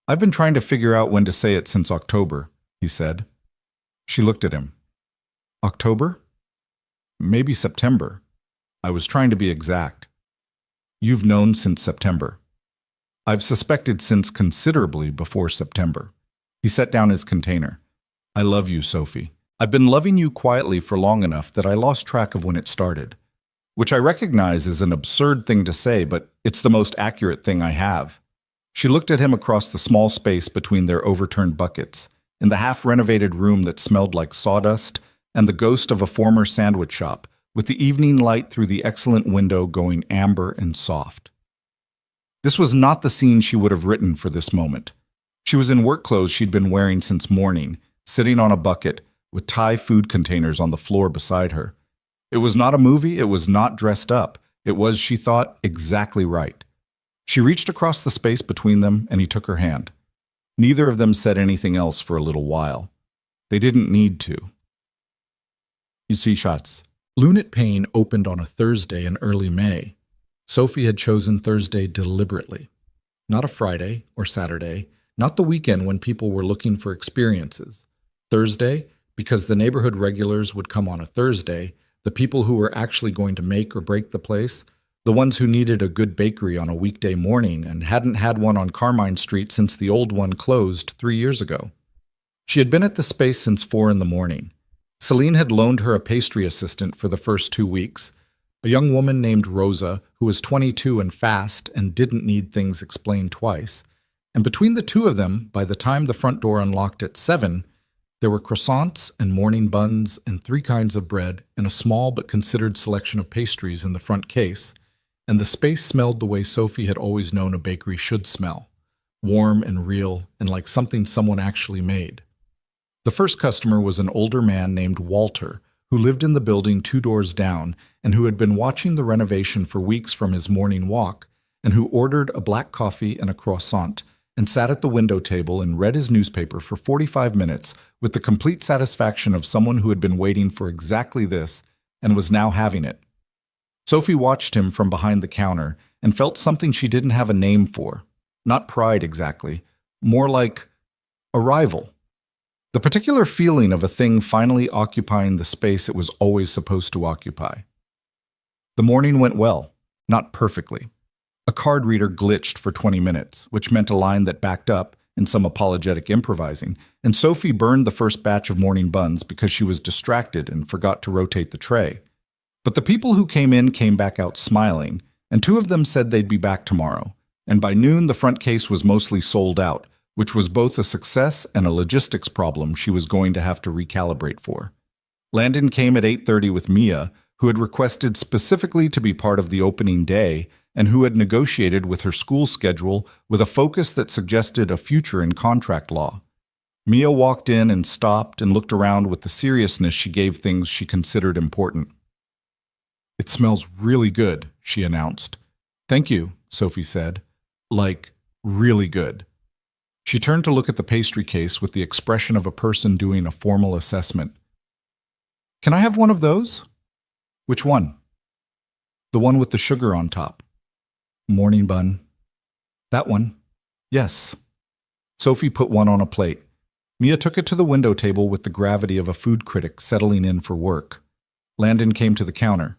"I've been trying to figure out when to say it since October," he said. She looked at him. "October? Maybe September. I was trying to be exact." "You've known since September." "I've suspected since considerably before September." He He set down his container. I love you, Sophie. I've been loving you quietly for long enough that I lost track of when it started. Which I recognize is an absurd thing to say, but it's the most accurate thing I have. She looked at him across the small space between their overturned buckets, in the half-renovated room that smelled like sawdust and the ghost of a former sandwich shop, with the evening light through the excellent window going amber and soft. This was not the scene she would have written for this moment. She was in work clothes she'd been wearing since morning, sitting on a bucket, with Thai food containers on the floor beside her. It was not a movie, it was not dressed up. It was, she thought, exactly right. She reached across the space between them, and he took her hand. Neither of them said anything else for a little while. They didn't need to. You see, Schatz. Lunit Payne opened on a Thursday in early May. Sophie had chosen Thursday deliberately. Not a Friday or Saturday, not the weekend when people were looking for experiences. Thursday, because the neighborhood regulars would come on a Thursday, the people who were actually going to make or break the place, the ones who needed a good bakery on a weekday morning and hadn't had one on Carmine Street since the old one closed 3 years ago. She had been at the space since 4 in the morning. Celine had loaned her a pastry assistant for the first 2 weeks, a young woman named Rosa who was 22 and fast and didn't need things explained twice. And between the two of them, by the time the front door unlocked at 7, there were croissants and morning buns and 3 kinds of bread and a small but considered selection of pastries in the front case, and the space smelled the way Sophie had always known a bakery should smell, warm and real and like something someone actually made. The first customer was an older man named Walter, who lived in the building 2 doors down and who had been watching the renovation for weeks from his morning walk, and who ordered a black coffee and a croissant and sat at the window table and read his newspaper for 45 minutes with the complete satisfaction of someone who had been waiting for exactly this and was now having it. Sophie watched him from behind the counter and felt something she didn't have a name for. Not pride exactly, more like arrival. The particular feeling of a thing finally occupying the space it was always supposed to occupy. The morning went well, not perfectly. A card reader glitched for 20 minutes, which meant a line that backed up and some apologetic improvising, and Sophie burned the first batch of morning buns because she was distracted and forgot to rotate the tray. But the people who came in came back out smiling, and 2 of them said they'd be back tomorrow, and by noon the front case was mostly sold out, which was both a success and a logistics problem she was going to have to recalibrate for. Landon came at 8:30 with Mia, who had requested specifically to be part of the opening day and who had negotiated with her school schedule with a focus that suggested a future in contract law. Mia walked in and stopped and looked around with the seriousness she gave things she considered important. "It smells really good," she announced. "Thank you," Sophie said. "Like, really good." She turned to look at the pastry case with the expression of a person doing a formal assessment. "Can I have one of those?" "Which one?" "The one with the sugar on top." "Morning bun." "That one?" "Yes." Sophie put one on a plate. Mia took it to the window table with the gravity of a food critic settling in for work. Landon came to the counter.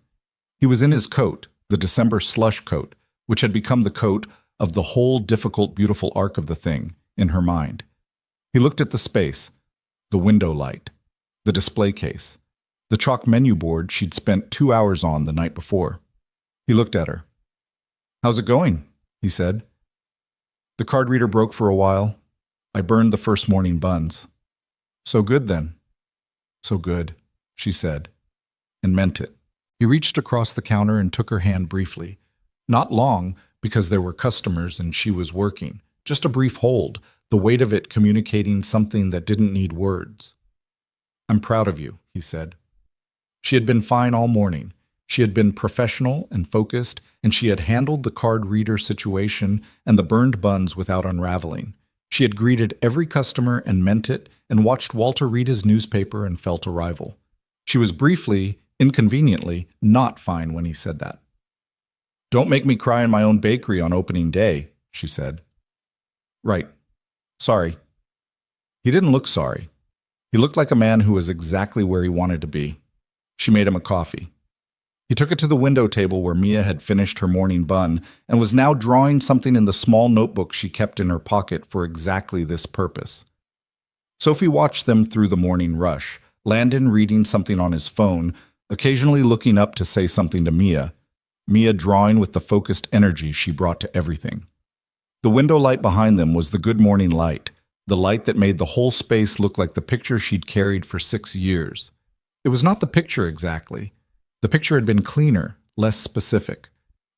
He was in his coat, the December slush coat, which had become the coat of the whole difficult, beautiful arc of the thing, in her mind. He looked at the space, the window light, the display case, the chalk menu board she'd spent 2 hours on the night before. He looked at her. "How's it going?" he said. "The card reader broke for a while. I burned the first morning buns." "So good, then." "So good," she said, and meant it. He reached across the counter and took her hand briefly. Not long, because there were customers and she was working. Just a brief hold, the weight of it communicating something that didn't need words. "I'm proud of you," he said. She had been fine all morning. She had been professional and focused, and she had handled the card reader situation and the burned buns without unraveling. She had greeted every customer and meant it, and watched Walter read his newspaper and felt arrival. She was briefly, inconveniently, not fine when he said that. "Don't make me cry in my own bakery on opening day," she said. "Right. Sorry." He didn't look sorry. He looked like a man who was exactly where he wanted to be. She made him a coffee. He took it to the window table where Mia had finished her morning bun and was now drawing something in the small notebook she kept in her pocket for exactly this purpose. Sophie watched them through the morning rush, Landon reading something on his phone, occasionally looking up to say something to Mia, Mia drawing with the focused energy she brought to everything. The window light behind them was the good morning light, the light that made the whole space look like the picture she'd carried for 6 years. It was not the picture exactly. The picture had been cleaner, less specific.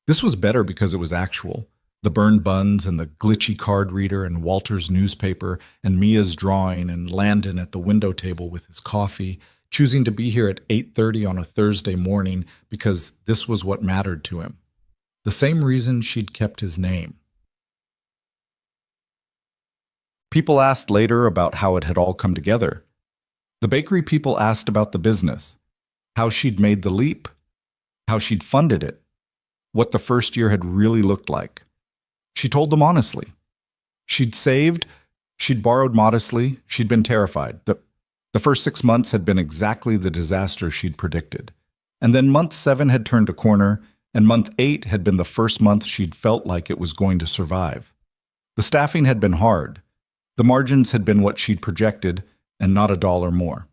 This was better because it was actual. The burned buns and the glitchy card reader and Walter's newspaper and Mia's drawing and Landon at the window table with his coffee, choosing to be here at 8:30 on a Thursday morning because this was what mattered to him. The same reason she'd kept his name. People asked later about how it had all come together. The bakery people asked about the business, how she'd made the leap, how she'd funded it, what the first year had really looked like. She told them honestly. She'd saved, she'd borrowed modestly, she'd been terrified. The first 6 months had been exactly the disaster she'd predicted. And then month 7 had turned a corner, and month 8 had been the first month she'd felt like it was going to survive. The staffing had been hard. The margins had been what she'd projected, and not $1 more.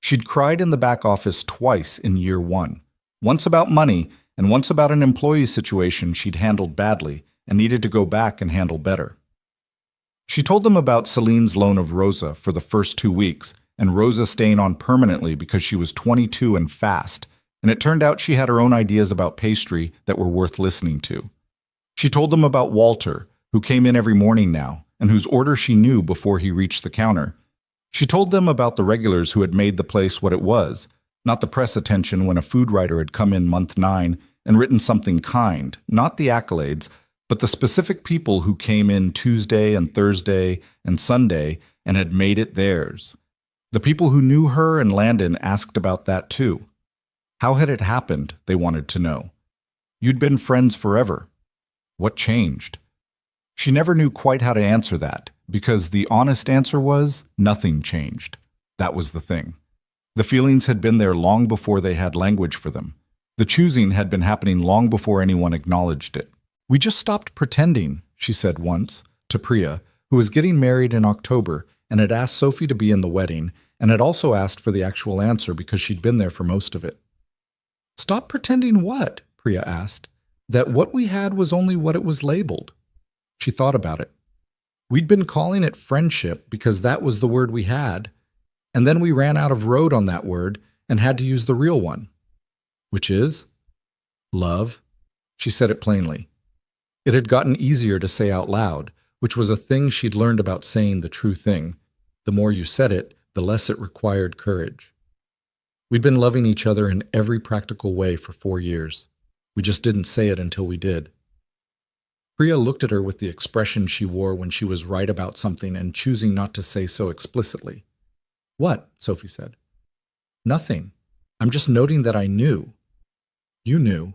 She'd cried in the back office twice in year 1, once about money and once about an employee situation she'd handled badly and needed to go back and handle better. She told them about Celine's loan of Rosa for the first 2 weeks, and Rosa staying on permanently because she was 22 and fast, and it turned out she had her own ideas about pastry that were worth listening to. She told them about Walter, who came in every morning now, and whose order she knew before he reached the counter. She told them about the regulars who had made the place what it was, not the press attention when a food writer had come in month 9 and written something kind, not the accolades, but the specific people who came in Tuesday and Thursday and Sunday and had made it theirs. The people who knew her and Landon asked about that too. How had it happened, they wanted to know. You'd been friends forever. What changed? She never knew quite how to answer that, because the honest answer was nothing changed. That was the thing. The feelings had been there long before they had language for them. The choosing had been happening long before anyone acknowledged it. We just stopped pretending, she said once, to Priya, who was getting married in October and had asked Sophie to be in the wedding and had also asked for the actual answer because she'd been there for most of it. Stop pretending what? Priya asked. That what we had was only what it was labeled. She thought about it. We'd been calling it friendship because that was the word we had, and then we ran out of road on that word and had to use the real one. Which is? Love. She said it plainly. It had gotten easier to say out loud, which was a thing she'd learned about saying the true thing. The more you said it, the less it required courage. We'd been loving each other in every practical way for 4 years. We just didn't say it until we did. Priya looked at her with the expression she wore when she was right about something and choosing not to say so explicitly. What? Sophie said. Nothing. I'm just noting that I knew. You knew.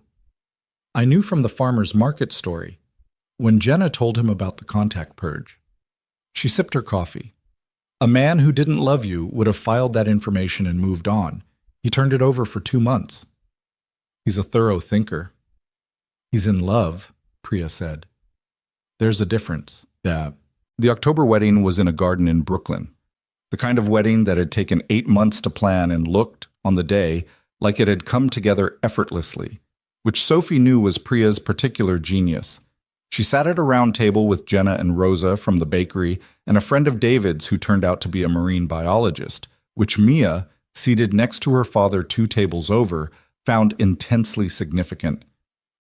I knew from the farmer's market story, when Jenna told him about the contact purge. She sipped her coffee. A man who didn't love you would have filed that information and moved on. He turned it over for 2 months. He's a thorough thinker. He's in love, Priya said. There's a difference. Yeah. The October wedding was in a garden in Brooklyn. The kind of wedding that had taken 8 months to plan and looked, on the day, like it had come together effortlessly, which Sophie knew was Priya's particular genius. She sat at a round table with Jenna and Rosa from the bakery and a friend of David's who turned out to be a marine biologist, which Mia, seated next to her father 2 tables over, found intensely significant.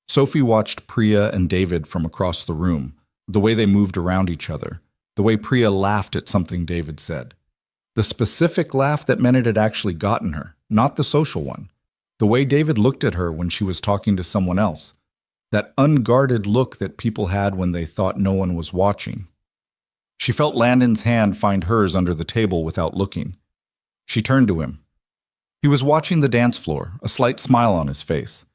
Sophie watched Priya and David from across the room, the way they moved around each other, the way Priya laughed at something David said. The specific laugh that meant it had actually gotten her, not the social one. The way David looked at her when she was talking to someone else. That unguarded look that people had when they thought no one was watching. She felt Landon's hand find hers under the table without looking. She turned to him. He was watching the dance floor, a slight smile on his face.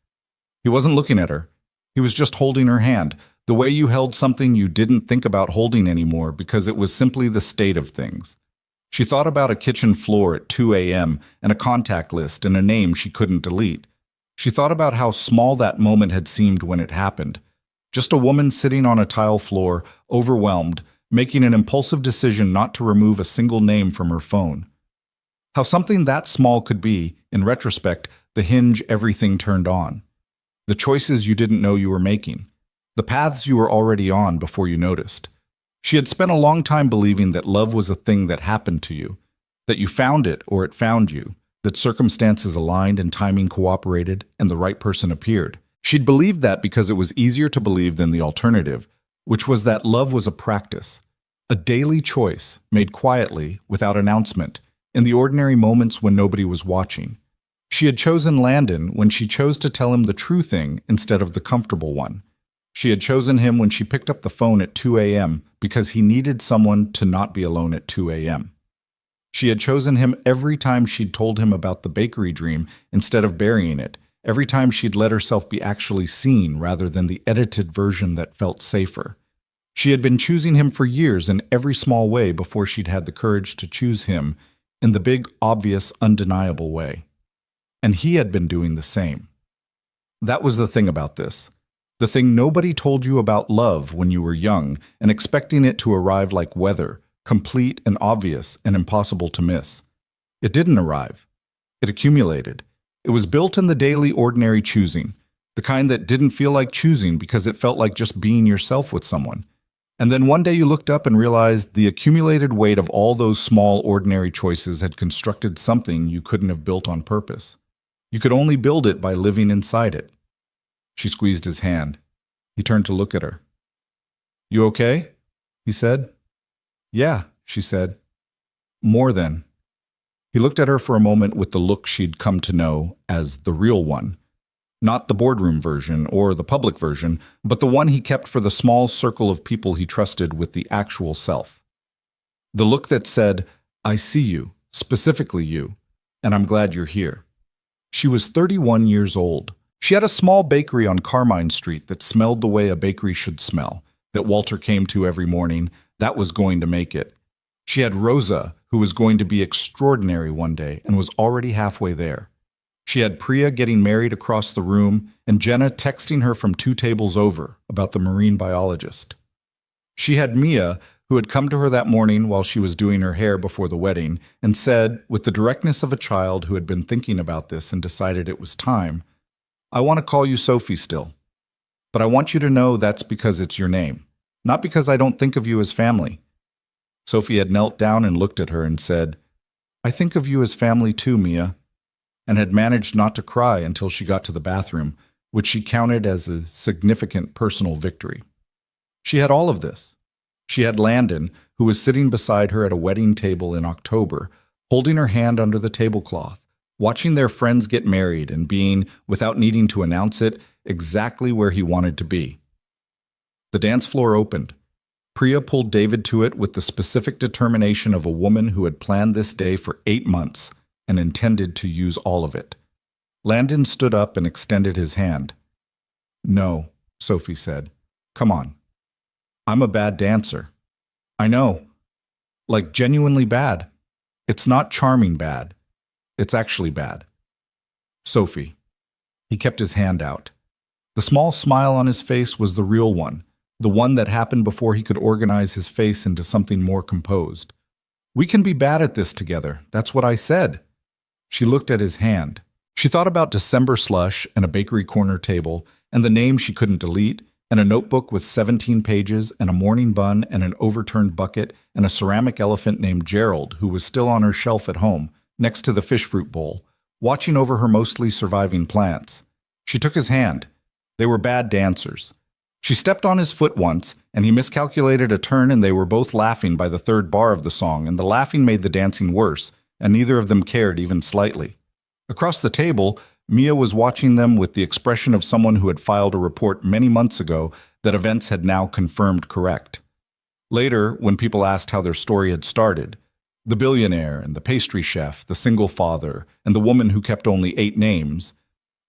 He wasn't looking at her. He was just holding her hand, the way you held something you didn't think about holding anymore because it was simply the state of things. She thought about a kitchen floor at 2 a.m. and a contact list and a name she couldn't delete. She thought about how small that moment had seemed when it happened. Just a woman sitting on a tile floor, overwhelmed, making an impulsive decision not to remove a single name from her phone. How something that small could be, in retrospect, the hinge everything turned on. The choices you didn't know you were making. The paths you were already on before you noticed. She had spent a long time believing that love was a thing that happened to you, that you found it or it found you, that circumstances aligned and timing cooperated and the right person appeared. She'd believed that because it was easier to believe than the alternative, which was that love was a practice, a daily choice made quietly, without announcement, in the ordinary moments when nobody was watching. She had chosen Landon when she chose to tell him the true thing instead of the comfortable one. She had chosen him when she picked up the phone at 2 a.m. because he needed someone to not be alone at 2 a.m. She had chosen him every time she'd told him about the bakery dream instead of burying it, every time she'd let herself be actually seen rather than the edited version that felt safer. She had been choosing him for years in every small way before she'd had the courage to choose him in the big, obvious, undeniable way. And he had been doing the same. That was the thing about this. The thing nobody told you about love when you were young and expecting it to arrive like weather, complete and obvious and impossible to miss. It didn't arrive. It accumulated. It was built in the daily, ordinary choosing, the kind that didn't feel like choosing because it felt like just being yourself with someone. And then one day you looked up and realized the accumulated weight of all those small, ordinary choices had constructed something you couldn't have built on purpose. You could only build it by living inside it. She squeezed his hand. He turned to look at her. "You okay?" he said. "Yeah," she said. "More than." He looked at her for a moment with the look she'd come to know as the real one. Not the boardroom version or the public version, but the one he kept for the small circle of people he trusted with the actual self. The look that said, "I see you, specifically you, and I'm glad you're here." She was 31 years old. She had a small bakery on Carmine Street that smelled the way a bakery should smell, that Walter came to every morning. That was going to make it. She had Rosa, who was going to be extraordinary one day and was already halfway there. She had Priya getting married across the room and Jenna texting her from 2 tables over about the marine biologist. She had Mia, who had come to her that morning while she was doing her hair before the wedding and said, with the directness of a child who had been thinking about this and decided it was time, "I want to call you Sophie still. But I want you to know that's because it's your name, not because I don't think of you as family." Sophie had knelt down and looked at her and said, "I think of you as family too, Mia," and had managed not to cry until she got to the bathroom, which she counted as a significant personal victory. She had all of this. She had Landon, who was sitting beside her at a wedding table in October, holding her hand under the tablecloth, watching their friends get married and being, without needing to announce it, exactly where he wanted to be. The dance floor opened. Priya pulled David to it with the specific determination of a woman who had planned this day for 8 months and intended to use all of it. Landon stood up and extended his hand. "No," Sophie said. "Come on. I'm a bad dancer." "I know. Like genuinely bad. It's not charming bad. It's actually bad." "Sophie." He kept his hand out. The small smile on his face was the real one, the one that happened before he could organize his face into something more composed. "We can be bad at this together. That's what I said." She looked at his hand. She thought about December slush and a bakery corner table and the name she couldn't delete and a notebook with 17 pages and a morning bun and an overturned bucket and a ceramic elephant named Gerald who was still on her shelf at home next to the fish fruit bowl, watching over her mostly surviving plants. She took his hand. They were bad dancers. She stepped on his foot once, and he miscalculated a turn and they were both laughing by the 3rd bar of the song, and the laughing made the dancing worse, and neither of them cared even slightly. Across the table, Mia was watching them with the expression of someone who had filed a report many months ago that events had now confirmed correct. Later, when people asked how their story had started, the billionaire and the pastry chef, the single father, and the woman who kept only 8 names,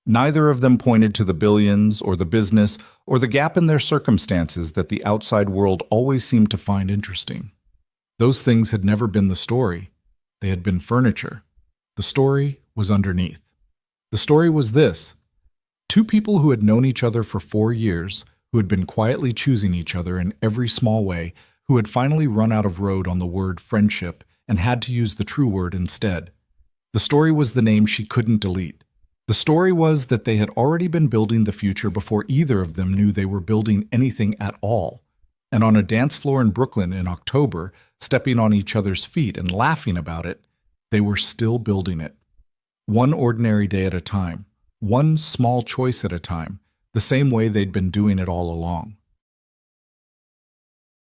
neither of them pointed to the billions or the business or the gap in their circumstances that the outside world always seemed to find interesting. Those things had never been the story. They had been furniture. The story was underneath. The story was this: 2 people who had known each other for 4 years, who had been quietly choosing each other in every small way, who had finally run out of road on the word friendship and had to use the true word instead. The story was the name she couldn't delete. The story was that they had already been building the future before either of them knew they were building anything at all. And on a dance floor in Brooklyn in October, stepping on each other's feet and laughing about it, they were still building it. One ordinary day at a time, one small choice at a time, the same way they'd been doing it all along.